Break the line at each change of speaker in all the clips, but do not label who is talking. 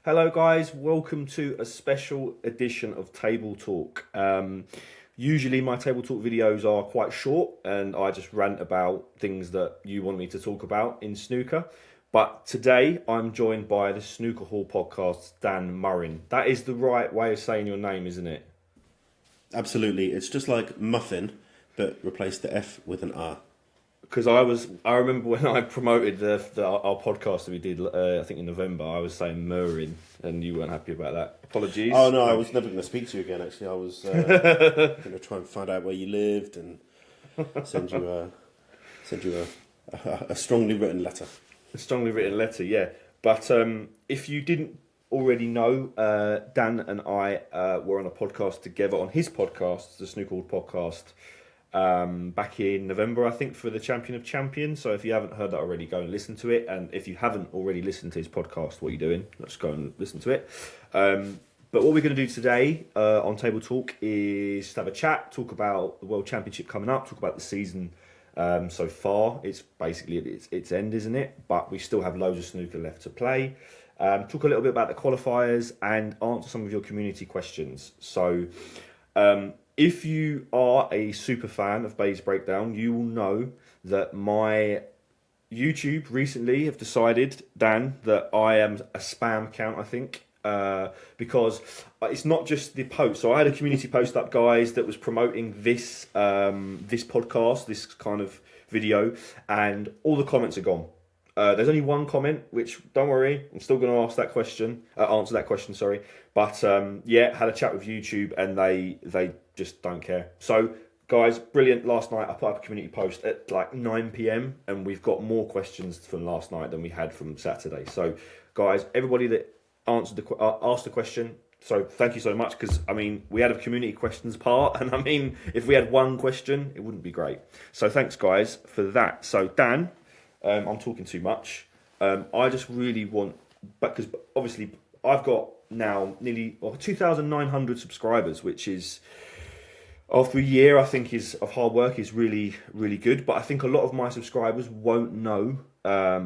Hello, guys. Welcome to a special edition of Table Talk. Usually, my Table Talk videos are quite short and I just rant about things that you want me to talk about in snooker. But today, I'm joined by the Snooker Hall podcast's Dan Murrin. That is the right way of saying your name, isn't it?
Absolutely. It's just like muffin, but replace the F with an R.
Because I remember when I promoted our podcast that we did, I think in November, I was saying Murrin, and you weren't happy about that. Apologies.
Oh, no, I was never going to speak to you again, actually. I was going to try and find out where you lived and send you a strongly written letter.
A strongly written letter, yeah. But if you didn't already know, Dan and I were on a podcast together on his podcast, the Snooker Hall podcast, back in November, I think, for the Champion of Champions. So if you haven't heard that already, go and listen to it. And if you haven't already listened to his podcast, what are you doing? Let's go and listen to it. But what we're going to do today on Table Talk is have a chat, talk about the World Championship coming up, talk about the season so far. It's basically its end, isn't it? But we still have loads of snooker left to play. Talk a little bit about the qualifiers and answer some of your community questions. So if you are a super fan of Baize Breakdown, you will know that my YouTube recently have decided, Dan, that I am a spam account, I think. Because it's not just the post. So I had a community post up, guys, that was promoting this this podcast, this kind of video, and all the comments are gone. There's only one comment, which don't worry, I'm still going to answer that question. Sorry, but yeah, had a chat with YouTube, and they just don't care. So guys, brilliant. Last night I put up a community post at like 9 p.m. and we've got more questions from last night than we had from Saturday. So guys, everybody that asked the question, so thank you so much, because I mean we had a community questions part, and I mean if we had one question it wouldn't be great. So thanks guys for that. So Dan, I'm talking too much. I just really want, because obviously I've got now nearly 2,900 subscribers, which is, after a year, I think, is of hard work, is really, really good. But I think a lot of my subscribers won't know a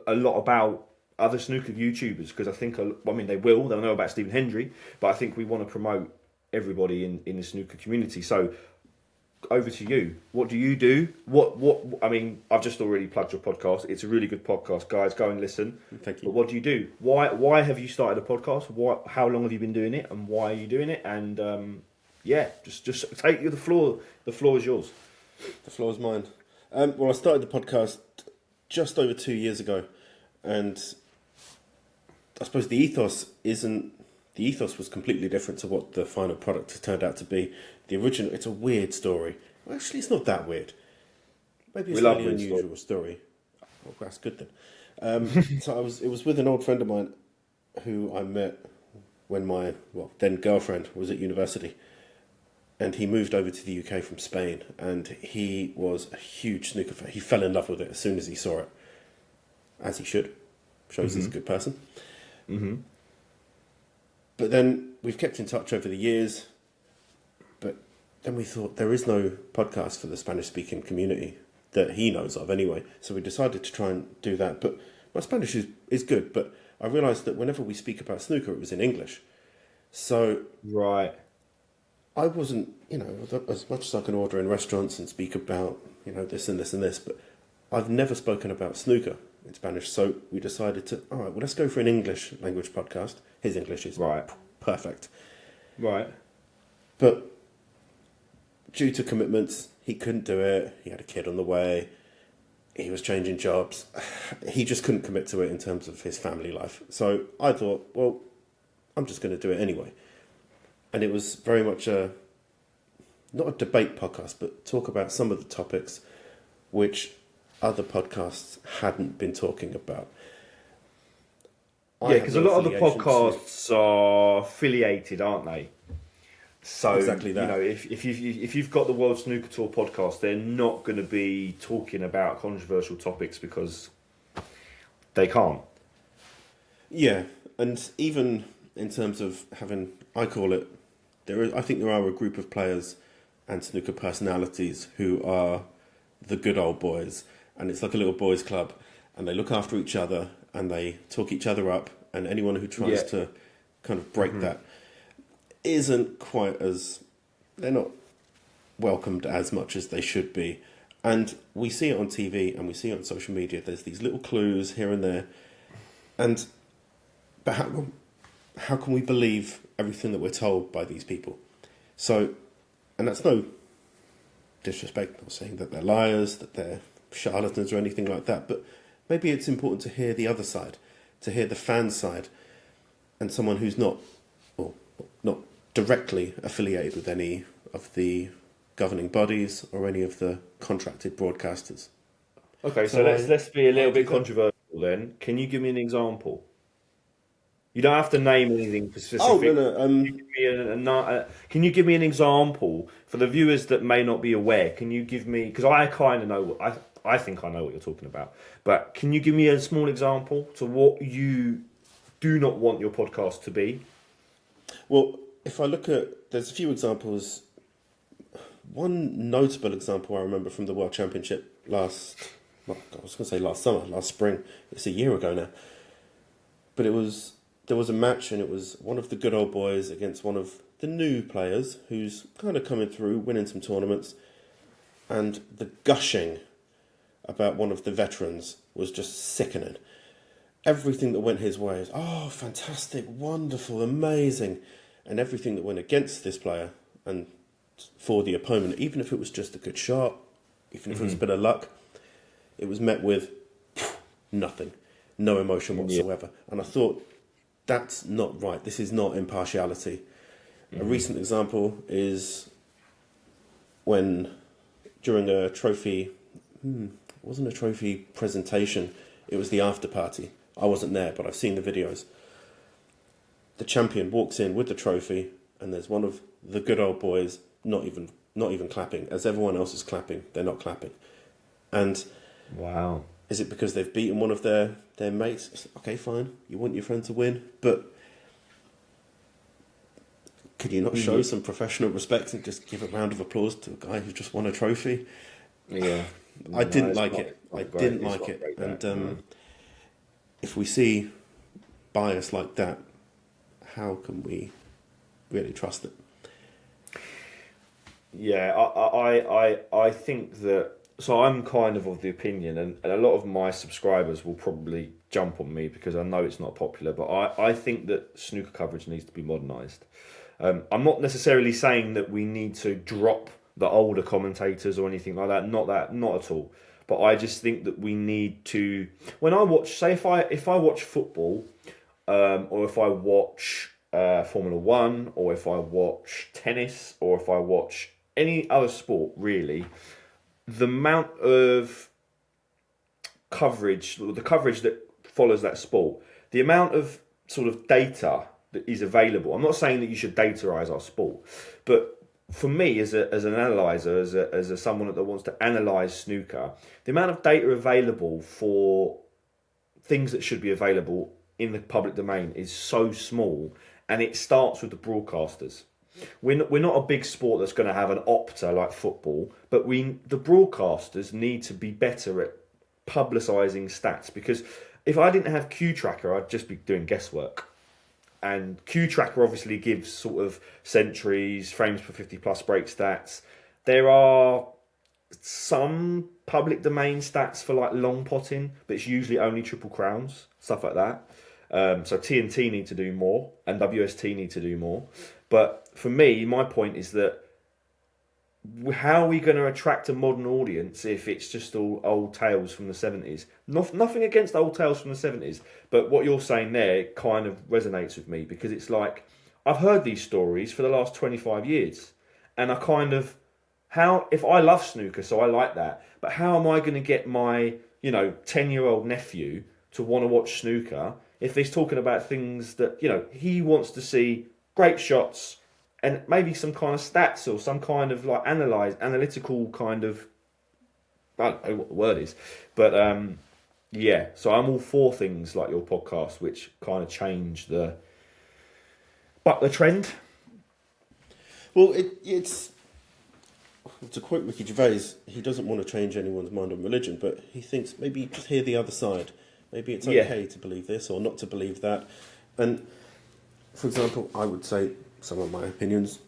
lot about other snooker YouTubers, because I think, I mean, they'll know about Stephen Hendry, but I think we want to promote everybody in the snooker community. So over to you. What do you do? I mean, I've just already plugged your podcast. It's a really good podcast, guys. Go and listen.
Thank you.
But what do you do? Why have you started a podcast? How long have you been doing it, and why are you doing it? And yeah, just take the floor. The floor is yours.
The floor is mine. Well, I started the podcast just over 2 years ago, and I suppose the ethos was completely different to what the final product has turned out to be. The original, it's a weird story. Well, actually, it's not that weird. Maybe it's a really unusual story. Oh, that's good then. So it was with an old friend of mine who I met when my then girlfriend was at university, and he moved over to the UK from Spain, and he was a huge snooker fan. He fell in love with it as soon as he saw it, as he should. Shows he's a good person.
Mm-hmm.
But then we've kept in touch over the years. But then we thought there is no podcast for the Spanish-speaking community that he knows of anyway. So we decided to try and do that. But my Spanish is good, but I realised that whenever we speak about snooker, it was in English. So
Right.
I wasn't, as much as I can order in restaurants and speak about, this and this and this, but I've never spoken about snooker in Spanish. So we decided to, all right, well, let's go for an English language podcast. His English is perfect.
Right.
But due to commitments, he couldn't do it. He had a kid on the way. He was changing jobs. He just couldn't commit to it in terms of his family life. So I thought, well, I'm just going to do it anyway. And it was very much not a debate podcast, but talk about some of the topics which other podcasts hadn't been talking about.
Yeah, because a lot of the podcasts are affiliated, aren't they? So
exactly that.
If you've got the World Snooker Tour podcast, they're not going to be talking about controversial topics because they can't.
Yeah, and even in terms of having, I call it, I think there are a group of players and snooker personalities who are the good old boys, and it's like a little boys club, and they look after each other and they talk each other up, and anyone who tries to kind of break that isn't quite as, they're not welcomed as much as they should be. And we see it on TV and we see it on social media. There's these little clues here and there. But how can we believe everything that we're told by these people? So, and that's no disrespect, not saying that they're liars, that they're charlatans or anything like that, but maybe it's important to hear the other side, to hear the fan side, and someone who's not directly affiliated with any of the governing bodies or any of the contracted broadcasters.
Okay, so let's be a little bit controversial then. Can you give me an example? You don't have to name anything specific.
Oh, no.
Can you give me an example for the viewers that may not be aware? Can you give me, because I kind of know, I think I know what you're talking about, but can you give me a small example to what you do not want your podcast to be?
Well, if I look at, there's a few examples. One notable example I remember from the World Championship last spring. It's a year ago now. But there was a match, and it was one of the good old boys against one of the new players who's kind of coming through, winning some tournaments. And the gushing about one of the veterans was just sickening. Everything that went his way is, oh, fantastic, wonderful, amazing. And everything that went against this player and for the opponent, even if it was just a good shot, even if it was a bit of luck, it was met with nothing, no emotion whatsoever. And I thought, that's not right. This is not impartiality. A recent example is when, during a trophy, it wasn't a trophy presentation, it was the after party. I wasn't there, but I've seen the videos. The champion walks in with the trophy, and there's one of the good old boys not even clapping. As everyone else is clapping, they're not clapping. And
wow,
is it because they've beaten one of their mates? Okay, fine. You want your friend to win, but could you not show some professional respect and just give a round of applause to a guy who just won a trophy?
Yeah,
I didn't like it. And if we see bias like that, how can we really trust it?
Yeah, I think that, so I'm kind of the opinion, and a lot of my subscribers will probably jump on me because I know it's not popular, but I think that snooker coverage needs to be modernised. I'm not necessarily saying that we need to drop the older commentators or anything like that, not at all. But I just think that we need to, when I watch, say if I watch football, or if I watch Formula One, or if I watch tennis, or if I watch any other sport, really, the amount of coverage, the coverage that follows that sport, the amount of sort of data that is available. I'm not saying that you should dataize our sport, but for me, as an analyzer, as someone that wants to analyze snooker, the amount of data available for things that should be available in the public domain is so small, and it starts with the broadcasters. We're not a big sport that's going to have an opta like football, but the broadcasters need to be better at publicising stats, because if I didn't have Q Tracker, I'd just be doing guesswork. And Q Tracker obviously gives sort of centuries, frames per 50 plus break stats. There are some public domain stats for like long potting, but it's usually only triple crowns, stuff like that. So TNT need to do more, and WST need to do more. But for me, my point is that how are we going to attract a modern audience if it's just all old tales from the 70s? Nothing against old tales from the 70s, but what you're saying there kind of resonates with me, because it's like, I've heard these stories for the last 25 years, and I kind of, if I love snooker, so I like that, but how am I going to get my, 10-year-old nephew to want to watch snooker if he's talking about things that, he wants to see great shots, and maybe some kind of stats or some kind of like analytical kind of, I don't know what the word is, but yeah. So I'm all for things like your podcast, which kind of change the trend.
Well, it's to quote Ricky Gervais, he doesn't want to change anyone's mind on religion, but he thinks maybe just hear the other side. Maybe it's okay to believe this or not to believe that. And, for example, I would say some of my opinions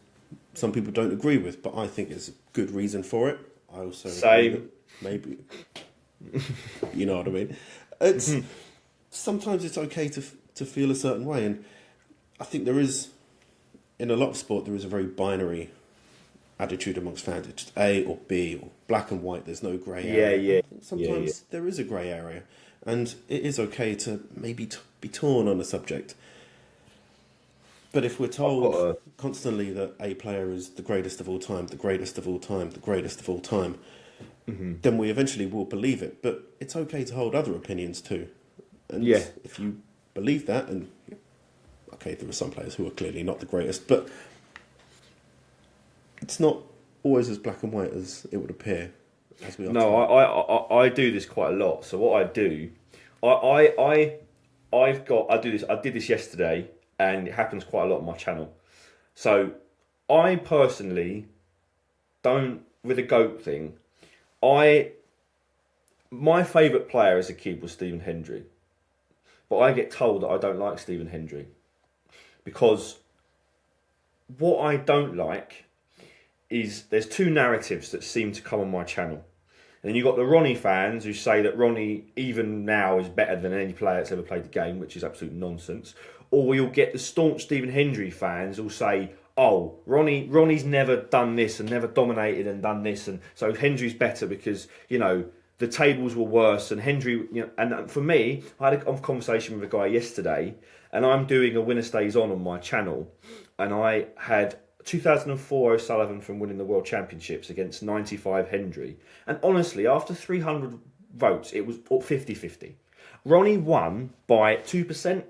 some people don't agree with, but I think there's a good reason for it. I also agree that maybe, you know what I mean. It's sometimes it's okay to feel a certain way, and I think there is, in a lot of sport, there is a very binary attitude amongst fans. It's just A or B or black and white. There's no grey area. Sometimes there is a grey area, and it is okay to maybe be torn on a subject. But if we're told constantly that a player is the greatest of all time, the greatest of all time, the greatest of all time, then we eventually will believe it. But it's okay to hold other opinions too. And if you believe that, and okay, there are some players who are clearly not the greatest, but it's not always as black and white as it would appear. As we are told.
I do this quite a lot. So what I do, I did this yesterday. And it happens quite a lot on my channel. So I personally don't, with the GOAT thing, my favourite player as a kid was Stephen Hendry. But I get told that I don't like Stephen Hendry. Because what I don't like is there's two narratives that seem to come on my channel. And then you've got the Ronnie fans who say that Ronnie, even now, is better than any player that's ever played the game, which is absolute nonsense. Or you'll get the staunch Stephen Hendry fans who'll say, oh, Ronnie's never done this and never dominated and done this, and so Hendry's better because, you know, the tables were worse and Hendry, you know. And for me, I had a conversation with a guy yesterday, and I'm doing a Winner Stays On my channel, and I had 2004 O'Sullivan from winning the World Championships against 95 Hendry. And honestly, after 300 votes, it was 50-50. Ronnie won by 2%.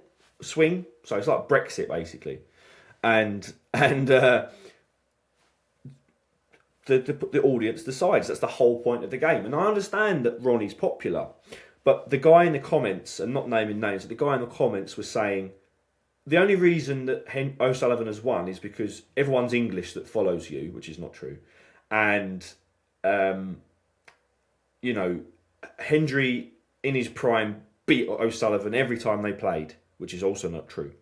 Swing, so it's like Brexit basically, and the audience decides. That's the whole point of the game. And I understand that Ronnie's popular, but the guy in the comments, and not naming names, but the guy in the comments was saying the only reason that O'Sullivan has won is because everyone's English that follows you, which is not true, and you know, Hendry in his prime beat O'Sullivan every time they played, which is also not true.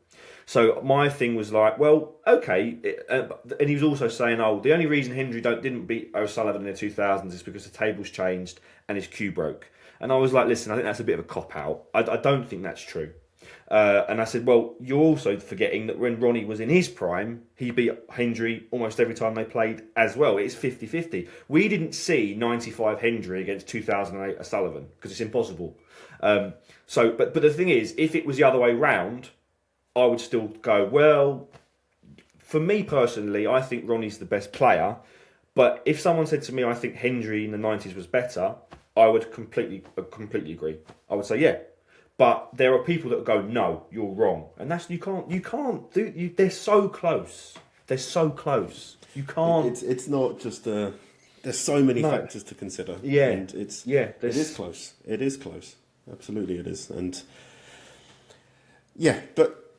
So my thing was like, well, okay. And he was also saying, oh, the only reason Hendry didn't beat O'Sullivan in the 2000s is because the tables changed and his cue broke. And I was like, listen, I think that's a bit of a cop-out. I don't think that's true. And I said, well, you're also forgetting that when Ronnie was in his prime, he beat Hendry almost every time they played as well. It's 50-50. We didn't see 95 Hendry against 2008 O'Sullivan because it's impossible. But the thing is, if it was the other way round, I would still go, well, for me personally, I think Ronnie's the best player. But if someone said to me, I think Hendry in the 90s was better, I would completely agree. I would say, yeah. But there are people that go, no, you're wrong. And that's, you can't do, they're so close. They're so close. You can't.
It's not just, there's so many factors to consider.
Yeah.
And it is close. It is close. Absolutely it is. And yeah, but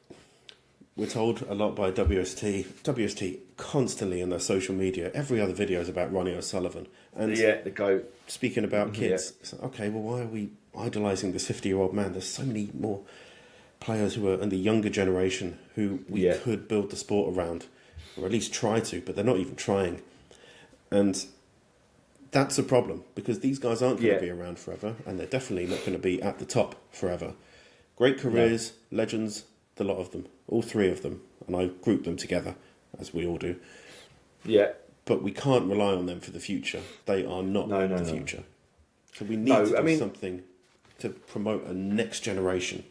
we're told a lot by WST constantly in their social media. Every other video is about Ronnie O'Sullivan. And
the GOAT.
Speaking about kids, it's like, okay, well, why are we idolising this 50-year-old man? There's so many more players who are in the younger generation who we could build the sport around, or at least try to, but they're not even trying. And that's a problem, because these guys aren't going to be around forever, and they're definitely not going to be at the top forever. Great careers, legends, the lot of them, all three of them, and I group them together, as we all do.
Yeah.
But we can't rely on them for the future. They are not the future. So we need to do something to promote a next generation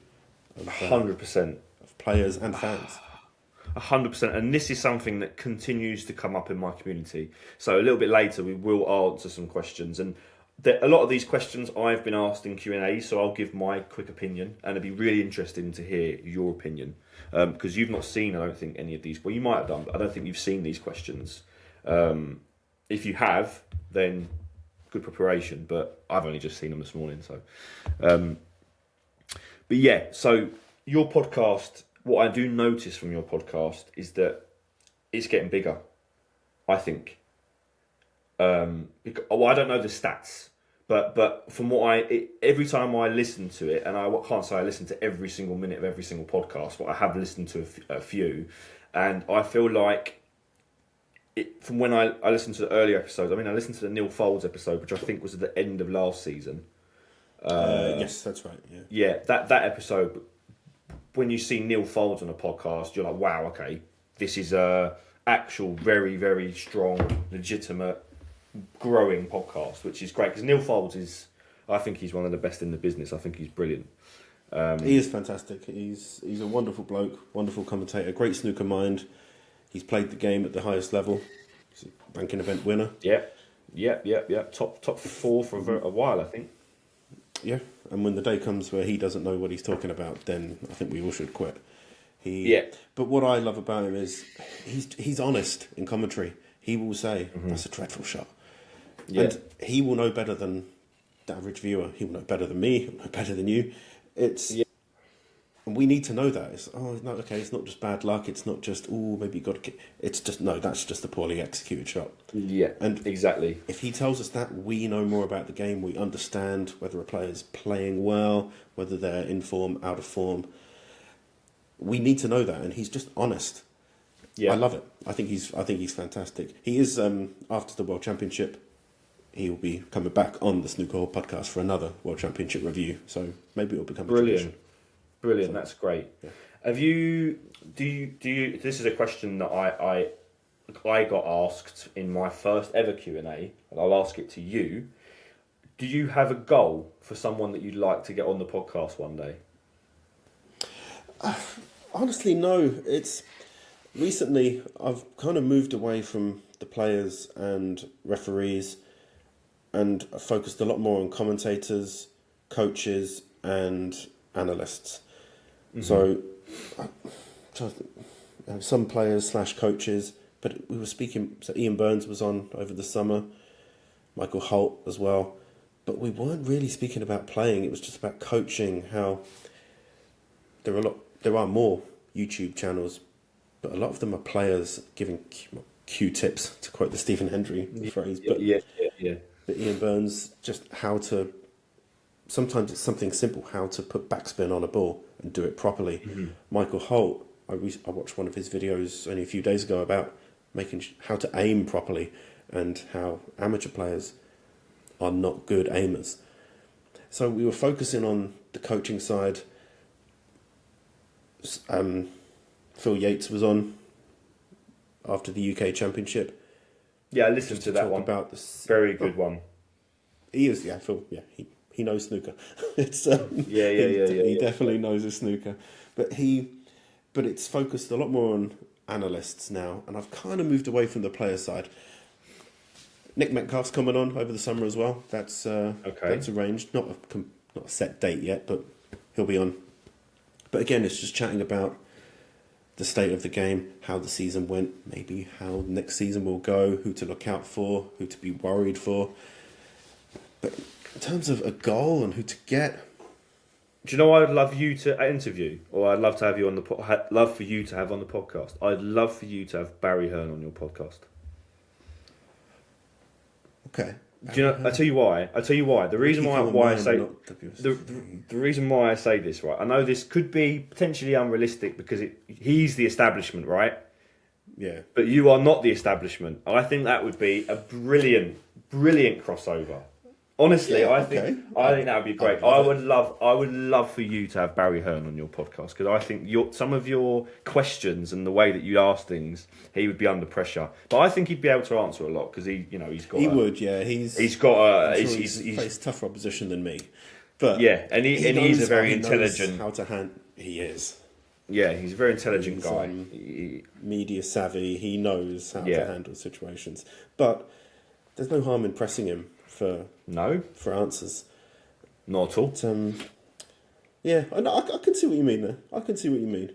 of
100%
of players and fans.
100%, and this is something that continues to come up in my community. So a little bit later, we will answer some questions, and a lot of these questions I've been asked in Q&A. So I'll give my quick opinion, and it'd be really interesting to hear your opinion, because you've not seen, I don't think, any of these. Well, you might have done, but I don't think you've seen these questions. If you have, then good preparation. But I've only just seen them this morning, so. But yeah, so your podcast. What I do notice from your podcast is that it's getting bigger, I think. I don't know the stats, But from what every time I listen to it, and I can't say I listen to every single minute of every single podcast, but I have listened to a few, and I feel like from when I listened to the earlier episodes. I mean, I listened to the Neil Folds episode, which I think was at the end of last season.
Yes, that's right. Yeah,
Yeah, that episode. When you see Neil Folds on a podcast, you're like, wow, okay, this is a actual very, very strong, legitimate, growing podcast, which is great because Neil Folds is, I think he's one of the best in the business. I think he's brilliant.
He is fantastic. He's a wonderful bloke, wonderful commentator, great snooker mind. He's played the game at the highest level. He's a ranking event winner.
Yeah. Top four for a while, I think.
Yeah, and when the day comes where he doesn't know what he's talking about, then I think we all should quit. But what I love about him is he's honest in commentary. He will say, that's a dreadful shot. Yeah. And he will know better than the average viewer. He will know better than me. He will know better than you. And we need to know that. It's it's not just bad luck. It's not just, maybe you got to... It's just, no, that's just a poorly executed shot.
Yeah, and exactly.
If he tells us that, we know more about the game. We understand whether a player is playing well, whether they're in form, out of form. We need to know that, and he's just honest. Yeah, I love it. I think he's fantastic. He is, after the World Championship, he will be coming back on the Snooker Hall podcast for another World Championship review. So maybe it will become a tradition.
Brilliant, that's great. Yeah. Do you? This is a question that I got asked in my first ever Q&A, and I'll ask it to you. Do you have a goal for someone that you'd like to get on the podcast one day?
Honestly, no. Recently I've kind of moved away from the players and referees, and focused a lot more on commentators, coaches, and analysts. So, some players / coaches, but we were speaking. So Ian Burns was on over the summer, Michael Holt as well, but we weren't really speaking about playing. It was just about coaching. How there are more YouTube channels, but a lot of them are players giving Q tips, to quote the Stephen Hendry phrase. But But Ian Burns, just how to. Sometimes it's something simple, how to put backspin on a ball and do it properly. Michael Holt, I watched one of his videos only a few days ago about how to aim properly and how amateur players are not good aimers. So we were focusing on the coaching side. Phil Yates was on after the UK Championship.
Yeah, I listened to that one. About this, very good one.
He is, Phil. Yeah, he knows snooker. He definitely knows his snooker. But it's focused a lot more on analysts now, and I've kind of moved away from the player side. Nick Metcalf's coming on over the summer as well. That's That's arranged. Not a set date yet, but he'll be on. But again, it's just chatting about the state of the game, how the season went, maybe how next season will go, who to look out for, who to be worried for. But in terms of a goal and who to get,
do you know what I'd love you to interview, or I'd love to have you on love for you to have on the podcast? I'd love for you to have Barry Hearn on your podcast.
Okay.
Do you know? I tell you why. The reason why I say the reason why I say this, right? I know this could be potentially unrealistic because he's the establishment, right?
Yeah.
But you are not the establishment. I think that would be a brilliant crossover. Honestly, I think that would be great. I would love for you to have Barry Hearn on your podcast because I think some of your questions and the way that you ask things, he would be under pressure. But I think he'd be able to answer a lot because he's got. He's
faced tougher opposition than me, but
he's a very intelligent.
He is.
Yeah, he's a very intelligent guy.
Media savvy. He knows how to handle situations, but there's no harm in pressing him for answers.
Not at all.
But, I can see what you mean there. I can see what you mean.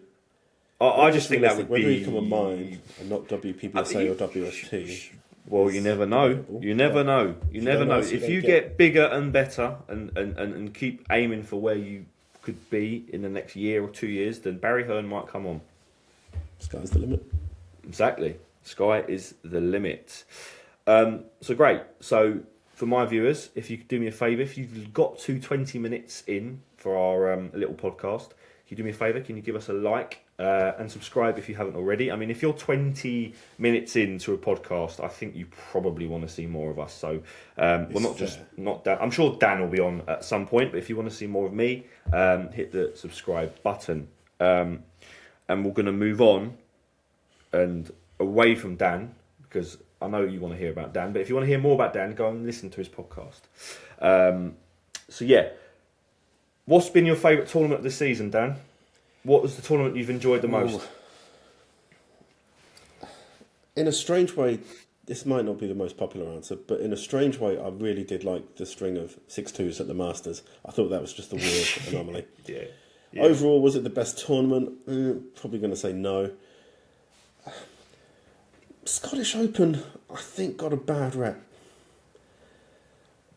I just think that would
whether
be...
he come on mine and not WPBSA or WST.
Well, you never know. You never know. You never know. If you get bigger and better and keep aiming for where you could be in the next year or 2 years, then Barry Hearn might come on.
Sky's the limit.
Exactly. Sky is the limit. So great. So for my viewers, if you could do me a favour, if you've got to 20 minutes in for our little podcast, can you do me a favour? Can you give us a like and subscribe if you haven't already? I mean, if you're 20 minutes into a podcast, I think you probably want to see more of us. So, not Dan. I'm sure Dan will be on at some point, but if you want to see more of me, hit the subscribe button. And we're going to move on and away from Dan, because I know you want to hear about Dan, but if you want to hear more about Dan, go and listen to his podcast. So yeah, what's been your favourite tournament of the season, Dan? What was the tournament you've enjoyed the most?
In a strange way, this might not be the most popular answer, but in a strange way, I really did like the string of 6-2s at the Masters. I thought that was just a weird anomaly.
Yeah.
Overall, was it the best tournament? Probably going to say no. Scottish Open, I think, got a bad rep.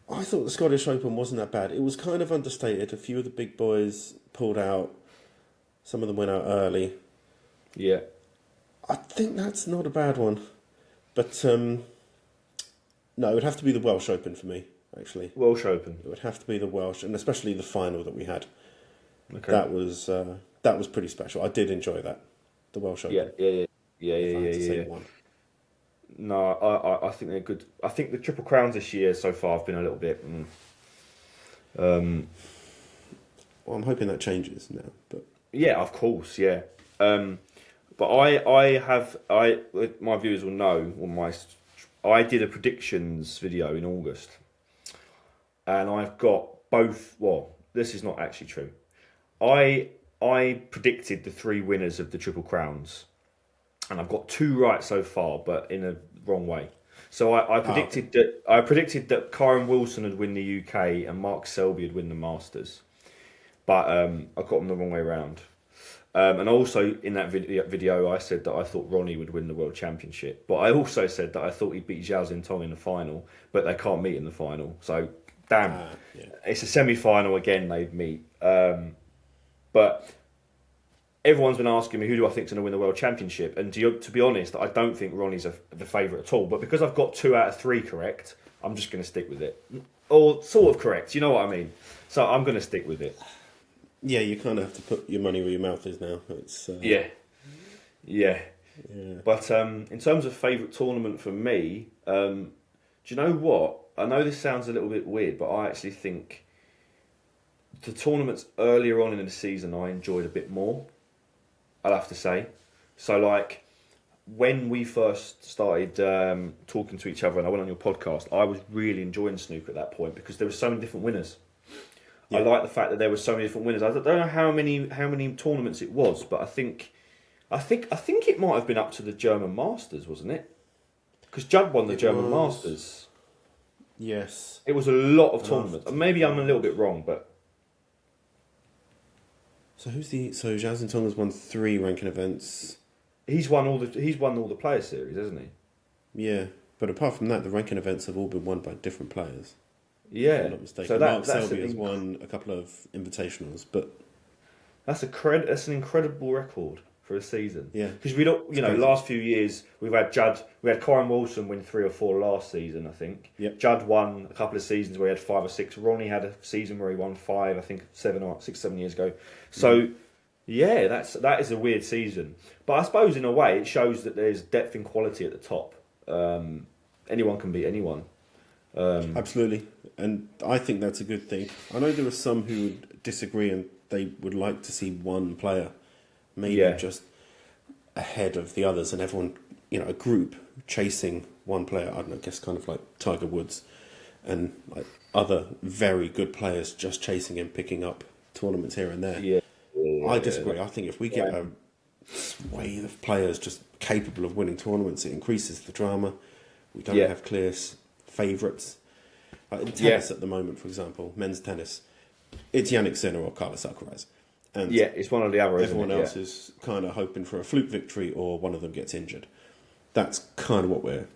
I thought the Scottish Open wasn't that bad. It was kind of understated. A few of the big boys pulled out. Some of them went out early.
Yeah.
I think that's not a bad one. But, no, it would have to be the Welsh Open for me, actually.
Welsh Open.
It would have to be the Welsh, and especially the final that we had.
Okay.
That was pretty special. I did enjoy that. The Welsh Open.
Yeah. No, I think they're good. I think the Triple Crowns this year so far have been a little bit.
Well, I'm hoping that changes now. But
yeah, of course, yeah. But my viewers will know. I did a predictions video in August, and I've got both. Well, this is not actually true. I predicted the 3 winners of the Triple Crowns. And I've got 2 right so far, but in a wrong way. So I predicted that Kyron Wilson would win the UK and Mark Selby would win the Masters, but I got them the wrong way around. And also in that video, I said that I thought Ronnie would win the World Championship, but I also said that I thought he'd beat Zhao Xintong in the final, but they can't meet in the final. So damn, It's a semi-final again. They'd meet, but. Everyone's been asking me who do I think's going to win the World Championship, and to be honest, I don't think Ronnie's the favourite at all. But because I've got 2 out of 3 correct, I'm just going to stick with it, or sort of correct. You know what I mean? So I'm going to stick with it.
Yeah, you kind of have to put your money where your mouth is now. It's
Yeah. But in terms of favourite tournament for me, do you know what? I know this sounds a little bit weird, but I actually think the tournaments earlier on in the season I enjoyed a bit more. I'll have to say. So, like, when we first started talking to each other and I went on your podcast, I was really enjoying snooker at that point because there were so many different winners. Yeah. I like the fact that there were so many different winners. I don't know how many tournaments it was, but I think it might have been up to the German Masters, wasn't it? Because Judd won the German Masters.
Yes.
It was a lot of tournaments. Maybe I'm a little bit wrong, but...
So Zhao Xintong has won 3 ranking events.
He's won all the player series, hasn't he?
Yeah, but apart from that, the ranking events have all been won by different players.
Yeah,
if I'm not mistaken. So Mark Selby has won a couple of invitationals, but
that's an incredible record for a season.
Yeah,
because we don't, last few years we've had Kyron Wilson win 3 or 4 last season, I think.
Yep.
Judd won a couple of seasons where he had 5 or 6. Ronnie had a season where he won 5, I think 7 years ago. So, yeah, that is a weird season. But I suppose in a way it shows that there's depth and quality at the top. Anyone can beat anyone.
Absolutely, and I think that's a good thing. I know there are some who would disagree and they would like to see one player, maybe just ahead of the others, and everyone, a group chasing one player. I don't know, I guess kind of like Tiger Woods and like other very good players just chasing him, picking up tournaments here and there.
Yeah.
I disagree. I think if we get a swathe of players just capable of winning tournaments, it increases the drama. We don't have clear favourites. Like in tennis at the moment, for example, men's tennis, it's Yannick Sinner or Carlos Alcaraz. And
it's one or the other.
Everyone else is kind of hoping for a fluke victory or one of them gets injured. That's kind of what we're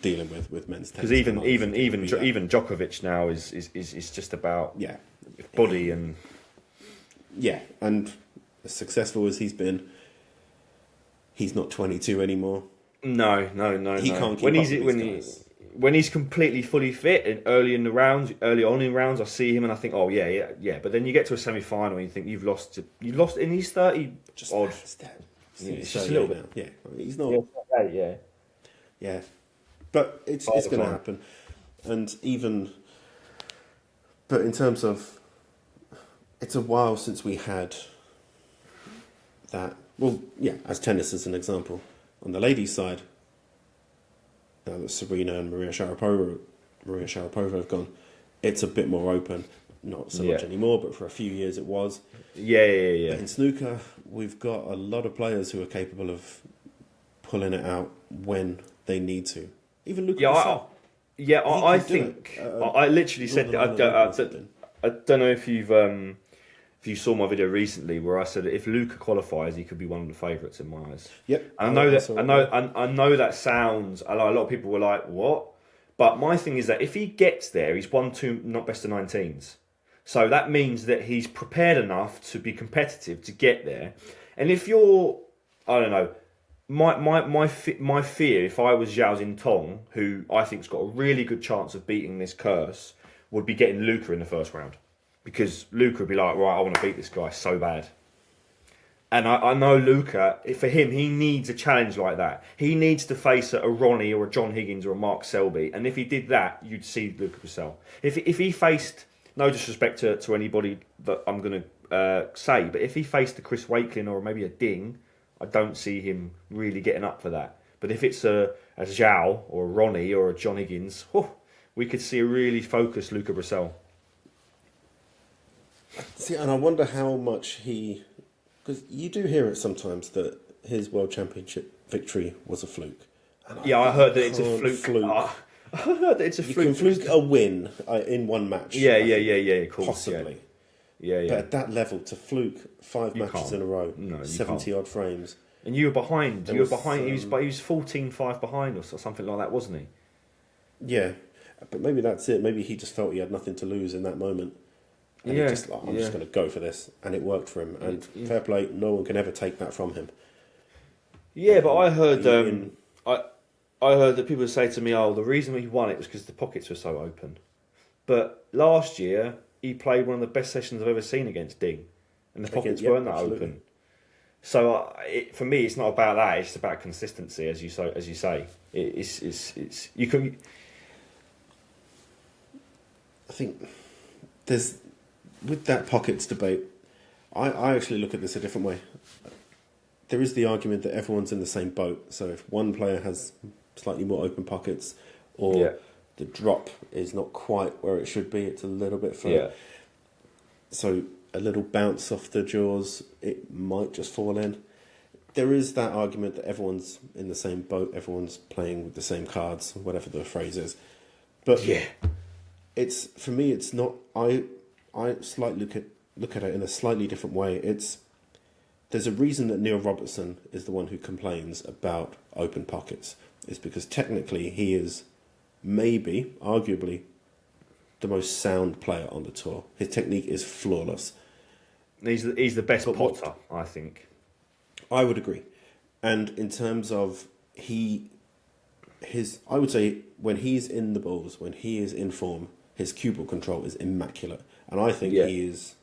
dealing with men's tennis.
Because even Djokovic now is just about body and
and as successful as he's been, he's not 22 anymore.
No.
He can't keep up with these guys.
when he's completely fully fit and early on in rounds, I see him and I think, oh yeah. But then you get to a semi-final and you think you've lost, and he's 30
Just
odd.
Yeah,
It's just a little bit.
now. Yeah, he's not.
Yeah.
But it's going to happen, and but in terms of, it's a while since we had that. Well, yeah, as tennis as an example, on the ladies' side, now that Serena and Maria Sharapova have gone, it's a bit more open. Not so much anymore, but for a few years it was.
Yeah.
But in snooker, we've got a lot of players who are capable of pulling it out when they need to. Even Luca Brissell.
I think I literally said that. I don't know if you saw my video recently where I said if Luca qualifies, he could be one of the favourites in my eyes.
Yep.
And I know that sounds. A lot of people were like, "What?" But my thing is that if he gets there, he's won 2 not best of 19s. So that means that he's prepared enough to be competitive to get there. And if you're, I don't know, my fear, if I was Zhao Xintong, who I think's got a really good chance of beating this curse, would be getting Luca in the first round. Because Luca would be like, right, I want to beat this guy so bad. And I know Luca, for him, he needs a challenge like that. He needs to face a Ronnie or a John Higgins or a Mark Selby. And if he did that, you'd see Luca Brissell. If he faced, no disrespect to anybody that I'm going to say, but if he faced a Chris Wakelin or maybe a Ding, I don't see him really getting up for that. But if it's a Zhao or a Ronnie or a John Higgins, we could see a really focused Luca Brissell.
See, and I wonder how much because you do hear it sometimes that his World Championship victory was a fluke.
I heard that it's a fluke. I heard that it's a fluke.
You can fluke a win in one match.
Yeah, of course.
Possibly.
Yeah.
But at that level, to fluke 5 matches in a row,
no,
70 odd frames.
And you were behind. He was 14-5 behind or something like that, wasn't he?
Yeah. But maybe that's it. Maybe he just felt he had nothing to lose in that moment. And he just I'm just going to go for this. And it worked for him. And fair play, no one can ever take that from him.
Yeah, but I heard I heard that people would say to me, oh, the reason he won it was because the pockets were so open. But last year, he played one of the best sessions I've ever seen against Ding. And the pockets weren't that open. So for me, it's not about that. It's about consistency, as you say. It's you can.
I think there's, with that pockets debate, I actually look at this a different way. There is the argument that everyone's in the same boat. So if one player has slightly more open pockets, or the drop is not quite where it should be, it's a little bit further. Yeah. So a little bounce off the jaws, it might just fall in. There is that argument that everyone's in the same boat, everyone's playing with the same cards, whatever the phrase is. But it's, for me, it's not. I slightly look at it in a slightly different way. There's a reason that Neil Robertson is the one who complains about open pockets. It's because technically he is maybe, arguably, the most sound player on the tour. His technique is flawless.
He's the best potter, I think.
I would agree. And in terms of I would say when he's in the balls, when he is in form, his cue ball control is immaculate. And I think he is,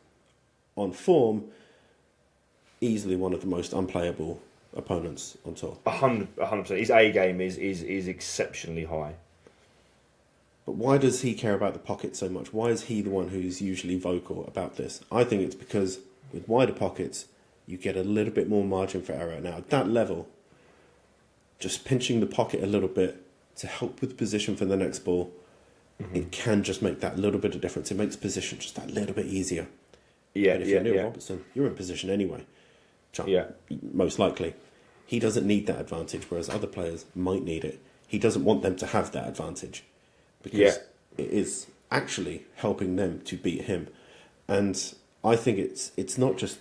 on form, easily one of the most unplayable opponents on tour.
100%. His A game is exceptionally high.
But why does he care about the pocket so much? Why is he the one who's usually vocal about this? I think it's because with wider pockets, you get a little bit more margin for error. Now, at that level, just pinching the pocket a little bit to help with position for the next ball, it can just make that little bit of difference. It makes position just that little bit easier.
Yeah,
but if you're Neil Robertson, you're in position anyway. Most likely. He doesn't need that advantage, whereas other players might need it. He doesn't want them to have that advantage, because it is actually helping them to beat him. And I think it's not just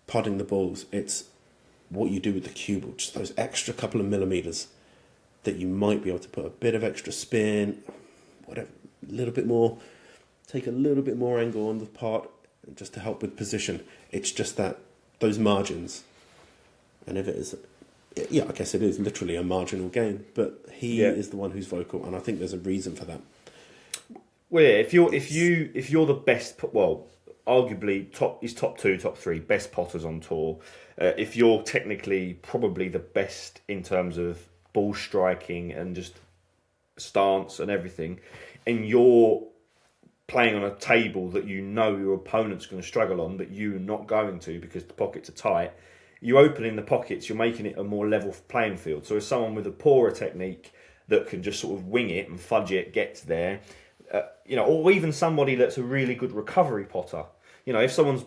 potting the balls, it's what you do with the cue ball, just those extra couple of millimetres that you might be able to put a bit of extra spin, whatever, a little bit more, take a little bit more angle on the part, just to help with position. It's just that, those margins. And if it is Yeah, I guess it is literally a marginal gain, but he
Yeah.
is the one who's vocal, and I think there's a reason for that.
Well, yeah, if you're the best, well, arguably top two, top three best potters on tour. If you're technically probably the best in terms of ball striking and just stance and everything, and you're playing on a table that you know your opponent's going to struggle on, but you're not going to because the pockets are tight. You're opening the pockets, you're making it a more level playing field. So if someone with a poorer technique that can just sort of wing it and fudge it gets there, or even somebody that's a really good recovery potter. If someone's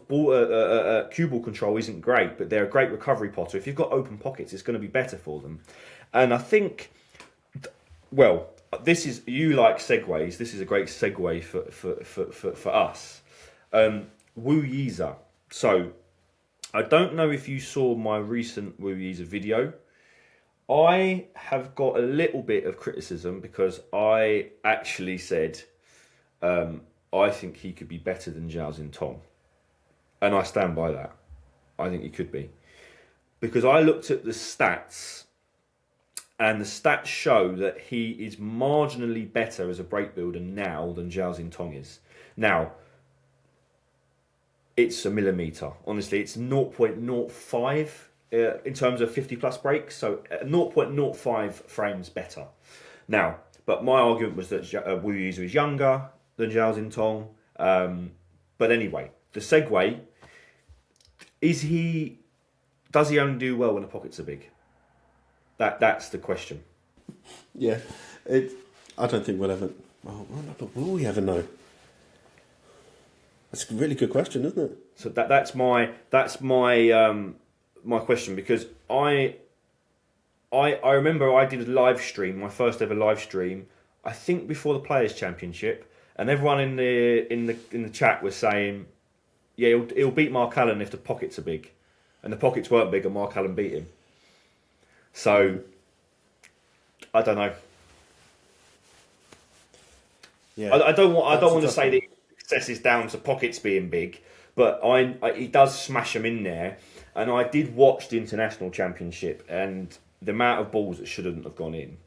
cue ball control isn't great, but they're a great recovery potter, if you've got open pockets, it's going to be better for them. And I think, well, you like segues. This is a great segue for us. Wu Yiza. So, I don't know if you saw my recent Wu Yiza video. I have got a little bit of criticism because I actually said I think he could be better than Zhao Xintong. And I stand by that. I think he could be. Because I looked at the stats, and the stats show that he is marginally better as a break builder now than Zhao Xintong is. Now, it's a millimetre. Honestly, it's 0.05 in terms of 50 plus breaks. So 0.05 frames better. Now, but my argument was that Wu Yiza is younger than Zhao Xintong. But anyway, the segue, does he only do well when the pockets are big? That's the question.
Yeah, I don't think we'll ever. Well, but will we ever know? That's a really good question, isn't it?
So that's my my question, because I remember I did a live stream, my first ever live stream, I think before the Players Championship, and everyone in the chat was saying, yeah, he'll beat Mark Allen if the pockets are big, and the pockets weren't big, and Mark Allen beat him. So I don't know.
Yeah,
I don't want to say that success is down to pockets being big, but he does smash them in there. And I did watch the International Championship, and the amount of balls that shouldn't have gone in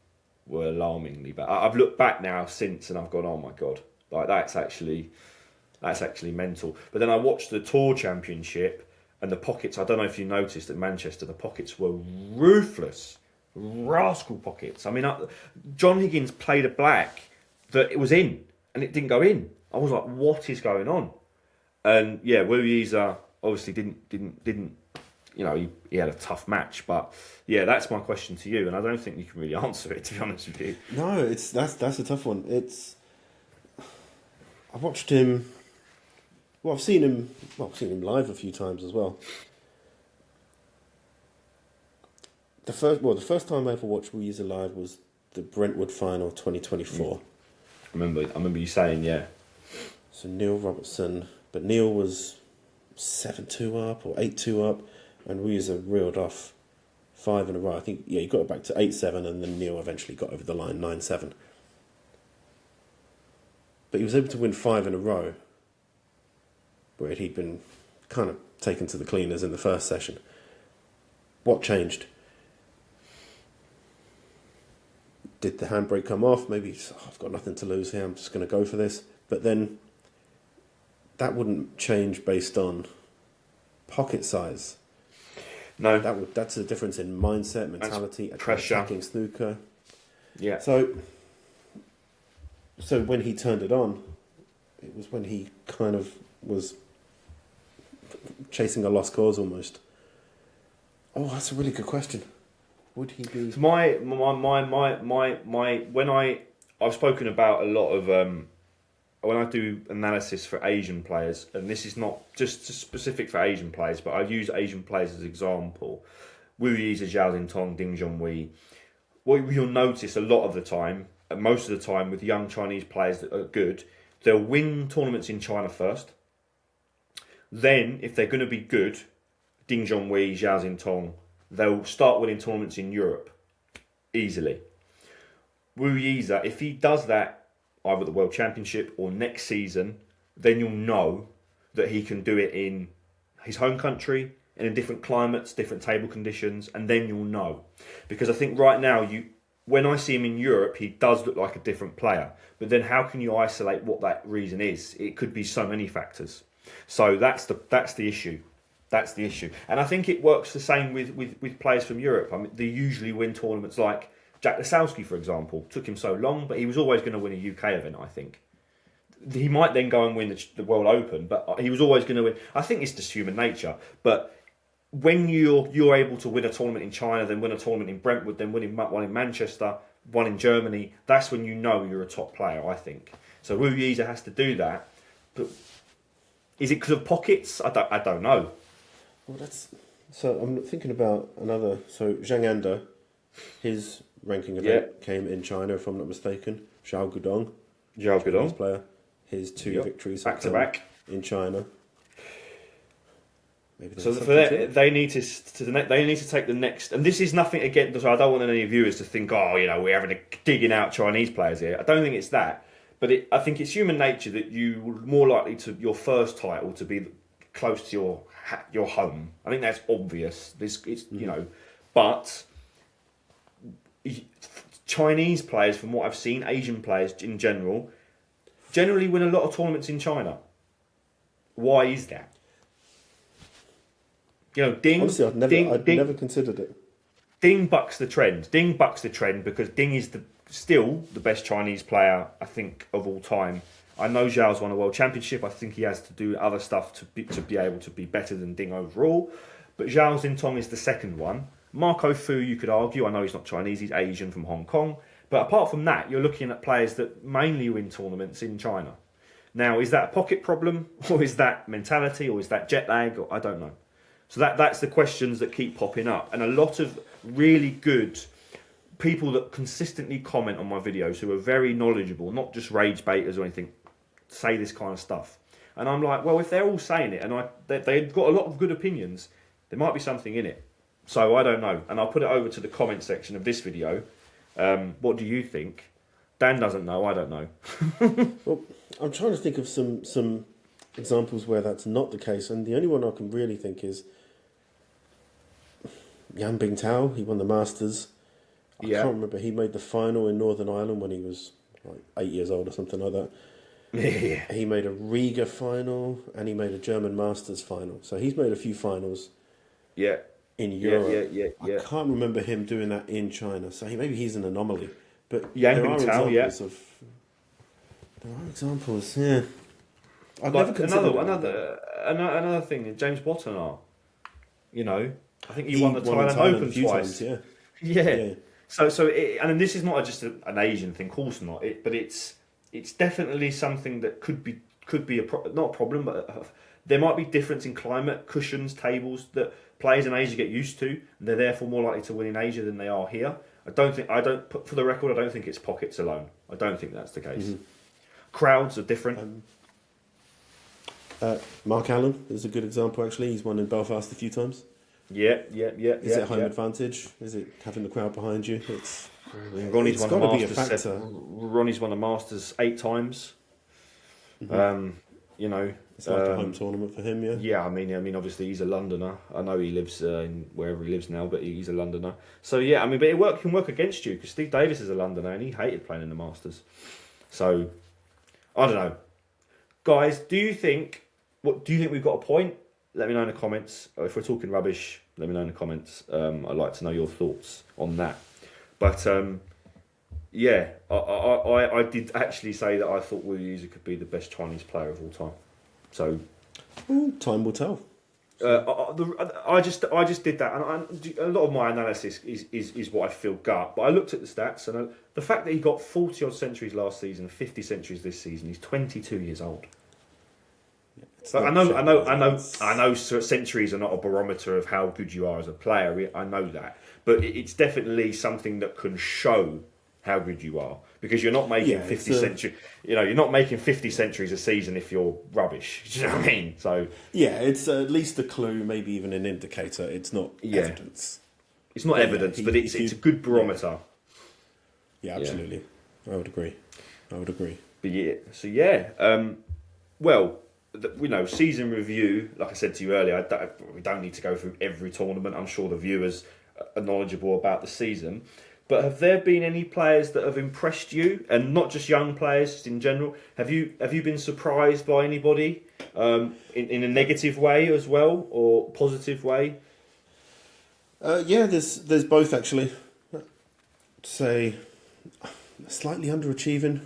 were alarmingly bad. I've looked back now since, and I've gone, oh my god, like that's actually mental. But then I watched the Tour Championship, and the pockets. I don't know if you noticed at Manchester, the pockets were ruthless, rascal pockets. I mean, John Higgins played a black that it was in, and it didn't go in. I was like, what is going on? And yeah, Wu Yiza obviously didn't. He had a tough match, but yeah, that's my question to you, and I don't think you can really answer it, to be honest with you.
No, that's a tough one. I watched him. Well, I've seen him live a few times as well. The first time I ever watched Wu Yiza live was the Brentwood Final 2024.
I remember you saying, yeah.
So Neil Robertson, but Neil was 7-2 up or 8-2 up, and Wu Yiza reeled off 5 in a row. I think, yeah, he got it back to 8-7, and then Neil eventually got over the line 9-7. But he was able to win 5 in a row, where he'd been kind of taken to the cleaners in the first session. What changed? Did the handbrake come off? Maybe I've got nothing to lose here, I'm just going to go for this. But then that wouldn't change based on pocket size.
No.
That's a difference in mindset, mentality, attacking snooker.
Yeah.
So when he turned it on, it was when he kind of was chasing a lost cause almost. Oh, that's a really good question. Would he be?
So I've spoken about a lot of when I do analysis for Asian players, and this is not just specific for Asian players, but I use Asian players as an example. Wu Yiza, Zhao Xintong, Ding Junhui. What you'll notice a lot of the time, most of the time, with young Chinese players that are good, they'll win tournaments in China first. Then, if they're going to be good, Ding Junhui, Zhao Xintong, they'll start winning tournaments in Europe easily. Wu Yiza, if he does that either at the World Championship or next season, then you'll know that he can do it in his home country in different climates, different table conditions, and then you'll know. Because I think right now, when I see him in Europe, he does look like a different player. But then how can you isolate what that reason is? It could be so many factors. So that's the issue. That's the issue. And I think it works the same with players from Europe. I mean, they usually win tournaments like Jack Lasowski, for example. Took him so long, but he was always going to win a UK event, I think. He might then go and win the World Open, but he was always going to win. I think it's just human nature. But when you're able to win a tournament in China, then win a tournament in Brentwood, then win one in Manchester, one in Germany, that's when you know you're a top player, I think. So Wu Yiza has to do that. But is it because of pockets? I don't know.
Well, so I'm thinking about another. So Zhang Anda, his ranking event came in China, if I'm not mistaken. Zhao Gudong, Chinese player, his 2 victories
back to back
in China. Maybe
so for that, they need to take the next. And this is nothing again. So I don't want any viewers to think, we're having a digging out Chinese players here. I don't think it's that, but I think it's human nature that you're more likely to your first title to be close to your home. I think that's obvious. But Chinese players, from what I've seen, Asian players in generally win a lot of tournaments in China. Why is that? Ding.
Honestly, I'd never considered it.
Ding bucks the trend. Ding bucks the trend because Ding is still the best Chinese player, I think, of all time. I know Zhao's won a world championship. I think he has to do other stuff to be able to be better than Ding overall. But Zhao Xintong is the second one. Marco Fu, you could argue. I know he's not Chinese. He's Asian from Hong Kong. But apart from that, you're looking at players that mainly win tournaments in China. Now, is that a pocket problem? Or is that mentality? Or is that jet lag? Or I don't know. So that's the questions that keep popping up. And a lot of really good people that consistently comment on my videos who are very knowledgeable, not just rage baiters or anything, say this kind of stuff. And I'm like, well, if they're all saying it and they've got a lot of good opinions, there might be something in it. So I don't know. And I'll put it over to the comment section of this video. What do you think? Dan doesn't know. I don't know.
Well, I'm trying to think of some examples where that's not the case. And the only one I can really think is Yan Bingtao. He won the Masters. I can't remember. He made the final in Northern Ireland when he was like 8 years old or something like that.
Yeah.
He made a Riga final and he made a German Masters final. So he's made a few finals.
Yeah.
In Europe.
Yeah.
I can't remember him doing that in China. So maybe he's an anomaly. But
Yang
there are
Bingtao,
examples There are examples, yeah. I've never considered
another thing. James Bottonar. I think he won the Thailand Open twice.
Times,
yeah. So and this is not just an Asian thing, of course not. But it's definitely something that could be not a problem, but there might be difference in climate, cushions, tables that players in Asia get used to. And they're therefore more likely to win in Asia than they are here. For the record, I don't think it's pockets alone. I don't think that's the case. Mm-hmm. Crowds are different.
Mark Allen is a good example. Actually, he's won in Belfast a few times.
Yeah.
Is it home advantage? Is it having the crowd behind you?
Ronnie's won the
got to be a
Masters.
factor.
Ronnie's won the Masters 8 times.
Mm-hmm. It's like a home tournament for him.
Yeah. I mean, obviously he's a Londoner. I know he lives in wherever he lives now, but he's a Londoner. So yeah, but it can work against you because Steve Davis is a Londoner and he hated playing in the Masters. So I don't know, guys. Do you think we've got a point? Let me know in the comments. If we're talking rubbish, let me know in the comments. I'd like to know your thoughts on that. But I did actually say that I thought Wu Yiza could be the best Chinese player of all time. So
time will tell.
I just did that, and a lot of my analysis is what I feel gut. But I looked at the stats, and the fact that he got 40 odd centuries last season, 50 centuries this season, he's 22 years old. But I know centuries are not a barometer of how good you are as a player. I know that, but it's definitely something that can show how good you are because you're not making 50 centuries. You're not making 50 centuries a season if you're rubbish. Do you know what I mean? So
yeah, it's at least a clue, maybe even an indicator. It's not evidence.
It's not evidence, but it's a good barometer.
Yeah, absolutely. Yeah. I would agree.
But well, season review, like I said to you earlier, we don't need to go through every tournament. I'm sure the viewers are knowledgeable about the season. But have there been any players that have impressed you, and not just young players, just in general? Have you been surprised by anybody in a negative way as well, or positive way?
Yeah, there's both actually. Say, slightly underachieving.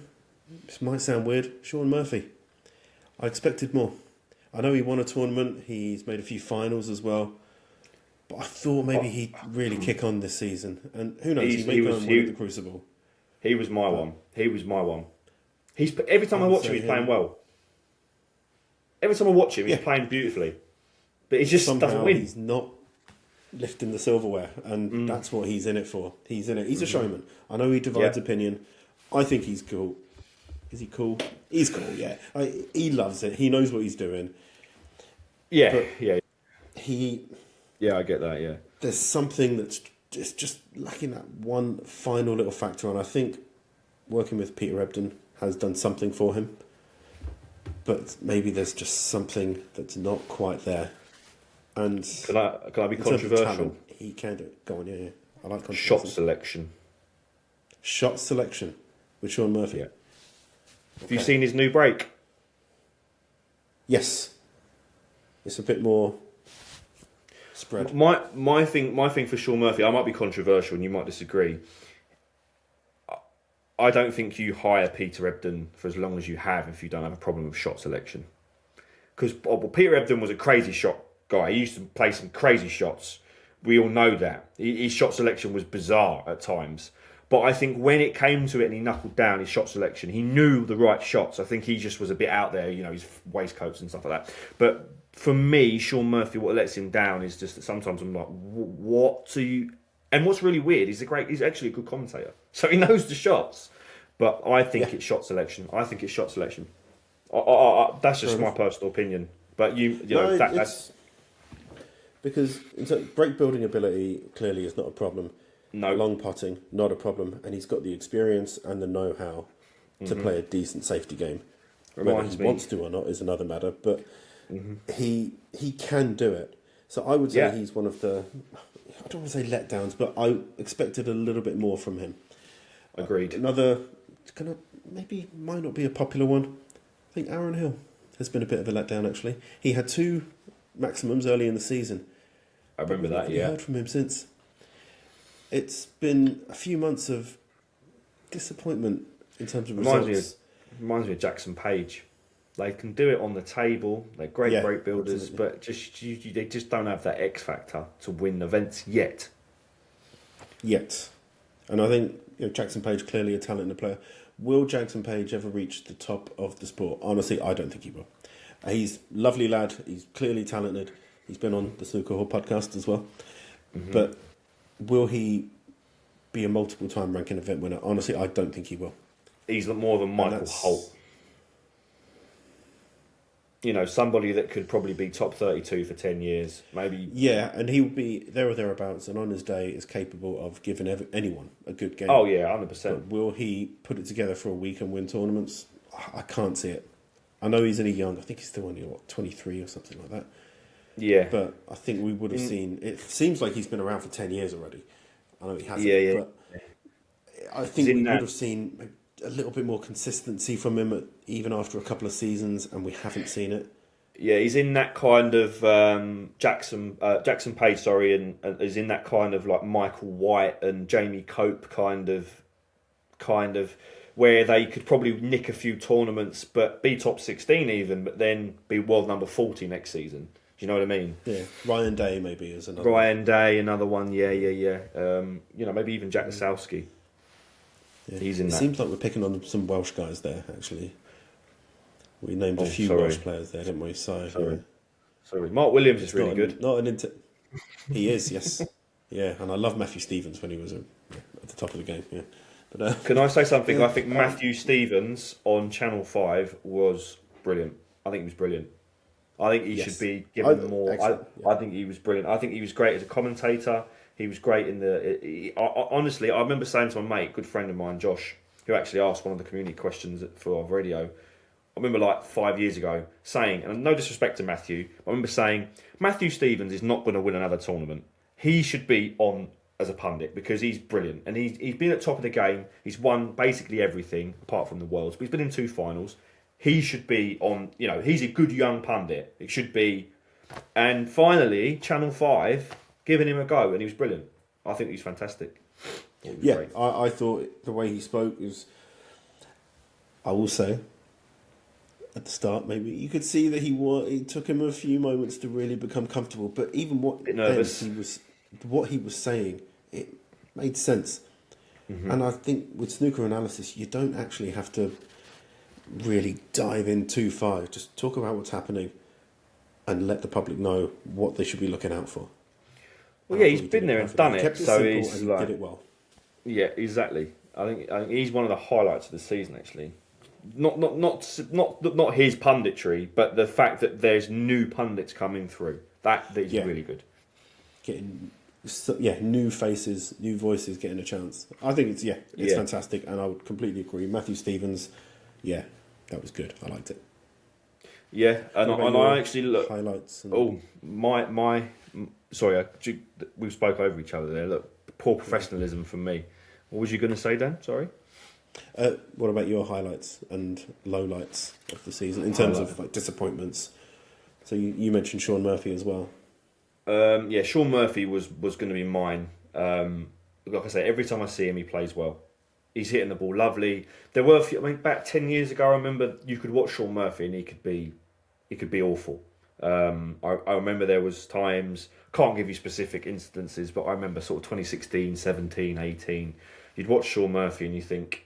This might sound weird. Shaun Murphy. I expected more. I know he won a tournament. He's made a few finals as well. But I thought maybe he'd really kick on this season. And who knows, he may go and win at the Crucible.
He was my one. Every time I watch him, he's playing well. Every time I watch him, he's playing beautifully. But he just doesn't win.
He's not lifting the silverware. And that's what he's in it for. He's in it. He's a showman. I know he divides opinion. I think he's cool. Is he cool? He's cool, yeah. He loves it. He knows what he's doing.
Yeah,
but
yeah.
Yeah,
I get that, yeah.
There's something that's just lacking that one final little factor, and I think working with Peter Ebdon has done something for him. But maybe there's just something that's not quite there. And
can I be controversial?
Talent, he can do it. Go on, yeah. I like controversy. Shot selection with Shaun Murphy.
Yeah. Have you seen his new break?
Yes. It's a bit more spread.
My thing for Shaun Murphy, I might be controversial and you might disagree. I don't think you hire Peter Ebdon for as long as you have if you don't have a problem with shot selection. Because Peter Ebdon was a crazy shot guy. He used to play some crazy shots. We all know that. His shot selection was bizarre at times. But I think when it came to it and he knuckled down his shot selection, he knew the right shots. I think he just was a bit out there, his waistcoats and stuff like that. But for me, Shaun Murphy, what lets him down is just that sometimes I'm like, what do you... And what's really weird, he's actually a good commentator. So he knows the shots. But I think it's shot selection. That's just my personal opinion. But that's...
Because break building ability clearly is not a problem.
No.
Long putting, not a problem. And he's got the experience and the know-how to play a decent safety game. Whether he wants to or not is another matter. But he can do it. So I would say he's one of the... I don't want to say letdowns, but I expected a little bit more from him.
Agreed.
Another... maybe might not be a popular one. I think Aaron Hill has been a bit of a letdown, actually. He had 2 maximums early in the season.
I remember that,
I haven't heard from him since. It's been a few months of disappointment in terms of results.
Reminds me of Jackson Page. They can do it on the table. They're great break builders, but they just don't have that X factor to win events yet.
And I think Jackson Page, clearly a talented player. Will Jackson Page ever reach the top of the sport? Honestly, I don't think he will. He's a lovely lad. He's clearly talented. He's been on the Snooker Hall podcast as well. But will he be a multiple-time ranking event winner? Honestly, I don't think he will. He's
more than Michael Holt. Somebody that could probably be top 32 for 10 years, maybe.
Yeah, and he would be there or thereabouts, and on his day is capable of giving anyone a good game.
Oh, yeah, 100%.
But will he put it together for a week and win tournaments? I can't see it. I know he's only young. I think he's still only, 23 or something like that.
Yeah.
But I think we would have seen... It seems like he's been around for 10 years already. I know he hasn't.
Yeah.
But I think we would have seen a little bit more consistency from him even after a couple of seasons, and we haven't seen it.
Yeah, he's in that kind of Jackson Page, and is in that kind of like Michael White and Jamie Cope kind of where they could probably nick a few tournaments, but be top 16 even, but then be world number 40 next season. Do you know what I mean?
Yeah, Ryan Day maybe is another.
Day, another one. Yeah. Maybe even Jack Lasowski.
Yeah.
He's in
it
that.
Seems like we're picking on some Welsh guys there, actually. We named a few Welsh players there, didn't we? Sorry.
Mark Williams is really good.
He is, yes. Yeah, and I love Matthew Stevens when he was at the top of the game. Yeah. But,
can I say something? I think Matthew Stevens on Channel 5 was brilliant. I think he was brilliant. I think he should be given more. I think he was brilliant. I think he was great as a commentator. He was great in honestly, I remember saying to my mate, good friend of mine, Josh, who actually asked one of the community questions for our radio, I remember like 5 years ago saying, and no disrespect to Matthew, I remember saying Matthew Stevens is not going to win another tournament. He should be on as a pundit because he's brilliant and he's been at top of the game. He's won basically everything apart from the Worlds, but he's been in 2 finals. He should be on. He's a good young pundit. It should be. And finally, Channel 5 giving him a go, and he was brilliant. I think he's fantastic.
Yeah, I thought the way he spoke was. I will say, at the start, maybe you could see that it took him a few moments to really become comfortable. But even what he was saying, it made sense. Mm-hmm. And I think with snooker analysis, you don't actually have to really dive in too far. Just talk about what's happening and let the public know what they should be looking out for.
Well, yeah, he's been there and done it,
so he's and he did it well.
Yeah, exactly. I think he's one of the highlights of the season, actually. Not his punditry, but the fact that there's new pundits coming through. That is really good.
New faces, new voices getting a chance. I think it's fantastic, and I would completely agree. Matthew Stevens, that was good. I liked it.
Yeah, and I actually look
highlights.
Sorry, we spoke over each other there. Look, poor professionalism from me. What was you going to say, Dan? Sorry.
What about your highlights and lowlights of the season in terms of like disappointments? So you mentioned Sean Murphy as well.
Sean Murphy was going to be mine. Like I say, every time I see him, he plays well. He's hitting the ball lovely. There were a few. About 10 years ago, I remember you could watch Sean Murphy and he could be awful. I remember there was times. Can't give you specific instances, but I remember sort of 2016, 17, 18. You'd watch Sean Murphy and you think,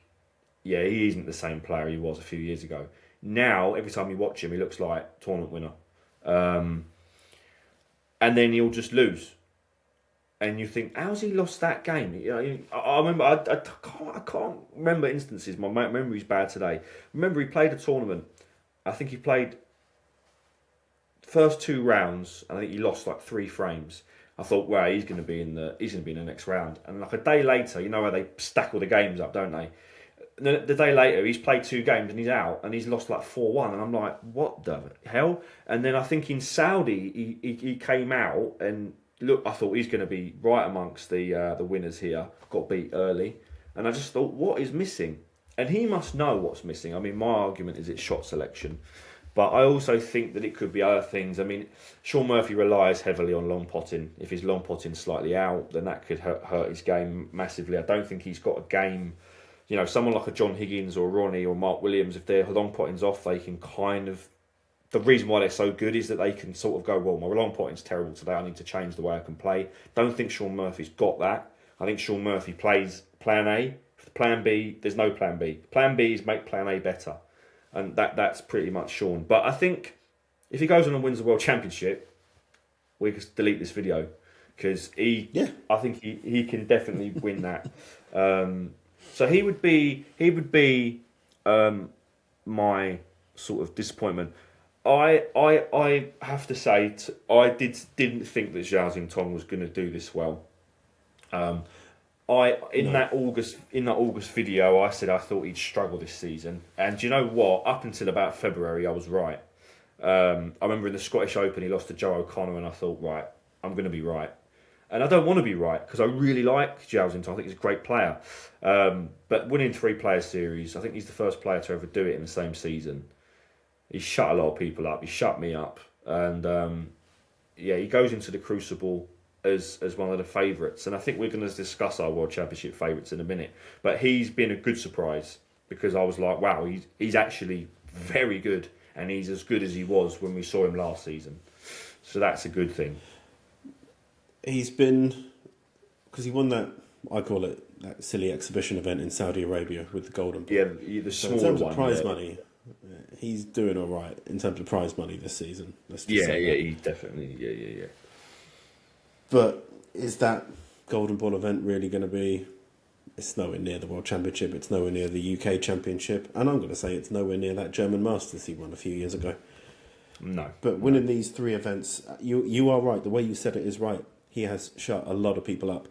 yeah, he isn't the same player he was a few years ago. Now, every time you watch him, he looks like tournament winner. And then he'll just lose. And you think, how's he lost that game? I remember, I can't remember instances. My memory's bad today. Remember, he played a tournament. I think he played the first 2 rounds, and I think he lost like 3 frames. I thought, wow, he's going to be in the next round. And like a day later, you know how they stack all the games up, don't they? And the day later, he's played 2 games and he's out, and he's lost like 4-1. And I'm like, what the hell? And then I think in Saudi, he came out and look, I thought he's going to be right amongst the winners here. Got beat early, and I just thought, what is missing? And he must know what's missing. I mean, my argument is it's shot selection. But I also think that it could be other things. I mean, Sean Murphy relies heavily on long potting. If his long potting's slightly out, then that could hurt his game massively. I don't think he's got a game. Someone like a John Higgins or Ronnie or Mark Williams, if their long potting's off, they can kind of. The reason why they're so good is that they can sort of go, well, my long potting's terrible today. I need to change the way I can play. Don't think Sean Murphy's got that. I think Sean Murphy plays plan A. Plan B, there's no plan B. Plan B is make plan A better. And that's pretty much Sean. But I think if he goes on and wins the World Championship, we can delete this video because I think he can definitely win that. So he would be my sort of disappointment. I have to say I didn't think that Zhao Xintong was going to do this well. That August video, I said I thought he'd struggle this season, and do you know what? Up until about February, I was right. I remember in the Scottish Open, he lost to Joe O'Connor, and I thought, right, I'm going to be right. And I don't want to be right because I really like Zhao Xintong. I think he's a great player. But winning 3-player series, I think he's the first player to ever do it in the same season. He shut a lot of people up. He shut me up, and he goes into the Crucible as one of the favourites, and I think we're going to discuss our World Championship favourites in a minute. But he's been a good surprise because I was like, wow, he's actually very good, and he's as good as he was when we saw him last season. So that's a good thing.
He's been, because he won that, I call it that silly exhibition event in Saudi Arabia with the golden ball.
Yeah, the smaller one.
In terms of prize money, he's doing all right in terms of prize money this season.
He definitely, yeah.
But is that Golden Ball event really going to be... It's nowhere near the World Championship. It's nowhere near the UK Championship. And I'm going to say it's nowhere near that German Masters he won a few years ago.
No.
But winning these 3 events, you are right. The way you said it is right. He has shut a lot of people up.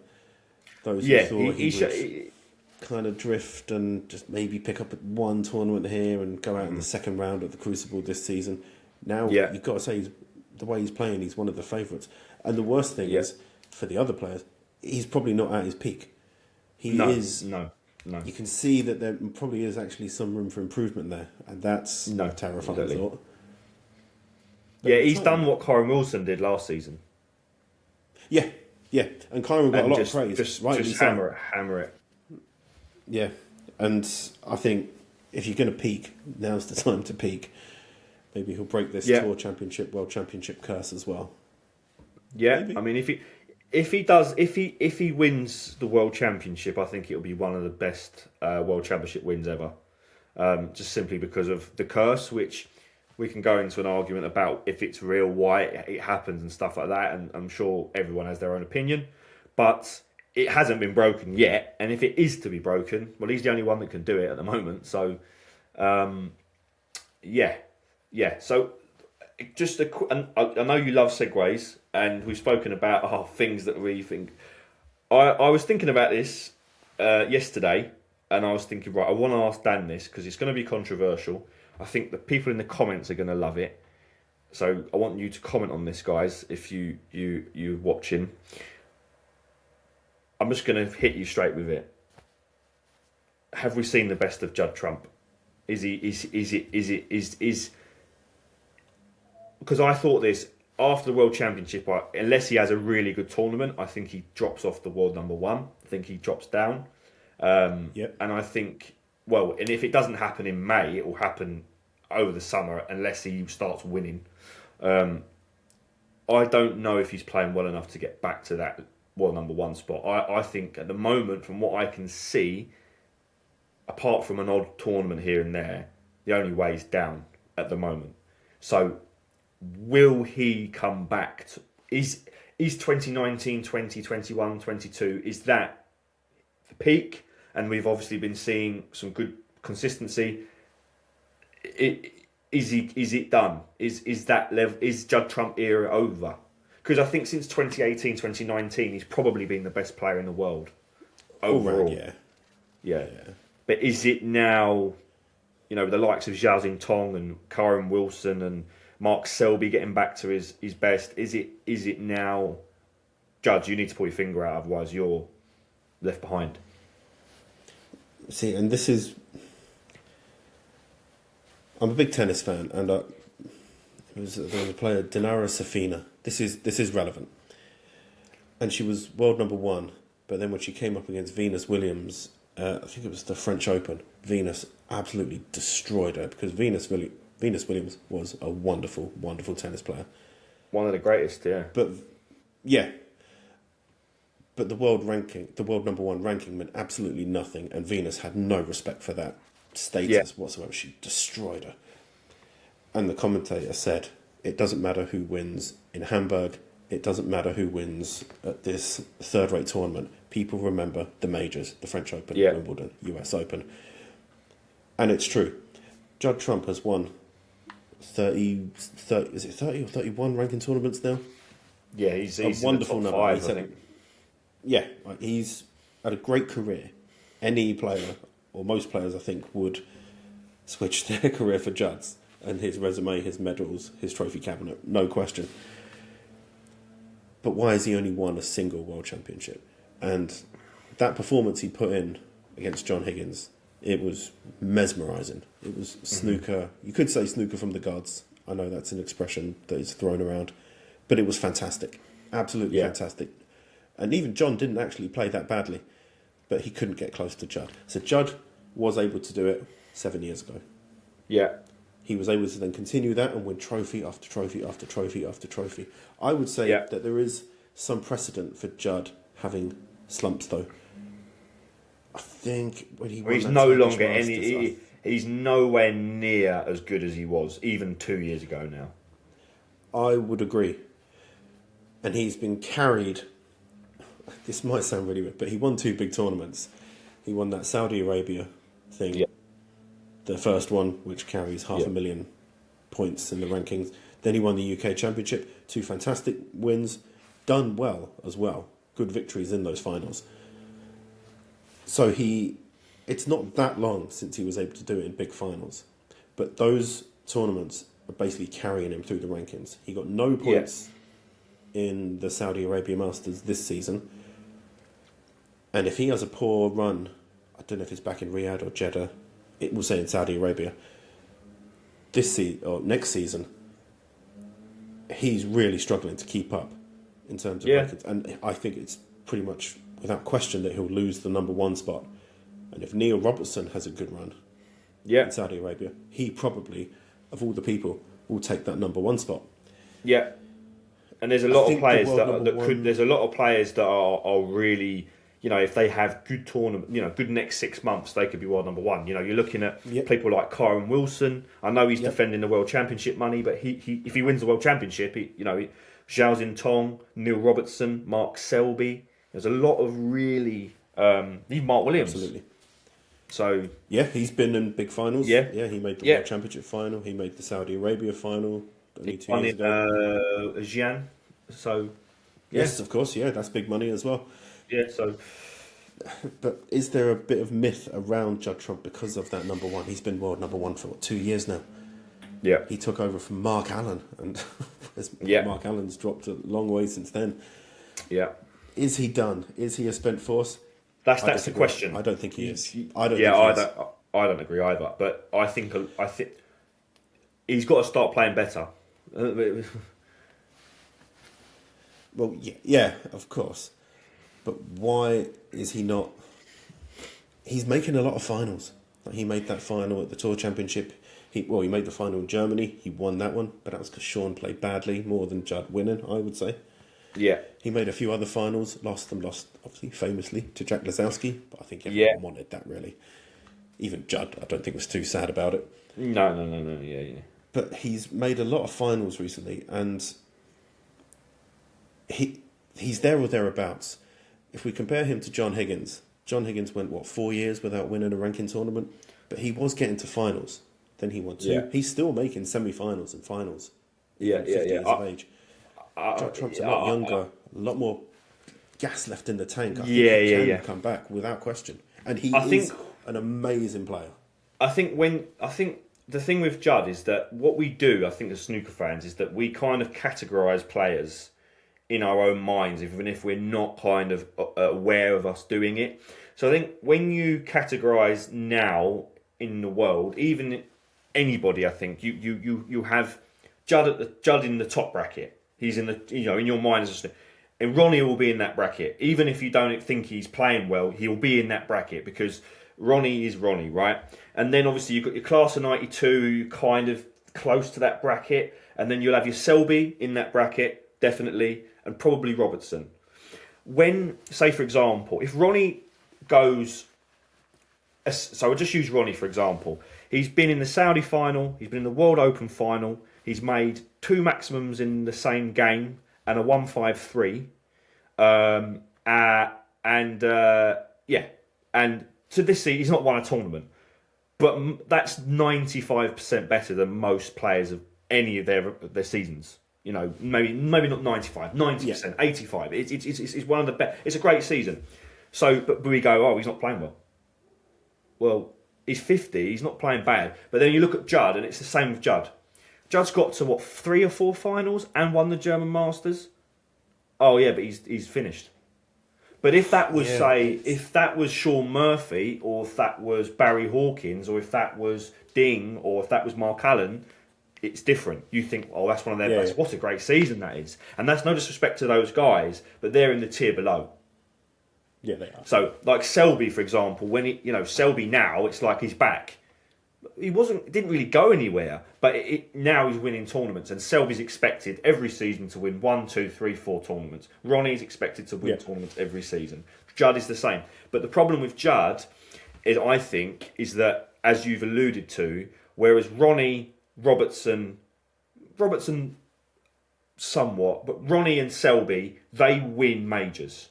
Those who thought kind of drift and just maybe pick up one tournament here and go out in the second round of the Crucible this season. Now, you've got to say, the way he's playing, he's one of the favourites. And the worst thing is, for the other players, he's probably not at his peak.
No.
You can see that there probably is actually some room for improvement there, and that's a terrifying thought. But
he's done what Kyron Wilson did last season.
Yeah, and Kyron got a lot of praise.
Just
so.
hammer it.
Yeah, and I think if you're going to peak, now's the time to peak. Maybe he'll break this Tour Championship, World Championship curse as well. Yeah, maybe.
I mean, if he wins the World Championship, I think it'll be one of the best World Championship wins ever. Just simply because of the curse, which we can go into an argument about if it's real, why it happens and stuff like that, and I'm sure everyone has their own opinion. But it hasn't been broken yet, and if it is to be broken, well, he's the only one that can do it at the moment. So, So, just I know you love segues, and we've spoken about things that we think. I was thinking about this yesterday, and I was thinking, right, I want to ask Dan this because it's going to be controversial. I think the people in the comments are going to love it. So I want you to comment on this, guys, if you're watching. I'm just going to hit you straight with it. Have we seen the best of Judd Trump? Is because I thought this after the World Championship, unless he has a really good tournament, I think he drops off the world number one. I think he drops down. And I think, and if it doesn't happen in May, it will happen over the summer unless he starts winning. I don't know if he's playing well enough to get back to that world number one spot. I think at the moment, from what I can see, apart from an odd tournament here and there, the only way is down at the moment. So will he come back? Is 2019, 20, 21, 22, is that the peak? And we've obviously been seeing some good consistency. Is it done? Is that level? Is Judd Trump era over? Because I think since 2018, 2019, he's probably been the best player in the world overall. Yeah. But is it now? You know, the likes of Zhao Xintong and Kyron Wilson and Mark Selby getting back to his best. Is it now? Judge, you need to pull your finger out, otherwise you're left behind.
See, and this is... I'm a big tennis fan, and there was a player, Dinara Safina. This is relevant. And she was world number one, but then when she came up against Venus Williams, I think it was the French Open, Venus absolutely destroyed her, because Venus Williams was a wonderful, wonderful tennis player.
One of the greatest, yeah.
But the world number one ranking meant absolutely nothing, and Venus had no respect for that status whatsoever. She destroyed her. And the commentator said, it doesn't matter who wins in Hamburg, it doesn't matter who wins at this third-rate tournament. People remember the majors, the French Open, Wimbledon, US Open. And it's true. Judd Trump has won 30 is it 30 or 31 ranking tournaments now?
Yeah, he's
a wonderful number.
I think.
Yeah, he's had a great career. Any player, or most players, I think, would switch their career for Judd's. And his resume, his medals, his trophy cabinet, no question. But why has he only won a single world championship? And that performance he put in against John Higgins, it was mesmerising. It was snooker. You could say snooker from the gods. I know that's an expression that is thrown around. But it was fantastic. Absolutely fantastic. And even John didn't actually play that badly. But he couldn't get close to Judd. So Judd was able to do it 7 years ago.
Yeah.
He was able to then continue that and win trophy after trophy after trophy after trophy. I would say that there is some precedent for Judd having slumps, though. I think when he won
he's no longer any. He's nowhere near as good as he was even 2 years ago now.
I would agree. And he's been carried. This might sound really weird, but he won 2 big tournaments. He won that Saudi Arabia thing. Yeah. The first one, which carries 500,000 points in the rankings. Then he won the UK Championship. 2 fantastic wins. Done well as well. Good victories in those finals. So he it's not that long since he was able to do it in big finals, but those tournaments are basically carrying him through the rankings. He got no points in the Saudi Arabia Masters this season, and if he has a poor run, I don't know if it's back in Riyadh or Jeddah, it will say in Saudi Arabia, next season, he's really struggling to keep up in terms of rankings, and I think it's pretty much without question that he'll lose the number one spot. And if Neil Robertson has a good run in Saudi Arabia, he probably, of all the people, will take that number one spot.
Yeah, and there's a lot of players there's a lot of players that are really, if they have good tournament, good next 6 months, they could be world number one. You're looking at people like Kyron Wilson. I know he's defending the World Championship money, but he if he wins the World Championship, Zhao Xintong, Neil Robertson, Mark Selby. There's a lot of really, even Mark Williams.
Absolutely.
So
he's been in big finals. He made the World Championship final. He made the Saudi Arabia final only 2 years ago.
Xi'an. So
yes, of course. Yeah, that's big money as well.
Yeah. So,
but is there a bit of myth around Judd Trump because of that number one? He's been world number one for 2 years now.
Yeah.
He took over from Mark Allen, and Mark Allen's dropped a long way since then. Yeah. Is he done? Is he a spent force?
That's the question.
I don't think he is.
I don't agree either. But I think he's got to start playing better.
Well, yeah, of course. But why is he not? He's making a lot of finals. Like he made that final at the Tour Championship. He made the final in Germany. He won that one, but that was because Sean played badly more than Judd winning, I would say.
Yeah.
He made a few other finals, lost obviously famously to Jack Lisowski, but I think everyone wanted that really. Even Judd, I don't think was too sad about it.
No, yeah.
But he's made a lot of finals recently, and he's there or thereabouts. If we compare him to John Higgins went 4 years without winning a ranking tournament, but he was getting to finals. Then he won 2. Yeah. He's still making semi-finals and finals. 50 years of age. Judd Trump's a lot younger, a lot more gas left in the tank. I think he can come back without question, and he is an amazing player.
I think the thing with Judd is that what we do, I think, as snooker fans, is that we kind of categorise players in our own minds, even if we're not kind of aware of us doing it. So I think when you categorise now in the world, even anybody, I think you have Judd in the top bracket. He's in the in your mind as and Ronnie will be in that bracket. Even if you don't think he's playing well, he'll be in that bracket because Ronnie is Ronnie, right? And then obviously you've got your class of '92, kind of close to that bracket, and then you'll have your Selby in that bracket, definitely, and probably Robertson. When, say for example, if Ronnie goes, so I'll just use Ronnie for example. He's been in the Saudi final, he's been in the World Open final, he's made 2 maximums in the same game and a 153. And to this season, he's not won a tournament. But that's 95% better than most players of any of their seasons. Maybe not 95, 90%, 85. It's one of the best. It's a great season. So, but we go, he's not playing well. Well, he's 50, he's not playing bad. But then you look at Judd, and it's the same with Judd. Judd's got to 3 or 4 finals and won the German Masters. Oh yeah, but he's finished. But if that was if that was Sean Murphy, or if that was Barry Hawkins, or if that was Ding, or if that was Mark Allen, it's different. You think, that's one of their best. What a great season that is. And that's no disrespect to those guys, but they're in the tier below.
Yeah, they are.
So, like Selby, for example, when Selby now, it's like he's back. He didn't really go anywhere, but now he's winning tournaments, and Selby's expected every season to win 1, 2, 3, 4 tournaments. Ronnie's expected to win tournaments every season. Judd is the same. But the problem with Judd I think, is that, as you've alluded to, whereas Ronnie, Robertson somewhat, but Ronnie and Selby, they win majors.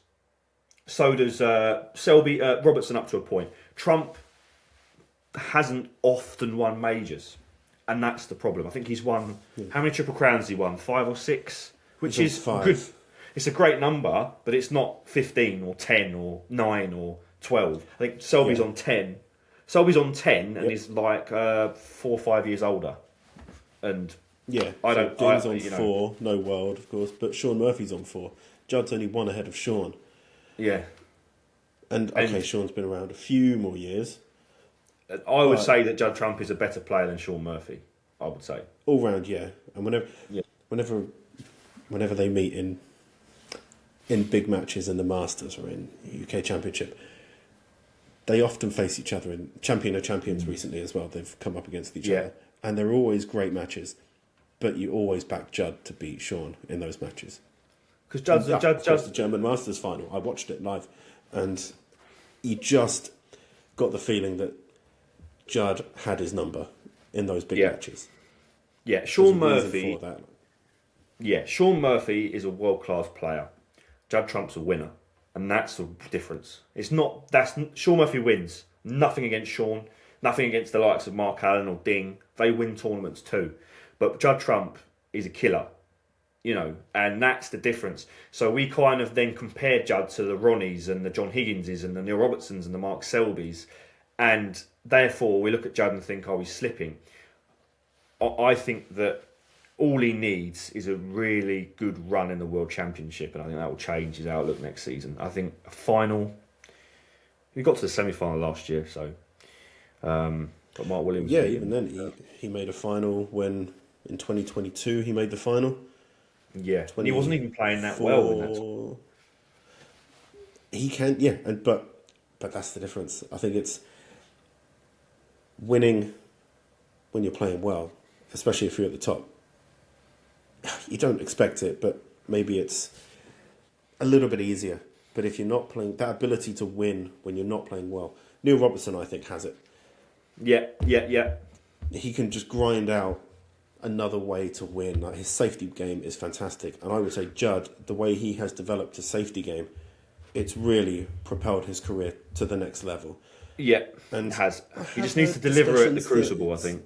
So does Robertson up to a point. Trump hasn't often won majors, and that's the problem. I think he's won, how many Triple Crowns has he won? 5 or 6? Which is 5. Good. It's a great number, but it's not 15 or 10 or 9 or 12. I think Selby's on 10. Selby's on 10 and is like 4 or 5 years older. And I don't.
Dean's on 4, no world, of course, but Sean Murphy's on 4. Judd's only 1 ahead of Sean.
Yeah.
And Sean's been around a few more years.
I would say that Judd Trump is a better player than Sean Murphy. I would say
all round, yeah. And whenever they meet in big matches in the Masters or in UK Championship, they often face each other in Champion of Champions recently as well. They've come up against each other, and they're always great matches. But you always back Judd to beat Sean in those matches.
Because Judd's
the German Masters final. I watched it live, and you just got the feeling that Judd had his number in those big matches.
Yeah, Sean Murphy. Yeah, Sean Murphy is a world-class player. Judd Trump's a winner, and that's the difference. Sean Murphy wins. Nothing against Sean. Nothing against the likes of Mark Allen or Ding. They win tournaments too. But Judd Trump is a killer, and that's the difference. So we kind of then compare Judd to the Ronnies and the John Higginses and the Neil Robertsons and the Mark Selbys, and therefore we look at Judd and think, he's slipping. I think that all he needs is a really good run in the World Championship, and I think that will change his outlook next season. I think a final. He got to the semi-final last year, so. But Mark Williams.
Yeah, even then he made a final when in 2022 he made the final.
Yeah, and he wasn't even playing that well in that.
He can, but that's the difference. I think it's winning when you're playing well, especially if you're at the top. You don't expect it, but maybe it's a little bit easier. But if you're not playing, that ability to win when you're not playing well, Neil Robertson, I think, has it.
Yeah.
He can just grind out another way to win. Like, his safety game is fantastic. And I would say Judd, the way he has developed his safety game, it's really propelled his career to the next level.
Yeah, and he just needs to deliver at the Crucible, I think.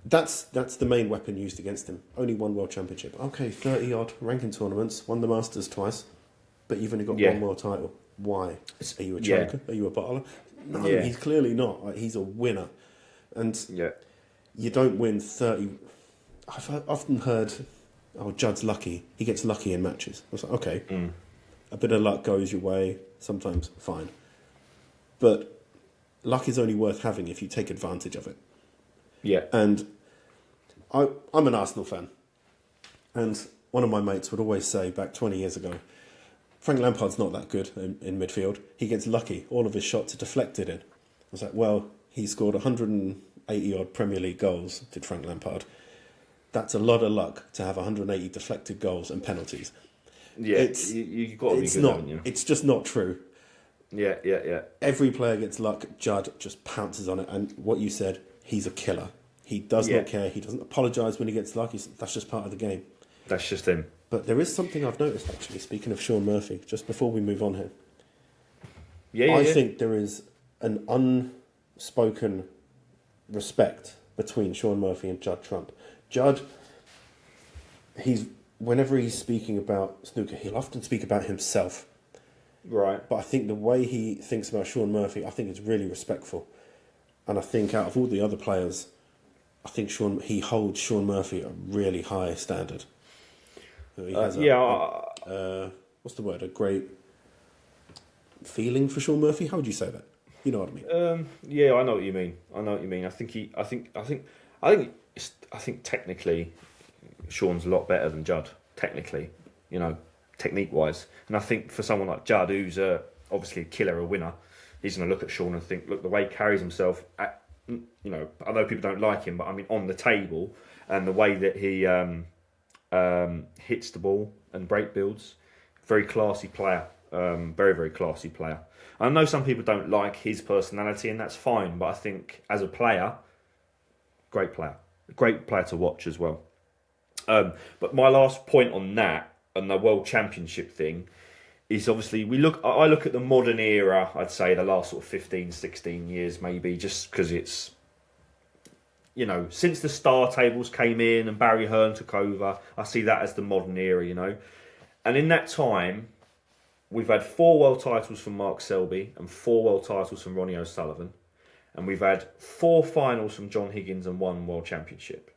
That's the main weapon used against him. Only one World Championship. Okay, 30-odd ranking tournaments, won the Masters twice, but you've only got one world title. Why? Are you a choker? Are you a bottler? No, he's clearly not. Like, he's a winner. And you don't win 30... I've often heard, Judd's lucky. He gets lucky in matches. I was like, okay, a bit of luck goes your way, sometimes fine. But luck is only worth having if you take advantage of it.
Yeah.
And I'm an Arsenal fan. And one of my mates would always say, back 20 years ago, Frank Lampard's not that good in midfield. He gets lucky. All of his shots are deflected in. I was like, well, he scored 180-odd Premier League goals, did Frank Lampard. That's a lot of luck to have 180 deflected goals and penalties.
Yeah, you've got to be good, haven't you?
It's just not true.
Yeah.
Every player gets luck. Judd just pounces on it. And what you said, he's a killer. He does not care. He doesn't apologise when he gets luck. That's just part of the game.
That's just him.
But there is something I've noticed, actually, speaking of Sean Murphy, just before we move on here. I think there is an unspoken respect between Sean Murphy and Judd Trump. Judd, whenever he's speaking about snooker, he'll often speak about himself.
Right.
But I think the way he thinks about Sean Murphy, I think it's really respectful. And I think out of all the other players, I think he holds Sean Murphy at a really high standard. He has what's the word? A great feeling for Sean Murphy. How would you say that? You know what I mean?
Yeah, I know what you mean. I think technically, Sean's a lot better than Judd. Technically, technique wise, and I think for someone like Judd, who's obviously a killer, a winner, he's going to look at Sean and think, look, the way he carries himself. I know people don't like him, but I mean, on the table, and the way that he hits the ball and break builds, very classy player. Very, very classy player. I know some people don't like his personality, and that's fine, but I think as a player, great player to watch as well. But my last point on that, and the World Championship thing, is obviously I look at the modern era, I'd say the last sort of 15, 16 years maybe, just because it's, since the star tables came in and Barry Hearn took over, I see that as the modern era, And in that time, we've had 4 world titles from Mark Selby and 4 world titles from Ronnie O'Sullivan. And we've had 4 finals from John Higgins and 1 world championship.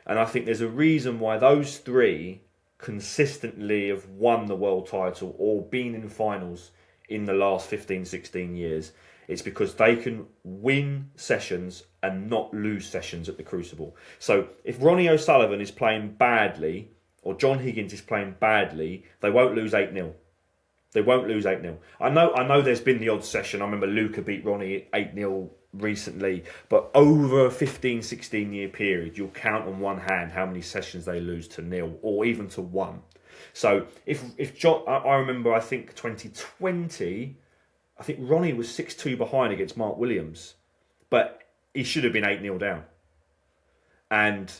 And I think there's a reason why those 3 consistently have won the world title or been in finals in the last 15, 16 years. It's because they can win sessions and not lose sessions at the Crucible. So if Ronnie O'Sullivan is playing badly or John Higgins is playing badly, they won't lose 8-0. They won't lose 8-0. I know there's been the odd session. I remember Luca beat Ronnie 8-0 recently, but over a 15, 16 year period, you'll count on one hand how many sessions they lose to 0 or even to 1. So if John, I remember, I think 2020, I think Ronnie was 6-2 behind against Mark Williams, but he should have been 8-0 down. And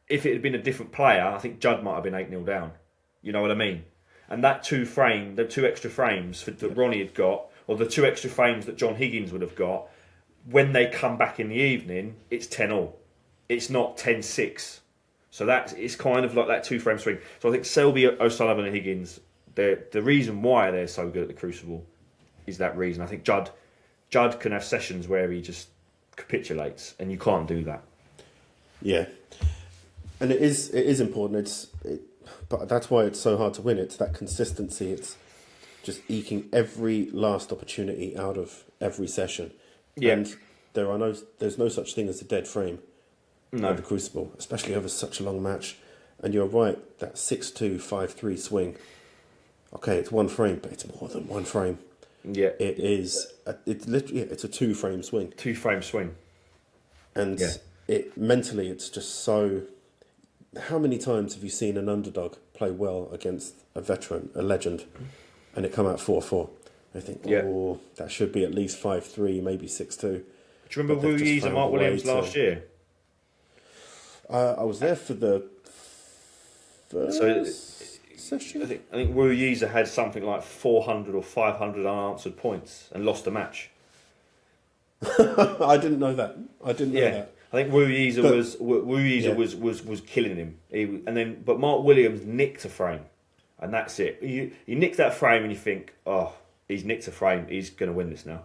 if it had been a different player, I think Judd might have been 8-0 down. You know what I mean? And that the 2 extra frames that Ronnie had got, or the 2 extra frames that John Higgins would have got, when they come back in the evening, it's 10-all. It's not 10-6. So it's kind of like that 2-frame swing. So I think Selby, O'Sullivan and Higgins, the reason why they're so good at the Crucible is that reason. I think Judd can have sessions where he just capitulates, and you can't do that.
Yeah. And it is important. But that's why it's so hard to win. It's that consistency. It's just eking every last opportunity out of every session.
Yeah.
And there's no such thing as a dead frame
No.
at the Crucible, especially over such a long match. And you're right, that 6-2, 5-3 swing. Okay, it's 1 frame, but it's more than 1 frame.
Yeah.
It is. It's literally it's a 2-frame swing.
2-frame swing.
And mentally, it's just so. How many times have you seen an underdog play well against a veteran, a legend, and it come out 4-4? I think, that should be at least 5-3, maybe 6-2.
Do you remember Wu Yi's and Mark Williams last year?
I was there for the first session.
I think Wu Yi's had something like 400 or 500 unanswered points and lost a match.
I didn't know that. I didn't know that.
I think Wu Yi's was killing him. But Mark Williams nicked a frame, and that's it. You nick that frame and you think, oh, he's nicked a frame. He's going to win this now.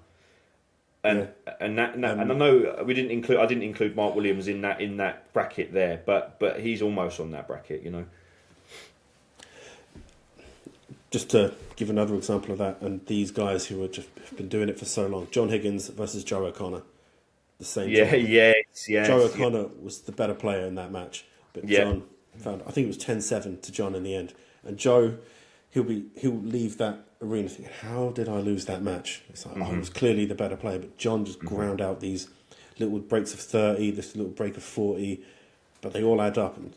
And I know I didn't include Mark Williams in that bracket there, but he's almost on that bracket, you know.
Just to give another example of that, and these guys who have been doing it for so long, John Higgins versus Joe O'Connor, the same.
Yes.
Joe O'Connor was the better player in that match, but John found. I think it was 10-7 to John in the end, and Joe, he'll leave that arena thinking, how did I lose that match? It's like, I was clearly the better player, but John just ground out these little breaks of 30, this little break of 40, but they all add up, and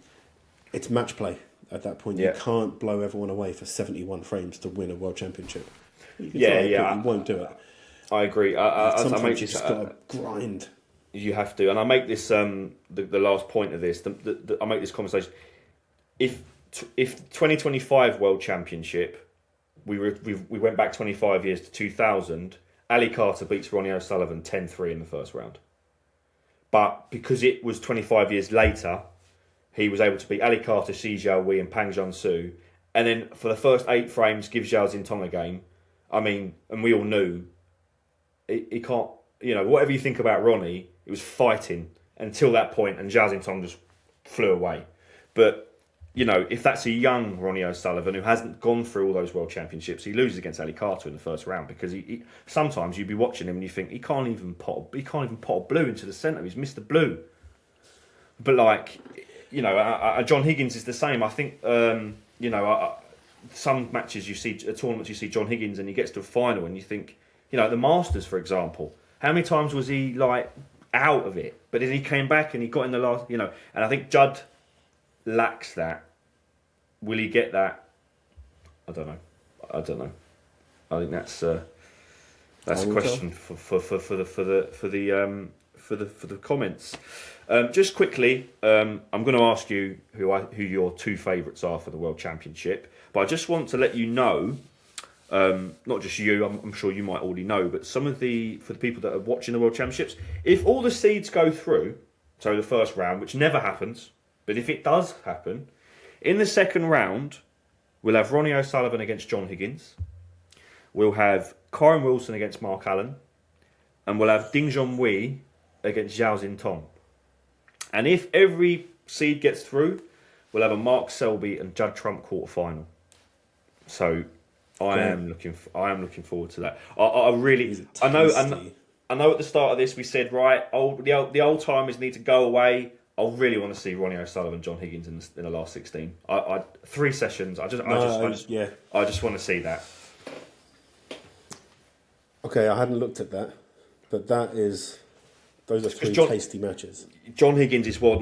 it's match play at that point. You can't blow everyone away for 71 frames to win a world championship. You won't do it.
I agree.
Sometimes you just got to grind.
You have to, and I make this the last point of this. I make this conversation. If 2025 World Championship, we went back 25 years to 2000. Ali Carter beats Ronnie O'Sullivan 10-3 in the first round, but because it was 25 years later, he was able to beat Ali Carter, Zhao Wei, and Pang Jiansu, and then for the first 8 frames, give Zhao Xintong a game. I mean, and we all knew he can't. You know, whatever you think about Ronnie, it was fighting until that point, and Zhao Xintong just flew away. But you know, if that's a young Ronnie O'Sullivan who hasn't gone through all those world championships, he loses against Ali Carter in the first round because he sometimes you'd be watching him and you think he can't even pot a blue into the centre. He's missed the blue. But like, you know, John Higgins is the same. I think you know, some matches you see, tournaments you see John Higgins and he gets to a final and you think, you know, the Masters for example, how many times was he like out of it? But then he came back and he got in the last, you know, and I think Judd lacks that. Will he get that? I don't know. I think that's a question for the comments. Just quickly, I'm going to ask you who your 2 favourites are for the World Championship. But I just want to let you know, not just you, I'm sure you might already know, but for the people that are watching the World Championships, if all the seeds go through, so the first round, which never happens, but if it does happen, in the second round, we'll have Ronnie O'Sullivan against John Higgins. we'll have Kyron Wilson against Mark Allen, and we'll have Ding Junhui against Zhao Xintong. And if every seed gets through, we'll have a Mark Selby and Judd Trump quarter-final. So I am looking forward to that. I know at the start of this we said, right, the old timers need to go away. I really want to see Ronnie O'Sullivan, John Higgins in the last 16. 3 sessions. I just want to see that.
Okay, I hadn't looked at that, but those are 3 tasty matches.
John Higgins is not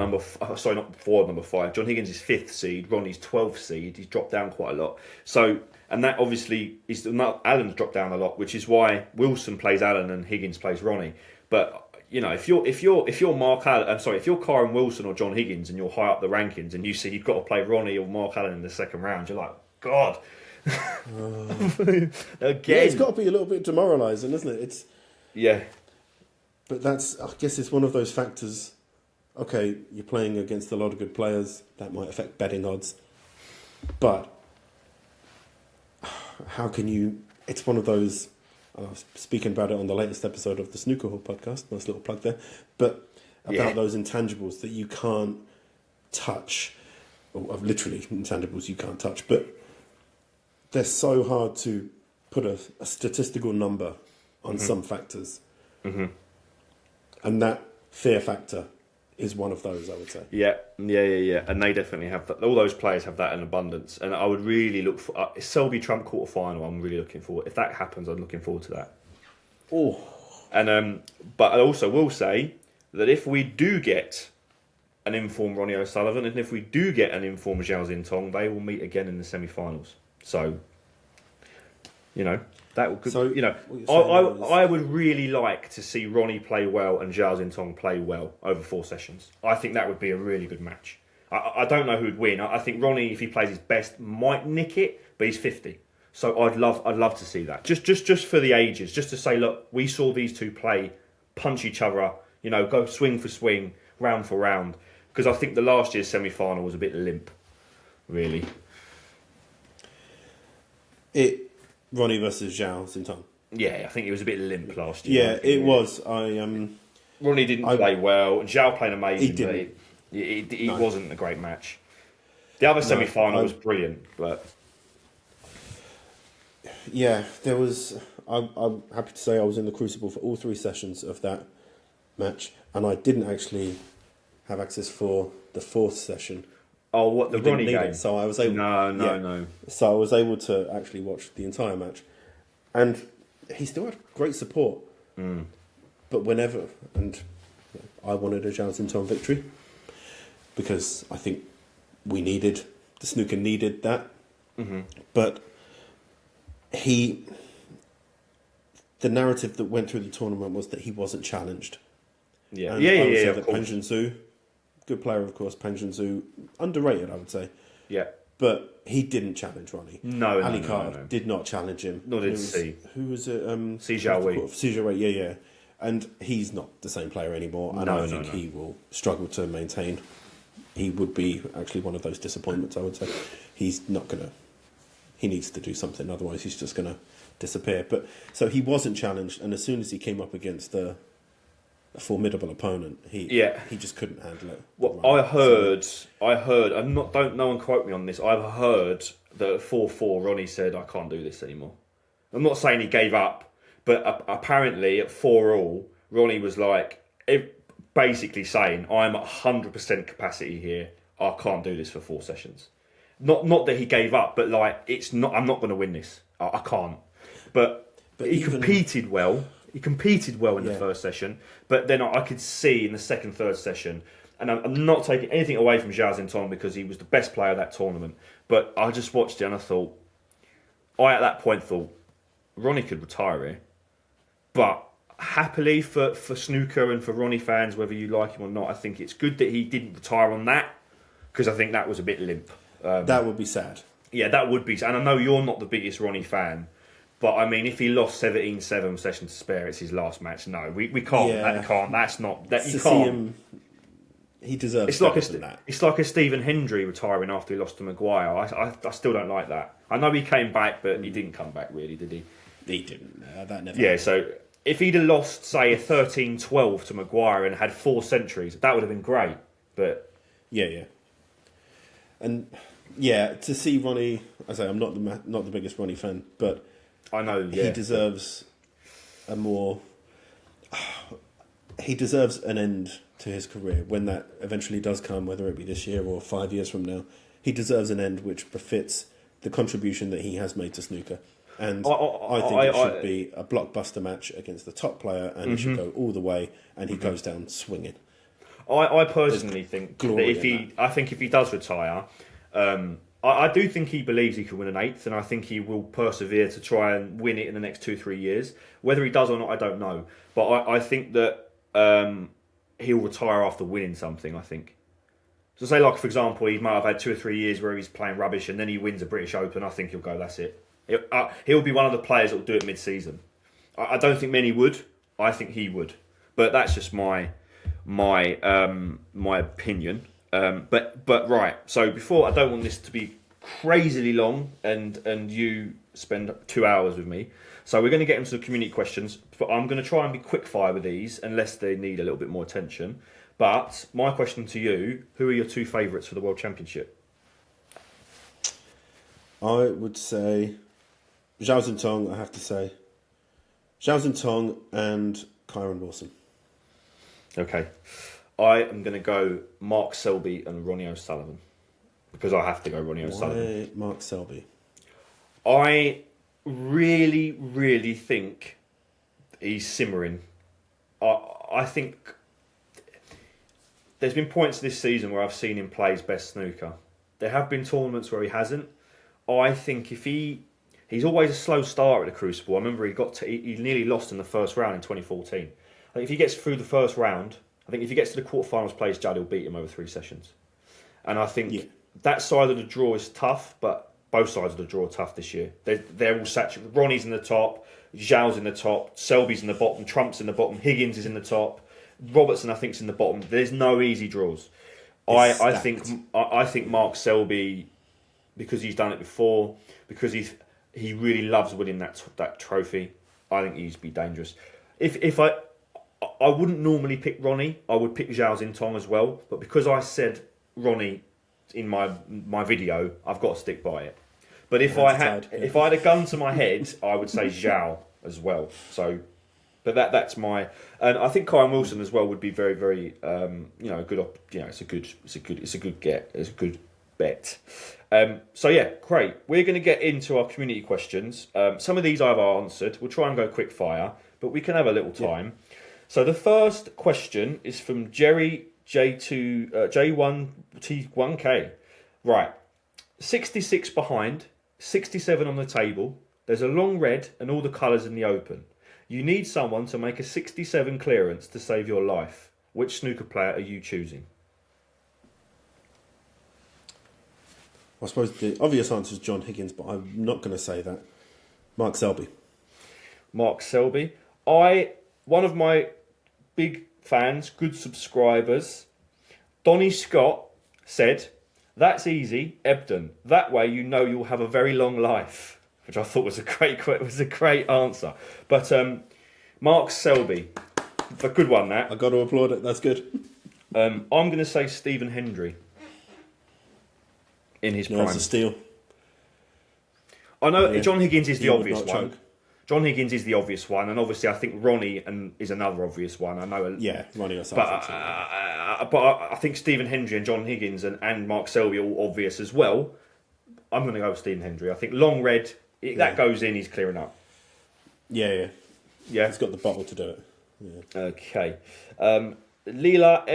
world number 5. John Higgins is 5th seed. Ronnie's 12th seed. He's dropped down quite a lot. So, and that obviously is Allen's dropped down a lot, which is why Wilson plays Allen and Higgins plays Ronnie. But you know, if you're Mark Allen, if you're Kyron Wilson or John Higgins and you're high up the rankings and you see you've got to play Ronnie or Mark Allen in the second round, you're like, God. Again,
it's got to be a little bit demoralising, isn't it?
Yeah.
But I guess it's one of those factors. Okay, you're playing against a lot of good players. That might affect betting odds. But how can you... It's one of those... I was speaking about it on the latest episode of the Snooker podcast. Nice little plug there. But about those intangibles that you can't touch. Or literally intangibles you can't touch. But they're so hard to put a statistical number on some factors. Mm-hmm. And that fear factor is one of those, I would say. Yeah.
And they definitely have that. All those players have that in abundance. And I would really look for... Selby Trump quarter-final, I'm really looking forward. If that happens, I'm looking forward to that.
Oh.
And but I also will say that if we do get an informed Ronnie O'Sullivan, and if we do get an informed Zhao Xintong, they will meet again in the semi-finals. So, you know... I would really like to see Ronnie play well and Zhao Xintong play well over 4 sessions. I think that would be a really good match. I don't know who would win. I think Ronnie, if he plays his best, might nick it, but he's 50. So I'd love to see that. Just for the ages, just to say, look, we saw these two play, punch each other, go swing for swing, round for round. Because I think the last year's semi-final was a bit limp, really.
Ronnie versus Zhao Xintong.
Yeah, I think it was a bit limp last year.
Yeah, it was.
Ronnie didn't play well, and Zhao played amazing. It wasn't a great match. The other semi-final was brilliant, but
yeah, there was. I'm happy to say I was in the crucible for all 3 sessions of that match, and I didn't actually have access for the 4th session.
Oh, what, the Ronnie game?
So I was able.
No.
So I was able to actually watch the entire match, and he still had great support.
Mm.
But whenever, and I wanted a Zhao Xintong victory because I think the snooker needed that.
Mm-hmm.
But the narrative that went through the tournament was that he wasn't challenged.
Yeah,
and I would say that Peng Zhu, good player, of course. Peng Zhu, underrated, I would say.
Yeah.
But he didn't challenge Ronnie. Ali Carter did not challenge him.
Nor did C.
Who was it?
Si Zhao.
Yeah. And he's not the same player anymore. And I think he will struggle to maintain. He would be actually one of those disappointments, I would say. He's not going to... He needs to do something, otherwise he's just going to disappear. But so he wasn't challenged, and as soon as he came up against a formidable opponent, he just couldn't handle it.
Well, I heard. No one quote me on this. I've heard that at 4-4, Ronnie said, "I can't do this anymore." I'm not saying he gave up, but apparently at 4-all, Ronnie was like, basically saying, "I'm at 100% capacity here. I can't do this for 4 sessions." Not that he gave up, but like I'm not going to win this. I can't. But he competed well. He competed well in the first session, but then I could see in the second, third session, and I'm not taking anything away from Zhao Xintong because he was the best player of that tournament, but I just watched it and I at that point thought, Ronnie could retire here, but happily for snooker and for Ronnie fans, whether you like him or not, I think it's good that he didn't retire on that, because I think that was a bit limp.
That would be sad.
Yeah, that would be sad. And I know you're not the biggest Ronnie fan, but I mean, if he lost 17-7 sessions to spare, it's his last match. No, we can't. Yeah. That can't. That's not. That you can't. Him,
he deserves.
It's like a Stephen Hendry retiring after he lost to Maguire. I still don't like that. I know he came back, but he didn't come back really, did he?
He didn't. That never.
Yeah, so if he'd have lost, say, a 13-12 to Maguire and had 4 centuries, that would have been great. But
Yeah. And yeah, to see Ronnie, I say I'm not the biggest Ronnie fan, but
I know
he deserves a more. He deserves an end to his career when that eventually does come, whether it be this year or 5 years from now. He deserves an end which befits the contribution that he has made to snooker. And I think it should be a blockbuster match against the top player, and he should go all the way, and he goes down swinging.
I personally think that if he does retire, I do think he believes he can win an 8th, and I think he will persevere to try and win it in the next 2-3 years. Whether he does or not, I don't know. But I think that he'll retire after winning something, I think. So say, like, for example, he might have had 2 or 3 years where he's playing rubbish and then he wins a British Open. I think he'll go, that's it. He'll be one of the players that will do it mid-season. I don't think many would. I think he would. But that's just my opinion. But right. So before, I don't want this to be crazily long and you spend 2 hours with me. So we're going to get into the community questions. But I'm going to try and be quick fire with these unless they need a little bit more attention. But my question to you, who are your 2 favourites for the World Championship?
I would say Zhao Xintong, I have to say. Zhao Xintong and Kyron Wilson.
Okay. I am going to go Mark Selby and Ronnie O'Sullivan. Because I have to go Ronnie O'Sullivan.
Why Mark Selby?
I really, really think he's simmering. I think there's been points this season where I've seen him play his best snooker. There have been tournaments where he hasn't. I think if he's always a slow starter at the Crucible. I remember he nearly lost in the first round in 2014. I think if he gets through the first round, I think if he gets to the quarterfinals, plays Judd, he'll beat him over 3 sessions. And I think that side of the draw is tough, but both sides of the draw are tough this year. They're all saturated. Ronnie's in the top, Zhao's in the top, Selby's in the bottom, Trump's in the bottom, Higgins is in the top, Robertson I think's in the bottom. There's no easy draws. I think Mark Selby, because he's done it before, because he really loves winning that trophy, I think he'd be dangerous. If I wouldn't normally pick Ronnie, I would pick Zhao Xintong as well, but because I said Ronnie in my video, I've got to stick by it. But if I had a gun to my head, I would say Zhao as well. So, but that's my, and I think Kyron Wilson as well would be very, very, good. It's a good bet. So yeah, great. We're going to get into our community questions. Some of these I've answered. We'll try and go quick fire, but we can have a little time. Yeah. So the first question is from Jerry J1T1K. Right, 66 behind, 67 on the table. There's a long red and all the colours in the open. You need someone to make a 67 clearance to save your life. Which snooker player are you choosing?
I suppose the obvious answer is John Higgins, but I'm not going to say that. Mark Selby.
Mark Selby. One of my big fans, good subscribers, Donny Scott said, "That's easy, Ebden. That way you know you'll have a very long life," which I thought was a great answer. But Mark Selby, a good one. That
I got to applaud it. That's good.
I'm going to say Stephen Hendry in his prime.
It's a steal.
I know John Higgins is the obvious one. John Higgins is the obvious one, and obviously I think Ronnie is another obvious one. I know.
Ronnie or something.
But I think Stephen Hendry and John Higgins and Mark Selby are all obvious as well. I'm going to go with Stephen Hendry. I think long red, that goes in, he's clearing up.
Yeah. He's got the bottle to do it. Yeah.
Okay. Leela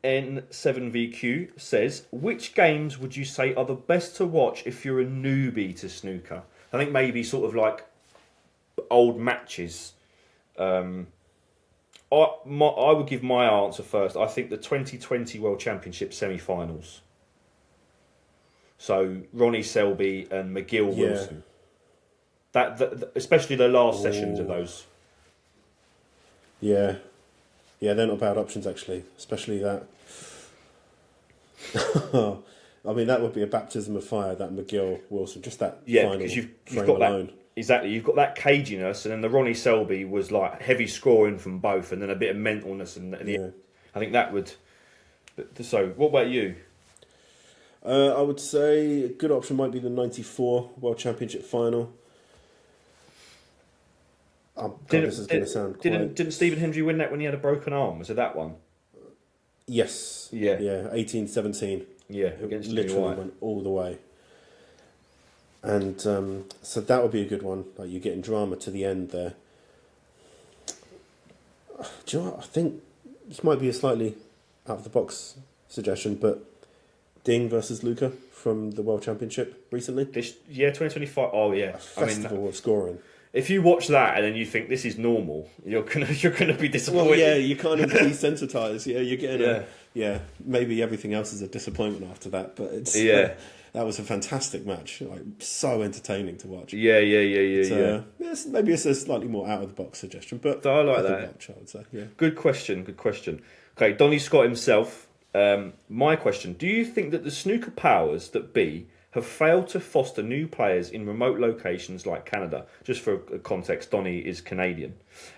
MN7VQ says, which games would you say are the best to watch if you're a newbie to snooker? I think maybe sort of like old matches. I would give my answer first. I think the 2020 World Championship semi-finals. So Ronnie Selby and McGill Wilson. That especially the last sessions of those.
Yeah, they're not bad options actually. Especially that. I mean, that would be a baptism of fire. That McGill Wilson, just that final
because you've
frame
got
alone.
Exactly. You've got that caginess, and then the Ronnie Selby was like heavy scoring from both, and then a bit of mentalness. And
Yeah.
I think that would. So, what about you?
I would say a good option might be the '94 World Championship final. God, this is going to sound quite...
Didn't Stephen Hendry win that when he had a broken arm? Was it that one?
Yes.
Yeah.
Yeah, 18-17.
Yeah,
It
against
literally
White.
went all the way. And so that would be a good one. Like, you're getting drama to the end there. Do you know what? I think this might be a slightly out of the box suggestion, but Ding versus Luca from the World Championship recently.
2025. Oh yeah,
A festival of scoring.
If you watch that and then you think this is normal, you're gonna be disappointed.
Well, yeah, you kind of desensitise. Yeah, you're getting maybe everything else is a disappointment after that, but it's that was a fantastic match. Like, so entertaining to watch.
Yeah.
Maybe it's a slightly more out of the box suggestion, but
I like
worth a
that.
watch, I would say. Yeah.
Good question. Okay, Donny Scott himself. My question: do you think that the snooker powers that be have failed to foster new players in remote locations like Canada? Just for context, Donny is Canadian.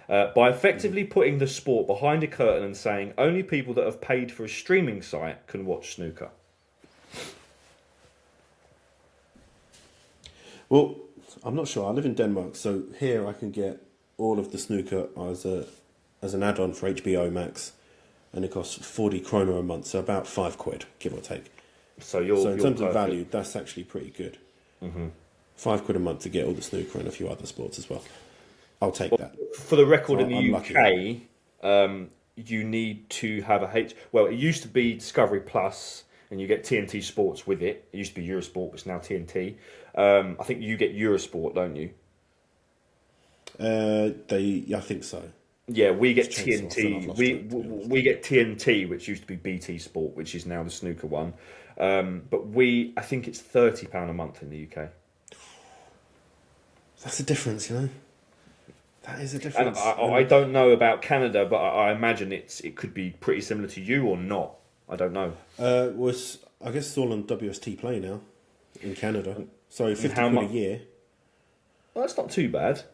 By effectively putting the sport behind a curtain and saying only people that have paid for a streaming site can watch snooker.
Well, I'm not sure. I live in Denmark, so here I can get all of the snooker as an add-on for HBO Max, and it costs 40 kroner a month, so about £5, give or take.
So
in terms of value, that's actually pretty good. Mm-hmm. £5 a month to get all the snooker and a few other sports as well. I'll take that.
For the record, in the UK, you need to have Well, it used to be Discovery Plus, and you get TNT Sports with it. It used to be Eurosport, but it's now TNT. I think you get Eurosport, don't you?
I think so.
Yeah, we get TNT. We get TNT, which used to be BT Sport, which is now the snooker one. But I think it's £30 a month in the UK.
That's a difference, you know. That is a difference.
And I don't know about Canada, but I imagine it could be pretty similar to you or not. I don't know.
I guess it's all on WST Play now in Canada. So £50 a year.
Well, that's not too bad.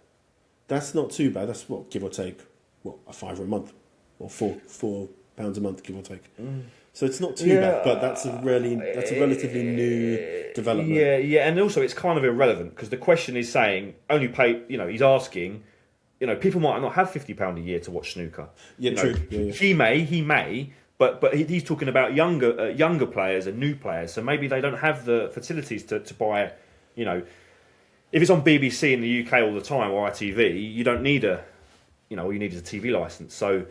That's not too bad. That's what, give or take, a £5 a month, or £4 a month, give or take. So it's not too bad, but that's a relatively new development.
Yeah, and also it's kind of irrelevant because the question is saying only pay. He's asking. People might not have £50 a year to watch snooker.
Yeah, true.
He may, but he's talking about younger players and new players. So maybe they don't have the facilities to buy. If it's on BBC in the UK all the time or ITV, you don't need all you need is a TV license. So,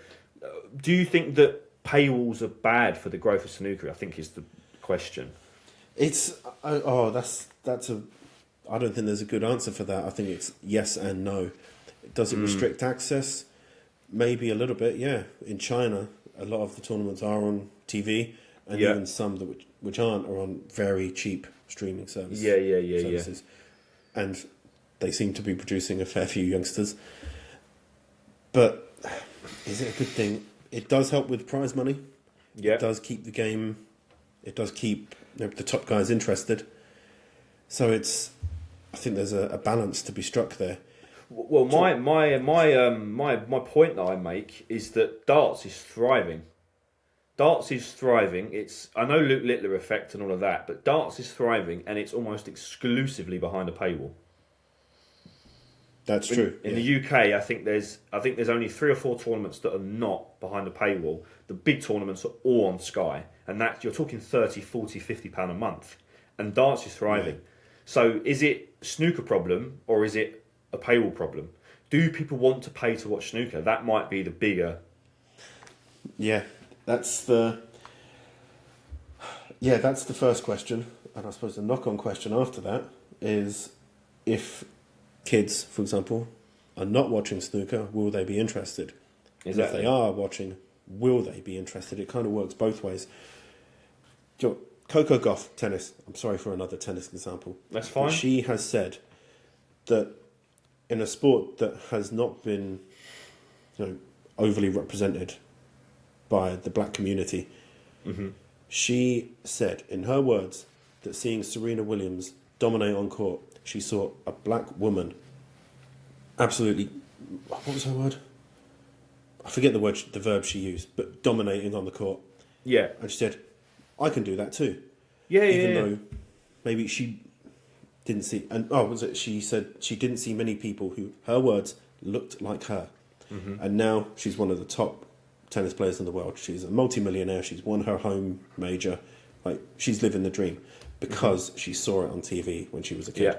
do you think that paywalls are bad for the growth of snooker? I think is the question.
It's I don't think there's a good answer for that. I think it's yes and no. Does it restrict access? Maybe a little bit. Yeah. In China, a lot of the tournaments are on TV, and even some which aren't are on very cheap streaming services. Yeah. And they seem to be producing a fair few youngsters. But is it a good thing? It does help with prize money. Yeah. It does keep the game. It does keep the top guys interested. So I think there's a balance to be struck there.
Well, my point that I make is that darts is thriving. I know Luke Littler effect and all of that, but darts is thriving, and it's almost exclusively behind a paywall.
That's true.
In the UK, I think there's only 3 or 4 tournaments that are not behind a paywall. The big tournaments are all on Sky, and that you're talking £30, £40, £50 a month, and darts is thriving. Yeah. So is it a snooker problem or is it a paywall problem? Do people want to pay to watch snooker? That might be the bigger.
Yeah, that's the first question, and I suppose the knock-on question after that is if kids, for example, are not watching snooker, will they be interested? Exactly. And if they are watching, will they be interested? It kind of works both ways. Coco Gauff, tennis. I'm sorry for another tennis example.
That's fine.
But she has said that in a sport that has not been, overly represented by the black community, she said, in her words, that seeing Serena Williams dominate on court, she saw a black woman absolutely. What was her word? I forget the verb she used, but dominating on the court.
Yeah.
And she said, "I can do that too."
Yeah,
Even though maybe she didn't see, and was it? She said she didn't see many people who, her words, looked like her. And now she's one of the top tennis players in the world. She's a multi-millionaire. She's won her home major. Like, she's living the dream because she saw it on TV when she was a kid.
Yeah.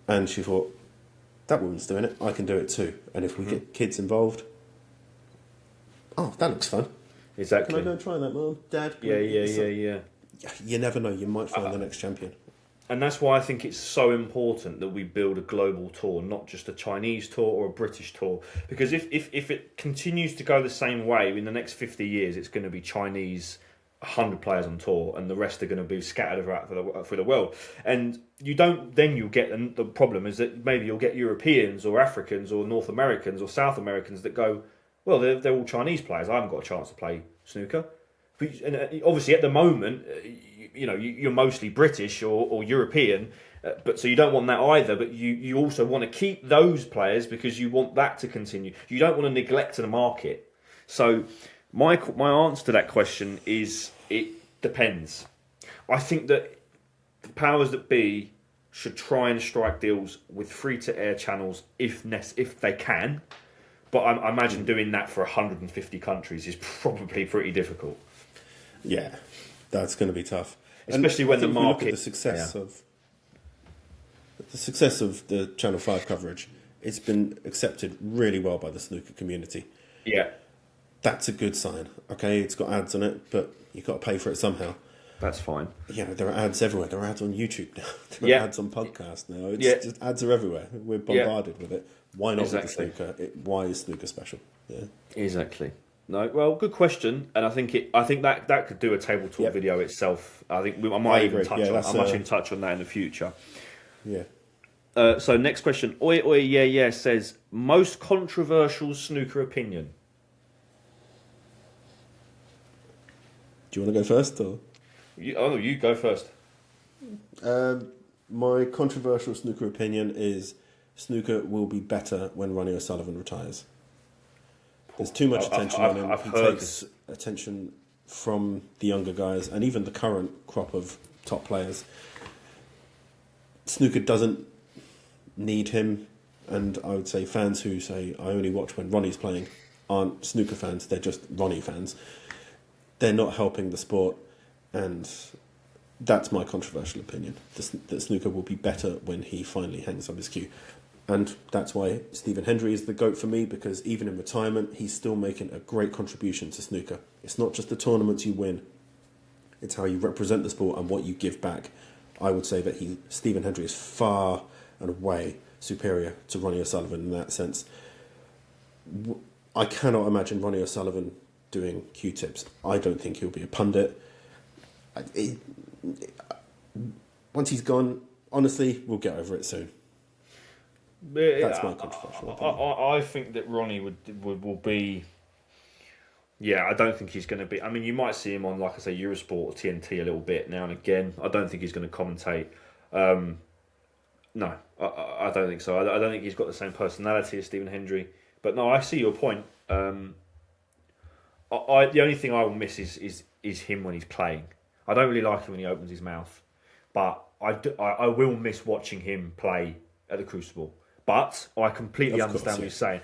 And she thought, that woman's doing it, I can do it too. And if we get kids involved, that looks fun.
Exactly.
Can I go and try that, Mum? Dad?
Yeah.
You never know, you might find the next champion.
And that's why I think it's so important that we build a global tour, not just a Chinese tour or a British tour. Because if it continues to go the same way in the next 50 years, it's going to be Chinese 100 players on tour, and the rest are going to be scattered around through the world. And you'll get the problem is that maybe you'll get Europeans or Africans or North Americans or South Americans that go, well, they're all Chinese players. I haven't got a chance to play snooker. And obviously, at the moment, you're mostly British or European, but so you don't want that either. But you also want to keep those players because you want that to continue. You don't want to neglect the market. So my answer to that question is it depends. I think that the powers that be should try and strike deals with free-to-air channels if they can. But I imagine doing that for 150 countries is probably pretty difficult.
Yeah, that's going to be tough.
Especially when the market...
Look at the success of the Channel 5 coverage. It's been accepted really well by the snooker community.
Yeah.
That's a good sign. Okay, it's got ads on it, but you've got to pay for it somehow.
That's fine.
There are ads everywhere. There are ads on YouTube now. There are ads on podcasts now. It's just ads are everywhere. We're bombarded with it. Why not with the snooker? Why is snooker special? Yeah.
Exactly. No, well, good question, and I think that could do a table talk video itself. I think I might even touch on. I might even touch on that in the future.
Yeah.
So next question. Oi yeah says most controversial snooker opinion.
Do you want to go first, or?
You go first.
My controversial snooker opinion is snooker will be better when Ronnie O'Sullivan retires. There's too much attention on him. He takes attention from the younger guys and even the current crop of top players. Snooker doesn't need him, and I would say fans who say, I only watch when Ronnie's playing, aren't snooker fans, they're just Ronnie fans. They're not helping the sport, and that's my controversial opinion, that snooker will be better when he finally hangs up his cue. And that's why Stephen Hendry is the GOAT for me, because even in retirement, he's still making a great contribution to snooker. It's not just the tournaments you win, it's how you represent the sport and what you give back. I would say that Stephen Hendry is far and away superior to Ronnie O'Sullivan in that sense. I cannot imagine Ronnie O'Sullivan doing Q-tips. I don't think he'll be a pundit. Once he's gone, honestly, we'll get over it soon. That's my controversial opinion.
I think that Ronnie will be... Yeah, I don't think he's going to be... I mean, you might see him on, like I say, Eurosport or TNT a little bit now and again. I don't think he's going to commentate. No, I don't think so. I don't think he's got the same personality as Stephen Hendry. But no, I see your point. The only thing I will miss is him when he's playing. I don't really like him when he opens his mouth. But I will miss watching him play at the Crucible. But I completely understand what you're saying.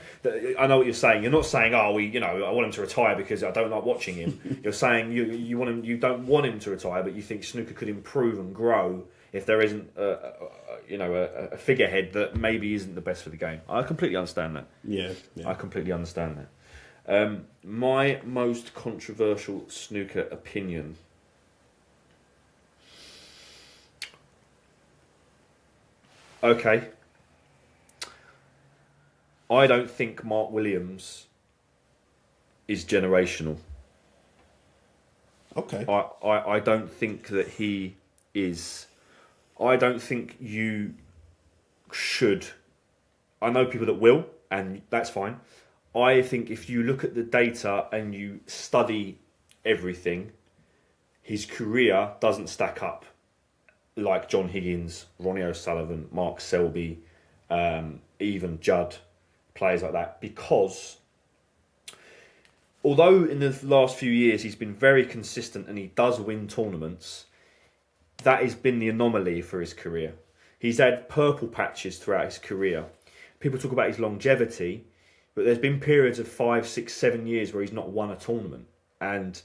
I know what you're saying. You're not saying, I want him to retire because I don't like watching him. You're saying you want him. You don't want him to retire, but you think snooker could improve and grow if there isn't a figurehead that maybe isn't the best for the game. I completely understand that.
Yeah.
I completely understand that. My most controversial snooker opinion. Okay. I don't think Mark Williams is generational.
Okay.
I don't think that he is. I don't think you should. I know people that will, and that's fine. I think if you look at the data and you study everything, his career doesn't stack up like John Higgins, Ronnie O'Sullivan, Mark Selby, even Judd, players like that, because although in the last few years he's been very consistent and he does win tournaments, that has been the anomaly for his career. He's had purple patches throughout his career. People talk about his longevity, but there's been periods of 5, 6, 7 years where he's not won a tournament. And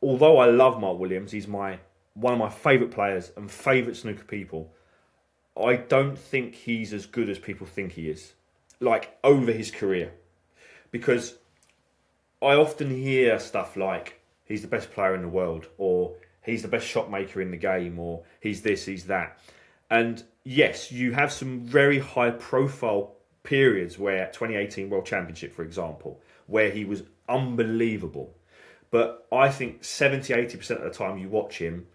although I love Mark Williams, he's one of my favourite players and favourite snooker people, I don't think he's as good as people think he is, like over his career. Because I often hear stuff like, he's the best player in the world, or he's the best shot maker in the game, or he's this, he's that. And yes, you have some very high profile periods where 2018 World Championship, for example, where he was unbelievable. But I think 70-80% of the time you watch him,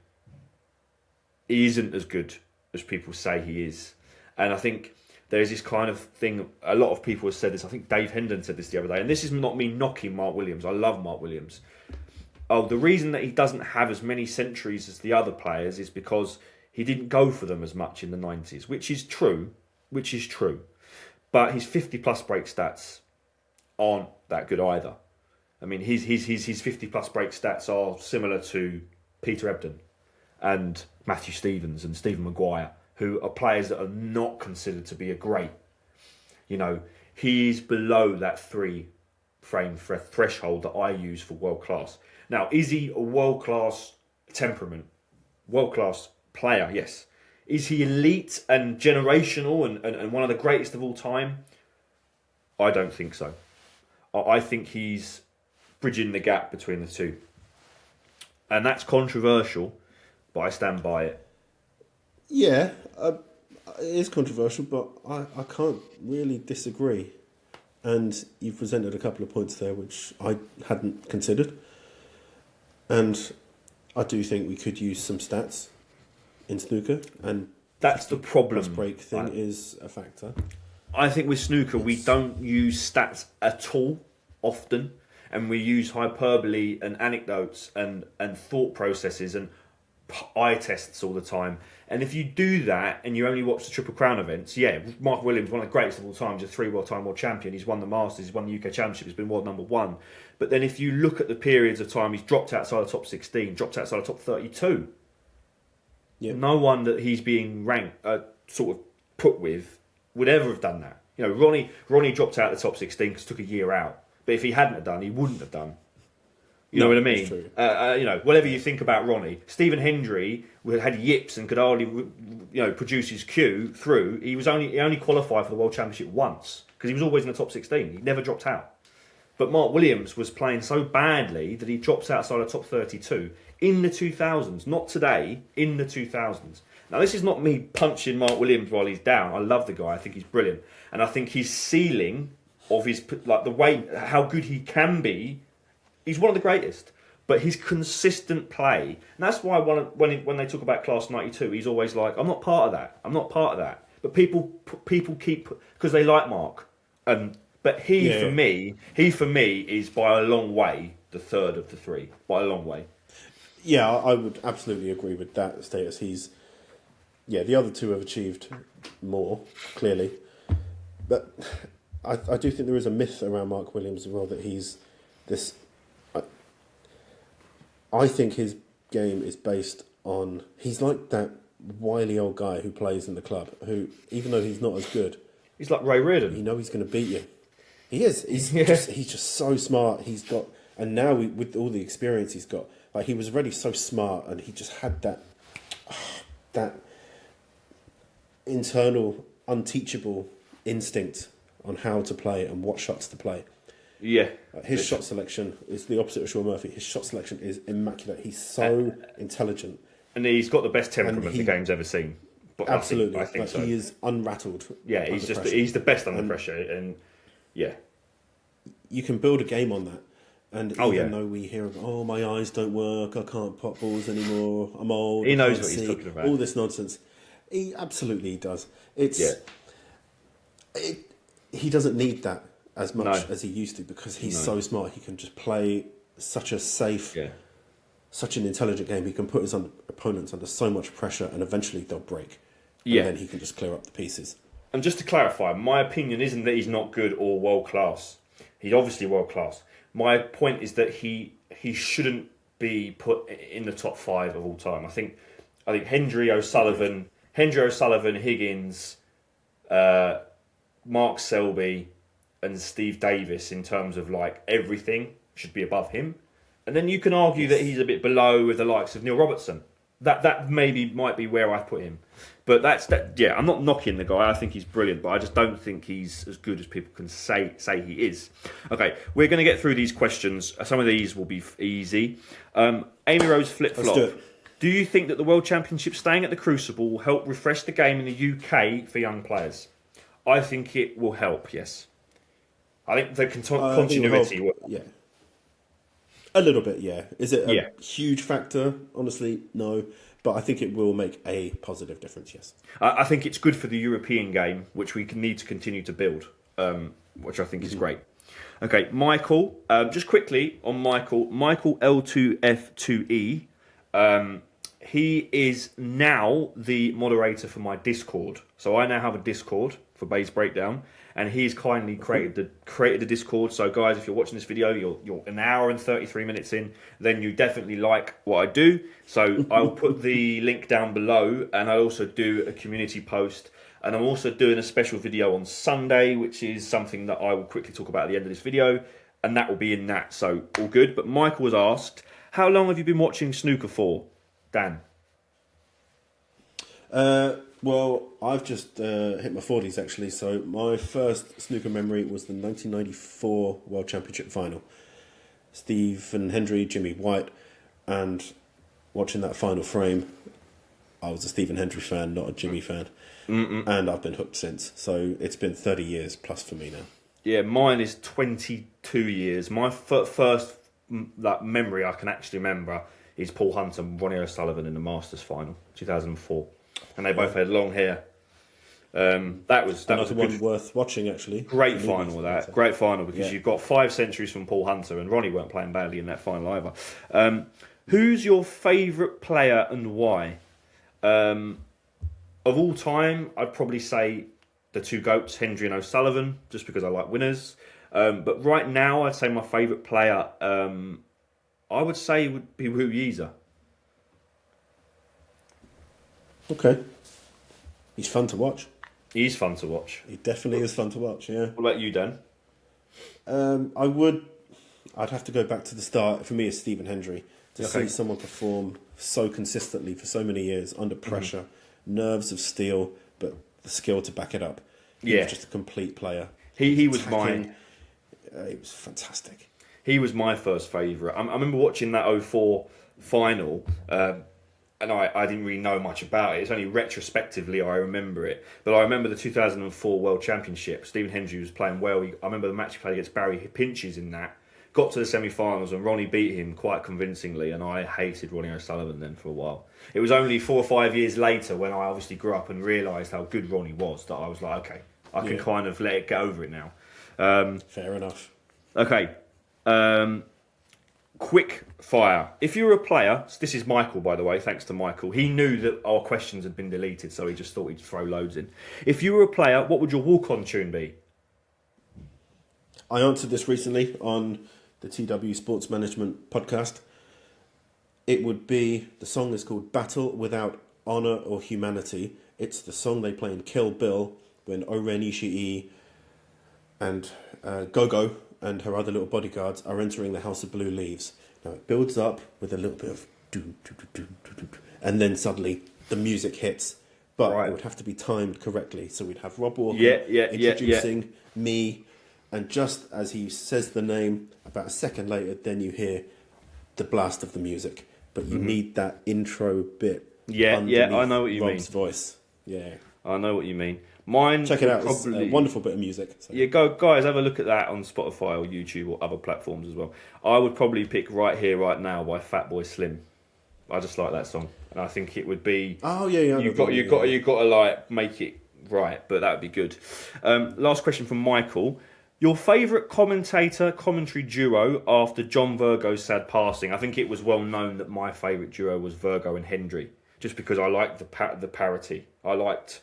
he isn't as good as people say he is. And I think there's this kind of thing, a lot of people have said this, I think Dave Hendon said this the other day, and this is not me knocking Mark Williams, I love Mark Williams. Oh, the reason that he doesn't have as many centuries as the other players is because he didn't go for them as much in the 90s, which is true. But his 50-plus break stats aren't that good either. I mean, his 50-plus break stats are similar to Peter Ebdon and Matthew Stevens and Stephen Maguire, who are players that are not considered to be a great. You know, he's below that 3-frame threshold that I use for world class. Now, is he a world-class temperament? World-class player, yes. Is he elite and generational and one of the greatest of all time? I don't think so. I think he's bridging the gap between the two. And that's controversial, but I stand by it.
Yeah, it is controversial, but I can't really disagree. And you've presented a couple of points there which I hadn't considered. And I do think we could use some stats in snooker, and
that's the problem.
Cross break thing is a factor.
I think with snooker we don't use stats at all often, and we use hyperbole and anecdotes and thought processes and eye tests all the time. And if you do that and you only watch the Triple Crown events, yeah, Mark Williams, one of the greatest of all time, he's a 3-time world champion. He's won the Masters, he's won the UK Championship, he's been world number 1. But then if you look at the periods of time, he's dropped outside the top 16, dropped outside the top 32. Yep. No one that he's being ranked, sort of put with, would ever have done that. You know, Ronnie dropped out the top 16 because took a year out. But if he hadn't have done, he wouldn't have done. You know what I mean?
True.
You know, whatever you think about Ronnie, Stephen Hendry had yips and could hardly, produce his cue through. He only qualified for the World Championship once because he was always in the top 16. He never dropped out. But Mark Williams was playing so badly that he drops outside the top 32 in the 2000s, not today, in the 2000s. Now, this is not me punching Mark Williams while he's down. I love the guy. I think he's brilliant, and I think his ceiling of his the way how good he can be. He's one of the greatest, but his consistent play, and that's why when they talk about Class 92, he's always like, I'm not part of that. I'm not part of that. But people keep, because they like Mark. But he for me is by a long way the third of the three, by a long way.
Yeah, I would absolutely agree with that status. The other two have achieved more, clearly. But I do think there is a myth around Mark Williams as well, that he's this... I think his game is based on... He's like that wily old guy who plays in the club, who, even though he's not as good...
He's like Ray Reardon.
You know he's going to beat you. He is. He's just so smart. He's got... And now, with all the experience he's got, like, he was already so smart, and he just had that internal, unteachable instinct on how to play and what shots to play.
Yeah.
His shot selection is the opposite of Sean Murphy. His shot selection is immaculate. He's so intelligent.
And he's got the best temperament the game's ever seen. But
absolutely.
I think so.
He is unrattled.
Yeah, he's the best under pressure. And yeah.
You can build a game on that. And even though we hear, my eyes don't work, I can't pop balls anymore, I'm old.
He knows what he's talking about.
All this nonsense. He absolutely does. He doesn't need that as much as he used to, because he's so smart. He can just play such a safe, such an intelligent game. He can put his opponents under so much pressure, and eventually they'll break. And then he can just clear up the pieces.
And just to clarify, my opinion isn't that he's not good or world class. He's obviously world class. My point is that he shouldn't be put in the top 5 of all time. I think Hendry O'Sullivan, Higgins, Mark Selby, and Steve Davis in terms of like everything should be above him. And then you can argue that he's a bit below with the likes of Neil Robertson. That might be where I put him. But I'm not knocking the guy. I think he's brilliant, but I just don't think he's as good as people can say he is. Okay, we're going to get through these questions. Some of these will be easy. Amy Rose flip-flop. Do you think that the World Championship staying at the Crucible will help refresh the game in the UK for young players? I think it will help, yes. I think the continuity will.
Yeah. A little bit, yeah. Is it a huge factor? Honestly, no. But I think it will make a positive difference, yes.
I think it's good for the European game, which we need to continue to build, which I think is great. Okay, Michael. Just quickly on Michael L2F2E. He is now the moderator for my Discord. So I now have a Discord for Baize Breakdown, and he's kindly created the Discord. So guys, if you're watching this video, you're an hour and 33 minutes in, then you definitely like what I do. So I'll put the link down below, and I also do a community post, and I'm also doing a special video on Sunday, which is something that I will quickly talk about at the end of this video, and that will be in that. So all good. But Michael was asked, how long have you been watching snooker for, Dan?
Well, I've just hit my 40s, actually. So my first snooker memory was the 1994 World Championship final. Stephen Hendry, Jimmy White, and watching that final frame, I was a Stephen Hendry fan, not a Jimmy fan. And I've been hooked since. So it's been 30 years plus for me now.
Yeah, mine is 22 years. My first memory I can actually remember is Paul Hunter and Ronnie O'Sullivan in the Masters final, 2004. And they both had long hair. That was
one worth watching, actually.
Great final, that. Great final, because you've got 5 centuries from Paul Hunter, and Ronnie weren't playing badly in that final either. Who's your favourite player and why? Of all time, I'd probably say the 2 GOATs, Hendry and O'Sullivan, just because I like winners. But right now, I'd say my favourite player, I would say would be Wu Yiza.
Okay. He's fun to watch.
He's fun to watch.
He definitely is fun to watch, yeah.
What about you, Dan?
I'd have to go back to the start. For me, it's Stephen Hendry. To see someone perform so consistently for so many years under pressure, nerves of steel, but the skill to back it up. He was just a complete player.
He was mine.
He was fantastic.
He was my first favourite. I remember watching that 04 final, and I didn't really know much about it. It's only retrospectively I remember it. But I remember the 2004 World Championship. Stephen Hendry was playing well. I remember the match he played against Barry Pinches in that. Got to the semi-finals and Ronnie beat him quite convincingly, and I hated Ronnie O'Sullivan then for a while. It was only 4 or 5 years later when I obviously grew up and realised how good Ronnie was that I was like, okay, I can kind of let it get over it now.
Fair enough.
Okay. Quick fire. If you were a player, this is Michael, by the way, thanks to Michael. He knew that our questions had been deleted, so he just thought he'd throw loads in. If you were a player, what would your walk-on tune be?
I answered this recently on the TW Sports Management podcast. It would be, the song is called Battle Without Honor or Humanity. It's the song they play in Kill Bill when Oren Ishii and Gogo and her other little bodyguards are entering the House of Blue Leaves. Now it builds up with a little bit of and then suddenly the music hits. But it would have to be timed correctly. So we'd have Rob Walker introducing me, and just as he says the name, about a second later, then you hear the blast of the music. But you need that intro bit.
I know what you mean.
Rob's voice. Yeah.
I know what you mean. Mine,
check it out. It's a wonderful bit of music. So.
Yeah, guys, have a look at that on Spotify or YouTube or other platforms as well. I would probably pick Right Here, Right Now by Fatboy Slim. I just like that song, and I think it would be.
Oh yeah.
You've got to like make it right, but that would be good. Last question from Michael. Your favourite commentary duo after John Virgo's sad passing? I think it was well known that my favourite duo was Virgo and Hendry, just because I liked the parity. I liked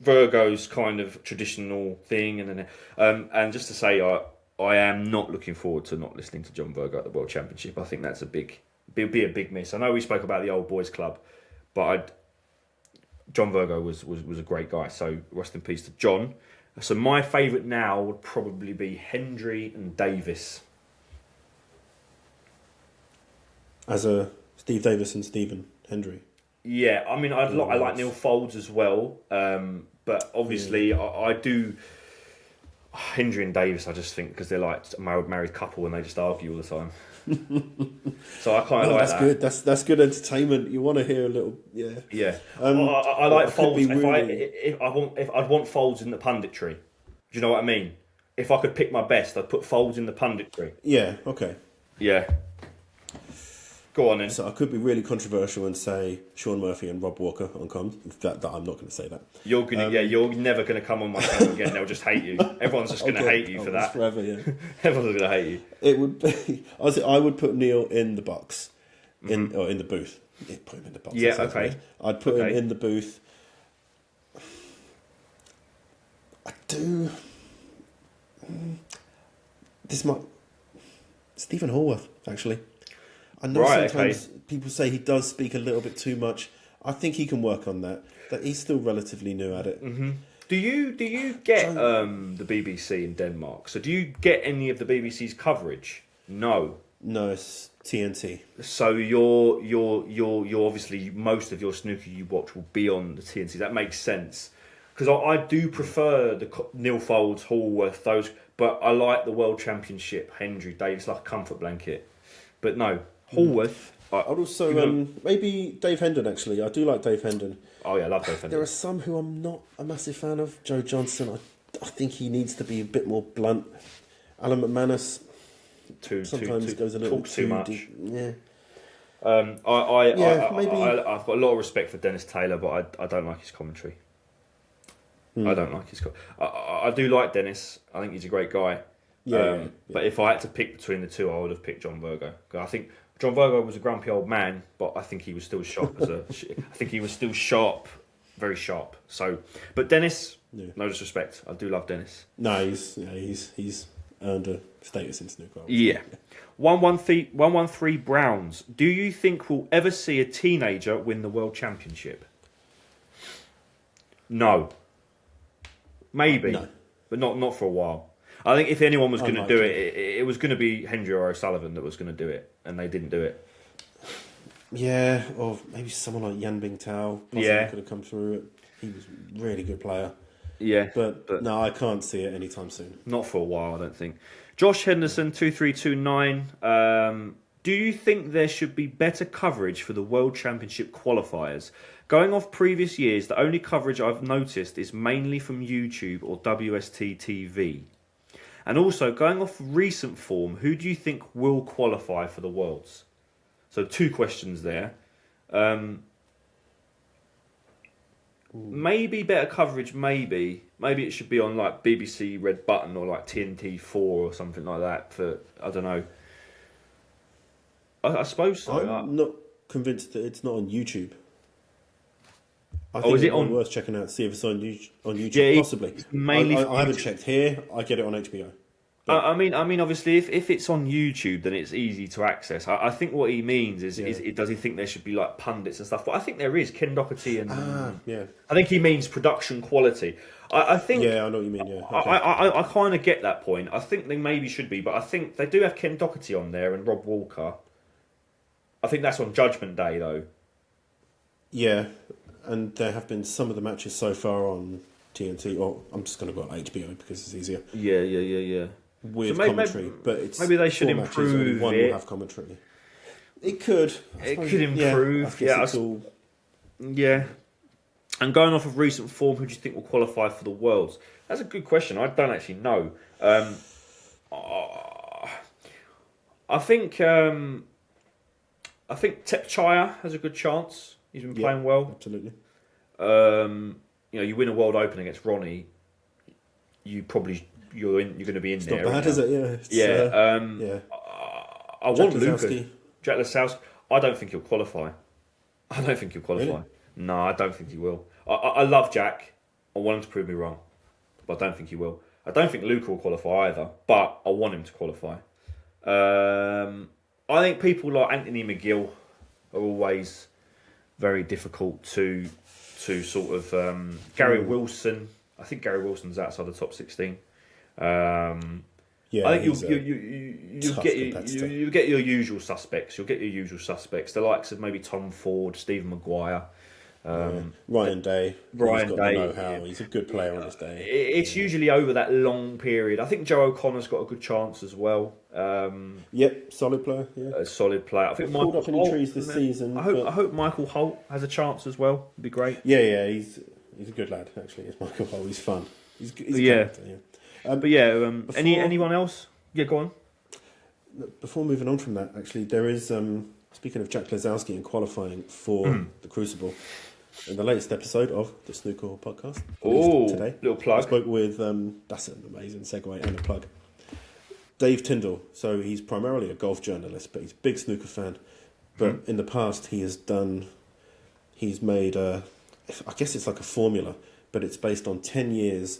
Virgo's kind of traditional thing, and then and just to say, I am not looking forward to not listening to John Virgo at the World Championship. I think that's be a big miss. I know we spoke about the old boys club, but John Virgo was a great guy. So rest in peace to John. So my favourite now would probably be Hendry and Davis.
As a Steve Davis and Stephen Hendry.
Yeah, I mean, I like Neil Folds as well, but obviously I do Hendry and Davis. I just think because they're like a married couple and they just argue all the time. So I kind of like
that's
that.
Good. That's good entertainment. You want to hear a little, yeah.
Yeah, I like Folds.
Really...
If I'd want Folds in the punditry. Do you know what I mean? If I could pick my best, I'd put Folds in the punditry.
Yeah. Okay.
Yeah. Go on then.
So I could be really controversial and say Sean Murphy and Rob Walker on comms. That I'm not going to say that.
You're never going to come on my channel again. They'll just hate you. Everyone's just going to hate you for that.
Forever, yeah.
Everyone's going to hate you.
It would be. I would put Neil in the box, or in the booth. Yeah, put him in the box.
Yeah, okay.
I'd put him in the booth. I do. This might. Stephen Hallworth, actually. I know sometimes people say he does speak a little bit too much. I think he can work on that. That he's still relatively new at it.
Mm-hmm. Do you get the BBC in Denmark? So do you get any of the BBC's coverage? No.
No, it's TNT.
So you're obviously most of your snooker you watch will be on the TNT. That makes sense because I do prefer the Neil Folds, Hallworth, those, but I like the World Championship Hendry Davis like a comfort blanket. But no. Hallworth.
I'd also maybe Dave Hendon. Actually, I do like Dave Hendon.
Oh yeah, I love Dave Hendon.
There are some who I'm not a massive fan of. Joe Johnson, I think he needs to be a bit more blunt. Alan McManus sometimes goes a little
too much.
Deep. Yeah.
I've got a lot of respect for Dennis Taylor, but I don't like his commentary. I don't like his. I do like Dennis. I think he's a great guy.
Yeah.
But if I had to pick between the two, I would have picked John Virgo. I think John Virgo was a grumpy old man, but I think he was still sharp very sharp. So, but Dennis, no disrespect, I do love Dennis.
No, he's earned a status in snooker.
Yeah. 113 Browns. Do you think we'll ever see a teenager win the World Championship? No. Maybe, but not for a while. I think if anyone was going to do it, it was going to be Hendry or O'Sullivan that was going to do it, and they didn't do it.
Yeah, or maybe someone like Yan Bingtao.
Yeah,
could have come through it. He was a really good player.
Yeah,
but no, I can't see it anytime soon.
Not for a while, I don't think. Josh Henderson 2329. Do you think there should be better coverage for the World Championship qualifiers? Going off previous years, the only coverage I've noticed is mainly from YouTube or WST TV. And also, going off recent form, who do you think will qualify for the Worlds? So 2 questions there. Maybe better coverage, maybe. Maybe it should be on like BBC Red Button or like TNT4 or something like that for, I don't know. I suppose so.
I'm not convinced that it's not on YouTube. I think
is it on?
Worth checking out to see if it's on YouTube.
Yeah,
possibly.
Mainly.
I haven't checked here. I get it on HBO.
I mean, obviously, if it's on YouTube, then it's easy to access. I think what he means is does he think there should be like pundits and stuff? But I think there is Ken Doherty and
yeah.
I think he means production quality. I think.
Yeah, I know what you mean. Yeah, okay.
I kind of get that point. I think they maybe should be, but I think they do have Ken Doherty on there and Rob Walker. I think that's on Judgment Day though.
Yeah, and there have been some of the matches so far on TNT. Or I'm just going to go on HBO because it's easier.
Yeah.
With commentary, but it's
maybe they should improve
matches, one
it.
Will have commentary. It could.
It could improve. Yeah. And going off of recent form, who do you think will qualify for the Worlds? That's a good question. I don't actually know. I think Tepchaya has a good chance. He's been playing well.
Absolutely.
You win a World Open against Ronnie, you're going to be in
it's
there.
Not bad, is it? Yeah.
I want Luca. Jack Lasowski. I don't think he'll qualify.
Really?
No, I don't think he will. I love Jack. I want him to prove me wrong, but I don't think he will. I don't think Luca will qualify either, but I want him to qualify. I think people like Anthony McGill are always very difficult to sort of... Gary Wilson, I think Gary Wilson's outside the top 16.
Yeah,
I think you'll get your usual suspects. You'll get your usual suspects. The likes of maybe Tom Ford, Stephen Maguire,
Ryan Day.
Ryan
He's got
Day.
the know-how. He's a good player on his day.
It's usually over that long period. I think Joe O'Connor's got a good chance as well.
Yep, solid player. Yeah,
A solid player. I think
pulled
Michael
up any
Holt,
trees this season.
I hope Michael Holt has a chance as well. It'd be great.
Yeah, he's a good lad. Actually, it's Michael Holt. He's fun. He's a character, yeah.
But yeah, anyone else? Yeah, go on.
Before moving on from that, actually, there is, speaking of Jack Lazowski and qualifying for the Crucible, in the latest episode of the Snooker podcast, today,
little plug.
I spoke with, that's an amazing segue and a plug, Dave Tyndall. So he's primarily a golf journalist, but he's a big snooker fan. But in the past, he's made, I guess it's like a formula, but it's based on 10 years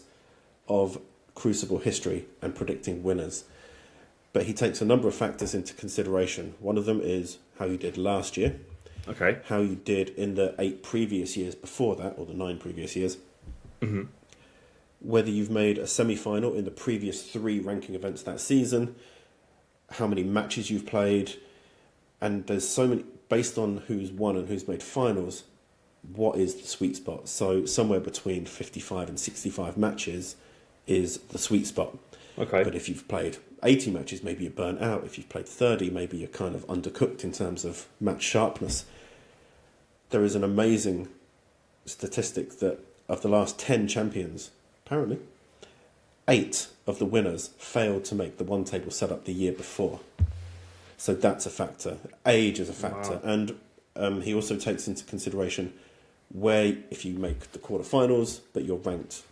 of Crucible history and predicting winners. But he takes a number of factors into consideration. One of them is how you did last year.
Okay.
How you did in the 8 previous years before that, or the 9 previous years.
Mm-hmm.
Whether you've made a semi-final in the previous 3 ranking events that season. How many matches you've played. And there's so many, based on who's won and who's made finals, what is the sweet spot? So somewhere between 55 and 65 matches is the sweet spot.
Okay.
But if you've played 80 matches, maybe you're burnt out. If you've played 30, maybe you're kind of undercooked in terms of match sharpness. There is an amazing statistic that of the last 10 champions, apparently, 8 of the winners failed to make the one-table setup the year before. So that's a factor. Age is a factor. Wow. And he also takes into consideration where if you make the quarterfinals, but you're ranked,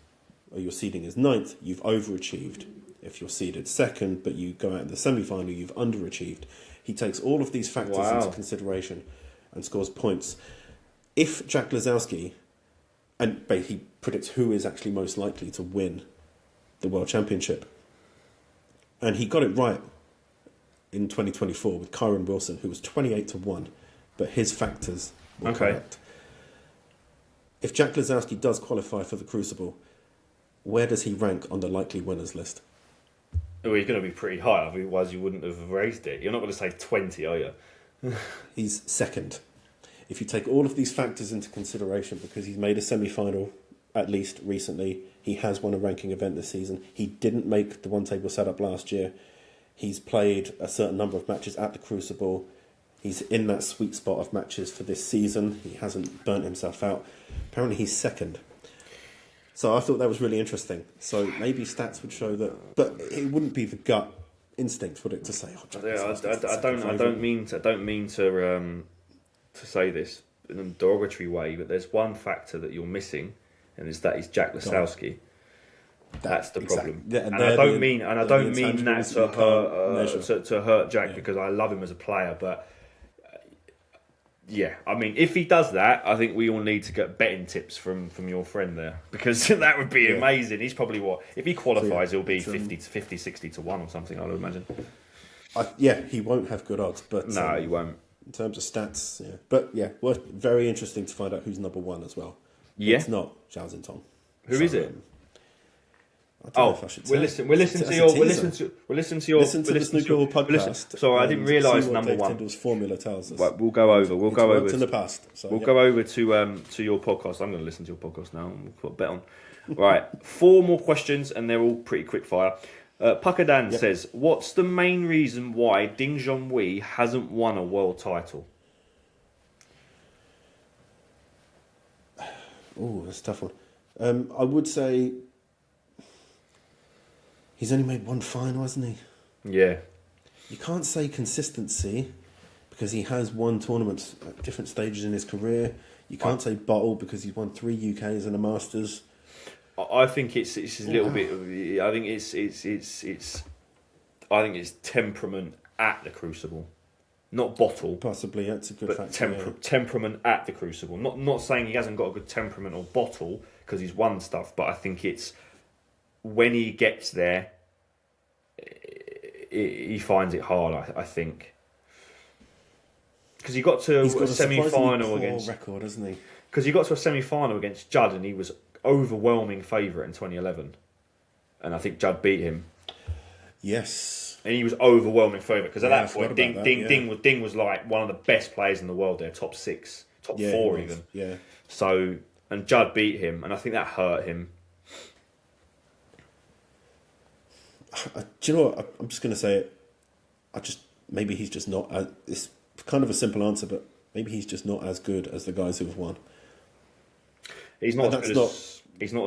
or your seeding is 9th, you've overachieved. If you're seeded 2nd, but you go out in the semi-final, you've underachieved. He takes all of these factors into consideration and scores points. If Jack Lazowski, and he predicts who is actually most likely to win the World Championship, and he got it right in 2024 with Kyron Wilson, who was 28-1, but his factors were correct. If Jack Lazowski does qualify for the Crucible, where does he rank on the likely winners list?
Well, he's going to be pretty high, otherwise you wouldn't have raised it. You're not going to say 20, are you?
He's 2nd. If you take all of these factors into consideration, because he's made a semi-final at least recently, he has won a ranking event this season, he didn't make the one-table setup last year, he's played a certain number of matches at the Crucible, he's in that sweet spot of matches for this season, he hasn't burnt himself out. Apparently he's 2nd. So I thought that was really interesting. So maybe stats would show that, but it wouldn't be the gut instinct, would it, to say?
I don't mean to say this in a derogatory way, but there's one factor that you're missing, and it's that he's Jack Lazowski. That's the problem. Yeah, and I don't mean that to hurt Jack because I love him as a player, but. Yeah, I mean, if he does that, I think we all need to get betting tips from your friend there, because that would be amazing. He's probably if he qualifies, he'll be 60-1 or something, I would imagine.
He won't have good odds, but
no, he won't.
In terms of stats, yeah. But yeah, very interesting to find out who's number 1 as well.
Yeah,
it's not Zhao Xintong.
Who is it?
I don't know if I should say.
We'll listen to your
the Snooker podcast.
Sorry, I didn't realise number 1.
Tyndall's formula tells us.
Right, we'll go over
in the past.
So, go over to your podcast. I'm going to listen to your podcast now. We'll put a bet on. Right, 4 more questions, and they're all pretty quick fire. Puckadan says, "What's the main reason why Ding Junhui hasn't won a world title?"
Oh, that's a tough one. I would say. He's only made 1 final, hasn't he?
Yeah.
You can't say consistency because he has won tournaments at different stages in his career. You can't say bottle because he's won 3 UKs and a Masters.
I think it's a little bit. I think it's temperament at the Crucible. not bottle,
Possibly, that's a good
but
factor.
temperament at the Crucible. Not saying he hasn't got a good temperament or bottle because he's won stuff, but I think it's when he gets there, he finds it hard. I think because he got to
He's got
a semi-final against
record, hasn't he?
Because he got to a semi-final against Judd and he was overwhelming favourite in 2011, and I think Judd beat him.
Yes.
And he was overwhelming favourite because at that point, Ding was like one of the best players in the world there, top 6, top 4 even.
Yeah.
So, and Judd beat him, and I think that hurt him.
Do you know what? I'm just going to say it. Maybe he's just not. It's kind of a simple answer, but maybe he's just not as good as the guys who have won.
He's not as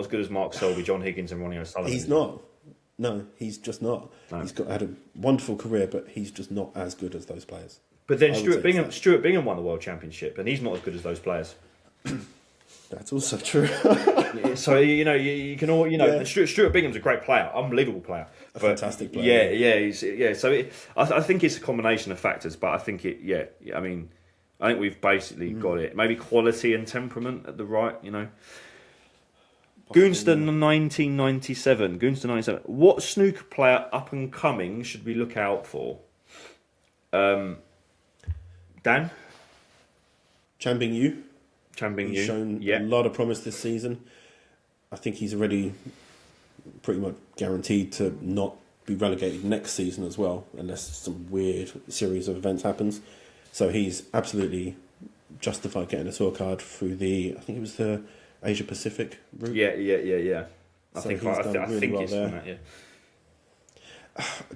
good as Mark Selby, John Higgins, and Ronnie O'Sullivan.
He's not. No, he's just not. No. He's had a wonderful career, but he's just not as good as those players.
But then Stuart Bingham won the World Championship, and he's not as good as those players.
That's also true.
So you can all Stuart Bingham's a great player, unbelievable player,
fantastic player.
I think it's a combination of factors, but I think I think we've basically got it. Maybe quality and temperament at the right, Goonston 1997. Goonston 97. What snooker player up and coming should we look out for? Dan?
Chan Bing Yu.
He's
shown a lot of promise this season. I think he's already pretty much guaranteed to not be relegated next season as well, unless some weird series of events happens. So he's absolutely justified getting a tour card through I think it was the Asia Pacific route.
Yeah. I think
it's
well that, yeah.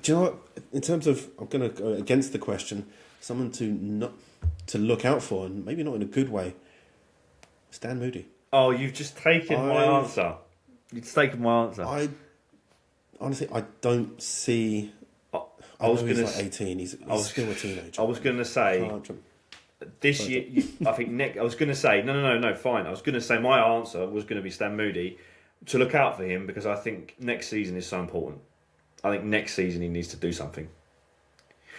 Do you know what? In terms of, I'm going to go against the question, someone to look out for, and maybe not in a good way. Stan Moody.
Oh, you've just taken my answer. You've taken my answer.
Honestly, I don't see. I was going to say 18. He's still a teenager.
I was going to say this year. I think I was going to say no. Fine. I was going to say my answer was going to be Stan Moody to look out for him because I think next season is so important. I think next season he needs to do something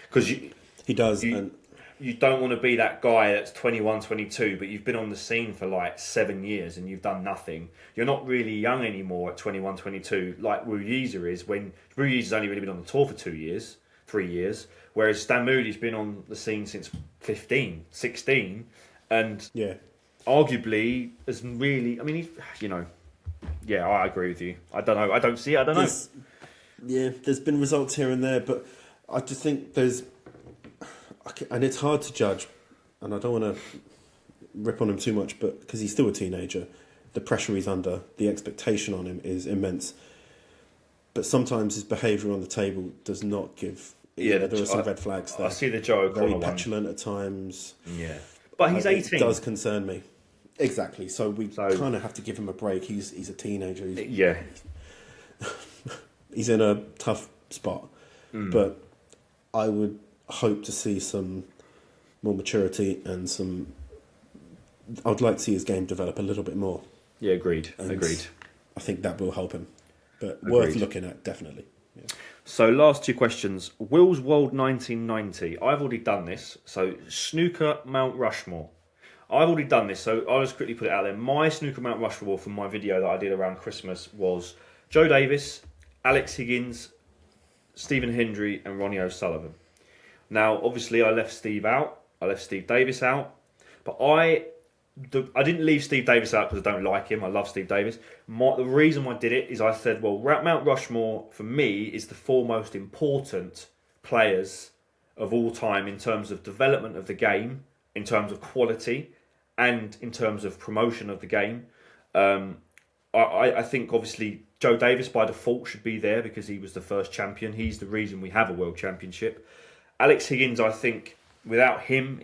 because
he does.
You don't want to be that guy that's 21, 22, but you've been on the scene for like 7 years and you've done nothing. You're not really young anymore at 21, 22, like Wu Yiza is, when Wu Yiza's only really been on the tour for 3 years, whereas Stan Moody's been on the scene since 15, 16, and arguably has really, I agree with you. I don't know. I don't see it. I don't know.
Yeah, there's been results here and there, but I just think and it's hard to judge, and I don't want to rip on him too much, but because he's still a teenager, the pressure he's under, the expectation on him is immense. But sometimes his behaviour on the table does not give. There are some red flags there.
I see the Joe O'Connor
very petulant at times.
Yeah, but he's 18.
It does concern me. Exactly. So we kind of have to give him a break. He's a teenager. He's in a tough spot, but I would hope to see some more maturity and I'd like to see his game develop a little bit more.
Yeah, agreed.
I think that will help him, but worth looking at, definitely. Yeah.
So last two questions. Will's World 1990. I've already done this. So snooker Mount Rushmore. I've already done this, so I'll just quickly put it out there. My snooker Mount Rushmore from my video that I did around Christmas was Joe Davis, Alex Higgins, Stephen Hendry and Ronnie O'Sullivan. Now, obviously, I left Steve out. I left Steve Davis out. But I didn't leave Steve Davis out because I don't like him. I love Steve Davis. The reason I did it is I said, well, Mount Rushmore, for me, is the four most important players of all time in terms of development of the game, in terms of quality, and in terms of promotion of the game. I think, obviously, Joe Davis, by default, should be there because he was the first champion. He's the reason we have a World Championship. Alex Higgins, I think, without him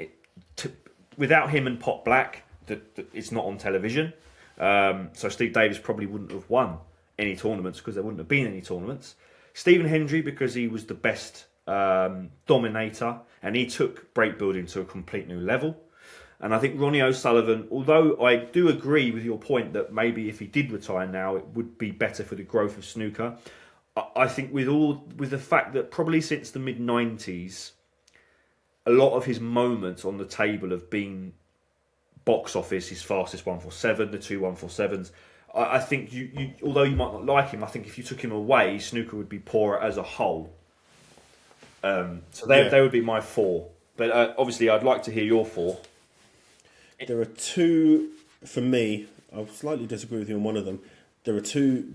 and Pot Black, it's not on television. So Steve Davis probably wouldn't have won any tournaments because there wouldn't have been any tournaments. Stephen Hendry, because he was the best dominator and he took break building to a complete new level. And I think Ronnie O'Sullivan, although I do agree with your point that maybe if he did retire now, it would be better for the growth of snooker. I think with the fact that probably since the mid-90s, a lot of his moments on the table have been box office, his fastest 147, the two 147s. I think you, although you might not like him, I think if you took him away, snooker would be poorer as a whole. So they would be my 4. But obviously, I'd like to hear your 4.
There are 2 for me. I'll slightly disagree with you on one of them. There are 2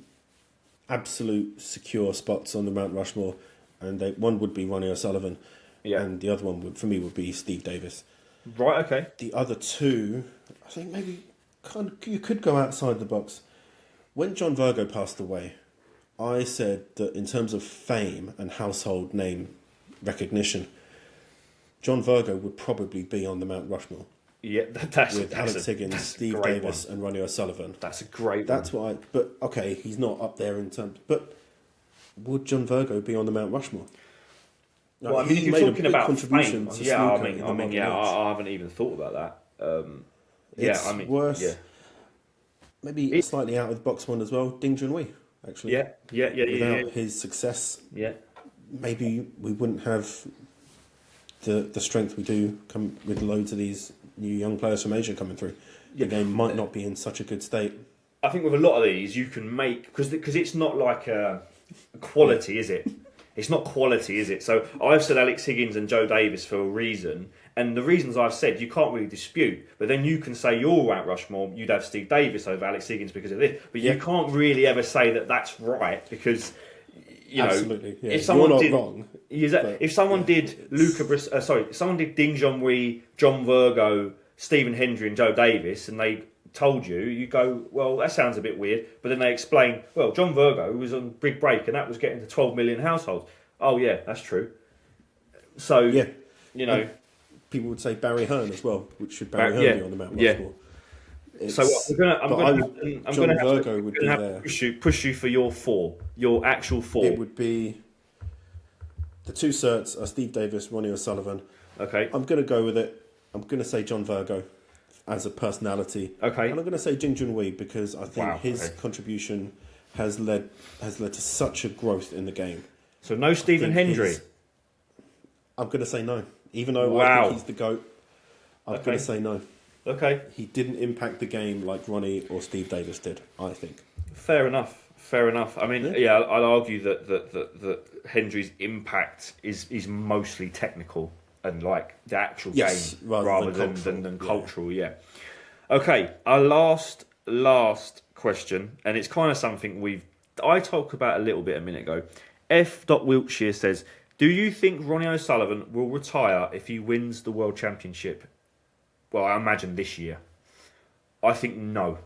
absolute secure spots on the Mount Rushmore, and one would be Ronnie O'Sullivan, and the other one would be Steve Davis.
Right. Okay.
The other 2, I think maybe you could go outside the box. When John Virgo passed away, I said that in terms of fame and household name recognition, John Virgo would probably be on the Mount Rushmore.
Yeah,
with Alex Higgins, Steve Davis, and Ronnie O'Sullivan.
That's a great.
That's what. But okay, he's not up there in terms. But would John Virgo be on the Mount Rushmore?
Well, I mean, if you're talking about fame,
to
I haven't even thought about that.
Worth. Maybe slightly out of the box one as well. Ding Junhui, actually.
Without
his success,
maybe
we wouldn't have the strength we do come with loads of these new young players from Asia coming through. The game might not be in such a good state.
I think with a lot of these, you can make because it's not like a quality, is it? It's not quality, is it? So I've said Alex Higgins and Joe Davis for a reason, and the reasons I've said you can't really dispute. But then you can say your Mount Rushmore, you'd have Steve Davis over Alex Higgins because of this. But you can't really ever say that that's right because you know if someone did wrong. If someone did someone did Ding Junhui, John Virgo, Stephen Hendry, and Joe Davis, and they told you, you go, well, that sounds a bit weird. But then they explain, well, John Virgo was on Big Break, and that was getting to 12 million households. Oh yeah, that's true. So you know,
and people would say Barry Hearn as well, which should Barry Hearn be on the Mount Rushmore?
So I'm going to have to push you for your 4, your actual 4.
It would be the 2 certs are Steve Davis, Ronnie O'Sullivan.
Okay.
I'm going to go with it. I'm going to say John Virgo as a personality.
Okay.
And I'm going to say Ding Junhui because I think his contribution has led to such a growth in the game.
So no Stephen Hendry.
I'm going to say no. Even though I think he's the GOAT, I'm going to say no.
Okay.
He didn't impact the game like Ronnie or Steve Davis did, I think.
Fair enough. I mean, I'd argue that Hendry's impact is mostly technical and like the actual game rather than cultural. Yeah. Okay, our last question, and it's kind of something I talked about a little bit a minute ago. F. Wiltshire says, do you think Ronnie O'Sullivan will retire if he wins the World Championship? Well, I imagine this year. I think no.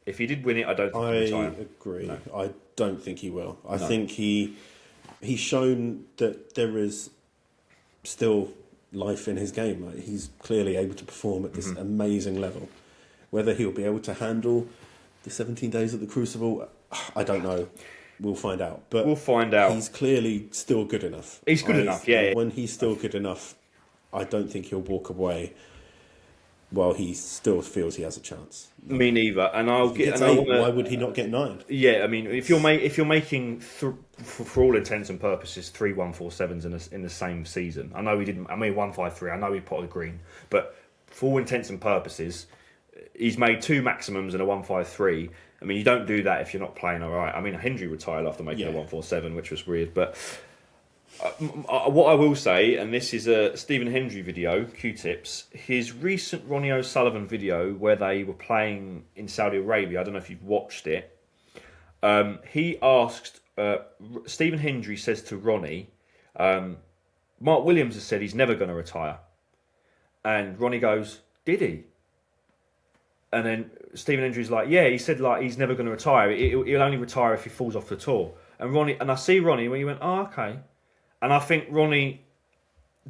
If he did win it, I don't think he'll retire.
I agree. No. I don't think he will. I think he's shown that there is still life in his game. Like, he's clearly able to perform at this amazing level. Whether he'll be able to handle the 17 days at the Crucible, I don't know. We'll find out. But
we'll find out.
He's clearly still good enough.
He's good enough, yeah.
When he's still good enough, I don't think he'll walk away while he still feels he has a chance.
Me neither. And
why would he not get 9?
Yeah, I mean, if you're making for all intents and purposes 3 147s in the same season, I know he didn't. I mean 153. I know he potted green, but for all intents and purposes, he's made 2 maximums and a 153. I mean, you don't do that if you're not playing all right. I mean, Hendry retired after making a 147, which was weird. But what I will say, and this is a Stephen Hendry video, Q-tips, his recent Ronnie O'Sullivan video where they were playing in Saudi Arabia. I don't know if you've watched it. He asked, Stephen Hendry says to Ronnie, Mark Williams has said he's never going to retire. And Ronnie goes, did he? And then Stephen Hendry's like, yeah, he said like he's never going to retire. He'll only retire if he falls off the tour. And I see Ronnie when he went, oh, okay. And I think Ronnie,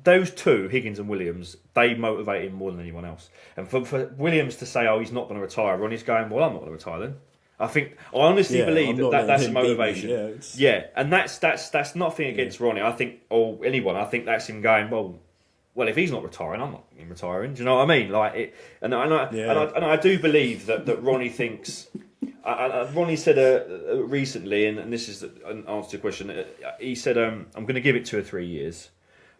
those 2, Higgins and Williams, they motivate him more than anyone else. And for Williams to say, oh, he's not going to retire, Ronnie's going, well, I'm not going to retire then. I honestly believe that's a motivation. Yeah, and that's nothing against Ronnie. I think, or anyone, I think that's him going, well, if he's not retiring, I'm not retiring. Do you know what I mean? Like it, and I do believe that Ronnie thinks. Ronnie said recently, and this is an answer to a question. He said, "I'm going to give it 2 or 3 years,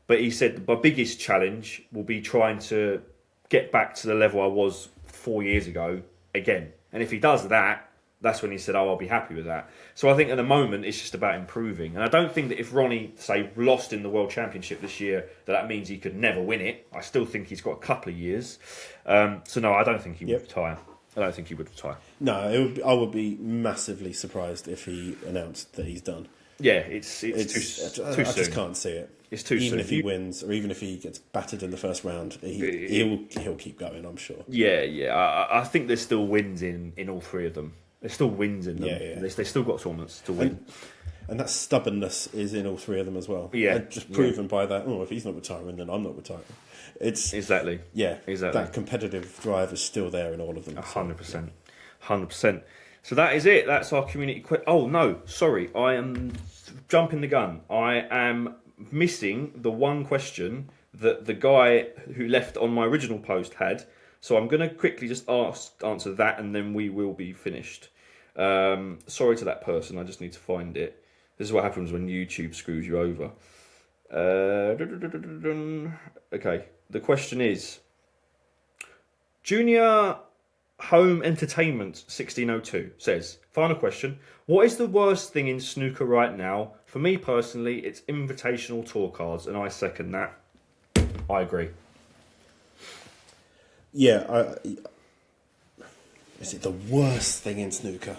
But he said my biggest challenge will be trying to get back to the level I was 4 years ago again. And if he does that, that's when he said, I'll be happy with that. So I think at the moment it's just about improving. And I don't think that if Ronnie, say, lost in the World Championship this year, that means he could never win it. I still think he's got a couple of years. So no, I don't think he would retire. I don't think he would retire.
No, I would be massively surprised if he announced that he's done.
Yeah, it's too soon.
I just can't see it.
It's too soon.
Even if he wins, or even if he gets battered in the first round, he'll keep going, I'm sure.
Yeah. I think there's still wins in all three of them. There's still wins in them. Yeah. They still got tournaments to win.
And that stubbornness is in all three of them as well.
Yeah.
And just proven by that, if he's not retiring, then I'm not retiring. It's
Exactly.
Yeah.
Exactly.
That competitive drive is still there in all of them.
100%. 100%. So that is it. That's our community Oh, no. Sorry. I am jumping the gun. I am missing the one question that the guy who left on my original post had. So I'm going to quickly just answer that, and then we will be finished. Sorry to that person. I just need to find it. This is what happens when YouTube screws you over. Okay. The question is, Junior Home Entertainment 1602 says, final question, what is the worst thing in snooker right now? For me personally, it's invitational tour cards, and I second that. I agree.
Yeah, is it the worst thing in snooker?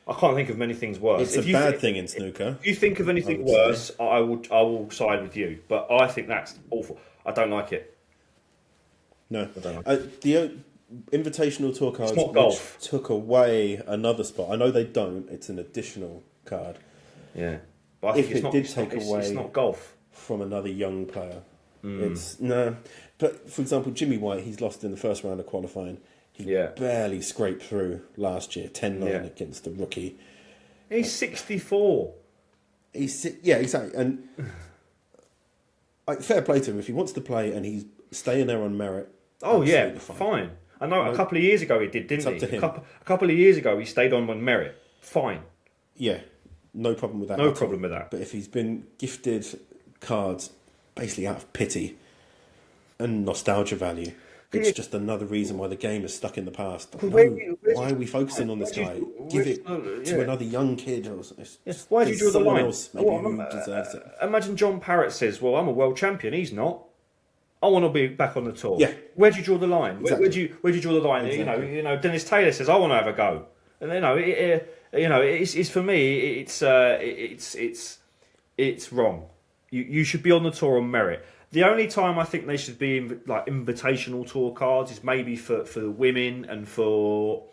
I can't think of many things worse.
It's a bad thing in snooker.
If you think of anything worse, I will side with you. But I think that's awful. I don't like it.
No,
I don't like it.
The invitational tour cards
which
took away another spot. I know they don't. It's an additional card.
Yeah, but I think
it's
not golf
from another young player. It's no. But for example, Jimmy White, he's lost in the first round of qualifying. He barely scraped through last year, 10-9 against the rookie.
He's 64.
Exactly. And fair play to him. If he wants to play and he's staying there on merit.
Oh yeah, fine. I know a couple of years ago he did, didn't he? A couple of years ago he stayed on merit. Fine.
Yeah, no problem with that.
No problem with that.
But if he's been gifted cards basically out of pity and nostalgia value, it's just another reason why the game is stuck in the past. Why are we focusing on this guy? Give it to another young kid.
Why do you draw the line?
Who deserves it.
Imagine John Parrott says, well, I'm a world champion. He's not. I want to be back on the tour.
Yeah.
Where do you draw the line?
Exactly.
Where do you draw the line?
Exactly.
You know. Dennis Taylor says, I want to have a go. And it's for me. It's wrong. You should be on the tour on merit. The only time I think they should be invitational tour cards is maybe for the women and for.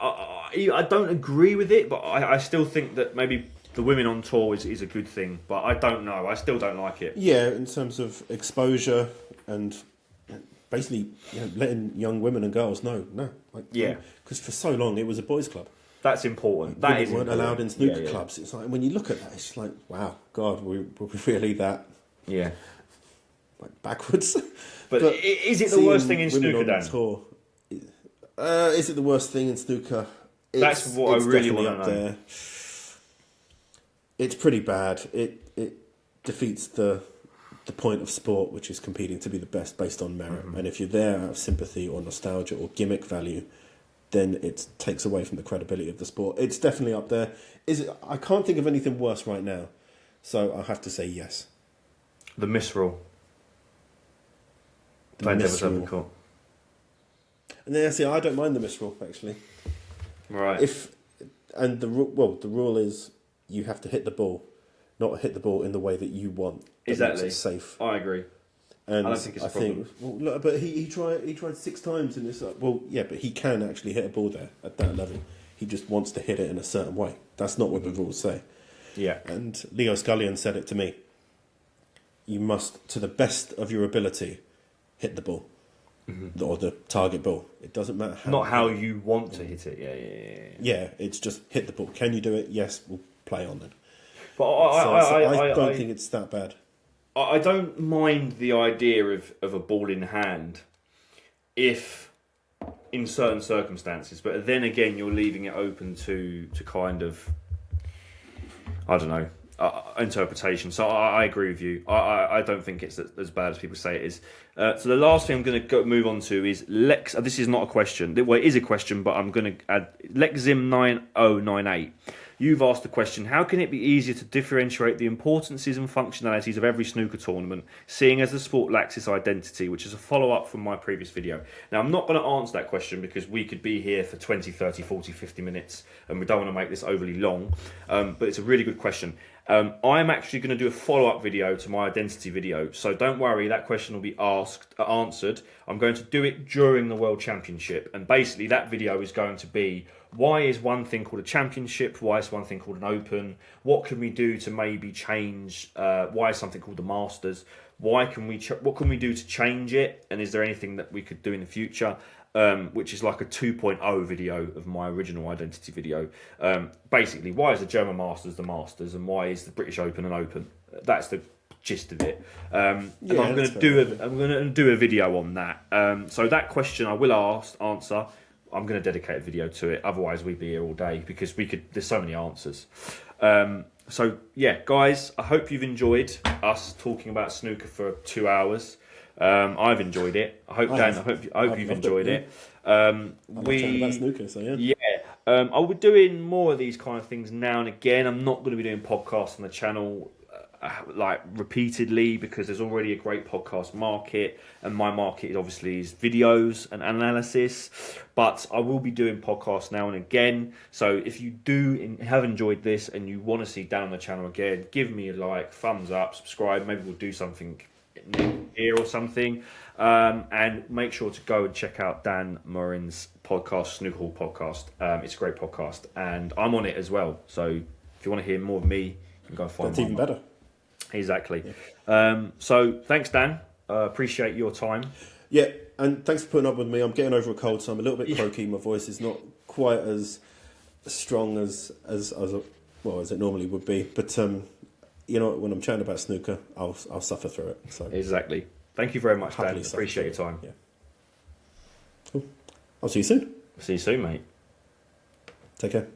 I don't agree with it, but I still think that maybe the women on tour is a good thing. But I don't know. I still don't like it.
Yeah, in terms of exposure and basically letting young women and girls know. Because for so long it was a boys' club.
That's important.
Women weren't allowed in snooker clubs. It's like when you look at that, it's like, wow, God, were we really that?
Yeah,
like backwards.
But is it the worst thing in snooker, Dan?
Is it the worst thing in snooker?
That's what I really want to know.
There. It's pretty bad. It defeats the point of sport, which is competing to be the best based on merit. And if you're there out of sympathy or nostalgia or gimmick value, then it takes away from the credibility of the sport. It's definitely up there. I can't think of anything worse right now, so I have to say yes.
The miss rule. Playing devil's advocate.
And then I don't mind the miss rule actually.
Right.
The rule is you have to hit the ball, not hit the ball in the way that you want.
Exactly.
It's safe.
I agree.
And
I don't think it's a problem.
But he tried 6 times in this. Well, yeah, but he can actually hit a ball there at that level. He just wants to hit it in a certain way. That's not what the rules say.
Yeah.
And Leo Scullion said it to me. You must, to the best of your ability, hit the ball. Or the target ball. It doesn't matter how.
Not how you want to hit it.
Yeah, it's just hit the ball. Can you do it? Yes, we'll play on then.
But
I don't think it's that bad.
I don't mind the idea of a ball in hand if in certain circumstances, but then again you're leaving it open to kind of, I don't know, interpretation. So I agree with you. I don't think it's as bad as people say it is. So the last thing I'm going to move on to is Lex. This is not a question. Well, it is a question, but I'm going to add Lexim9098. You've asked the question, how can it be easier to differentiate the importances and functionalities of every snooker tournament, seeing as the sport lacks its identity, which is a follow-up from my previous video. Now, I'm not going to answer that question because we could be here for 20, 30, 40, 50 minutes, and we don't want to make this overly long, but it's a really good question. I'm actually going to do a follow-up video to my identity video, so don't worry, that question will be answered. I'm going to do it during the World Championship, and basically that video is going to be, why is one thing called a championship? Why is one thing called an open? What can we do to maybe change? Why is something called the Masters? What can we do to change it? And is there anything that we could do in the future? Which is like a 2.0 video of my original identity video. Basically, why is the German Masters the Masters, and why is the British Open an Open? That's the gist of it. And I'm going to do a video on that. So that question I will answer. I'm going to dedicate a video to it. Otherwise, we'd be here all day because there's so many answers. So yeah, guys, I hope you've enjoyed us talking about snooker for 2 hours. I've enjoyed it. I hope, Dan, I hope you've enjoyed it.
I'm chatting about snooker, so yeah.
I'll be doing more of these kind of things now and again. I'm not going to be doing podcasts on the channel like repeatedly because there's already a great podcast market, and my market obviously is videos and analysis, but I will be doing podcasts now and again. So if you have enjoyed this and you want to see Dan on the channel again, give me a like, thumbs up, subscribe. Maybe we'll do something here or something, and make sure to go and check out Dan Murrin's podcast, Snooker Hall podcast. It's a great podcast, and I'm on it as well. So if you want to hear more of me, you can go and find.
That's even better.
Exactly. Yeah. So thanks, Dan. Appreciate your time.
Yeah, and thanks for putting up with me. I'm getting over a cold, so I'm a little bit croaky. My voice is not quite as strong as it normally would be. But you know, when I'm chatting about snooker, I'll suffer through it. So
exactly. Thank you very much, Dan. Appreciate your time.
Yeah. Cool. I'll see you soon.
See you soon, mate.
Take care.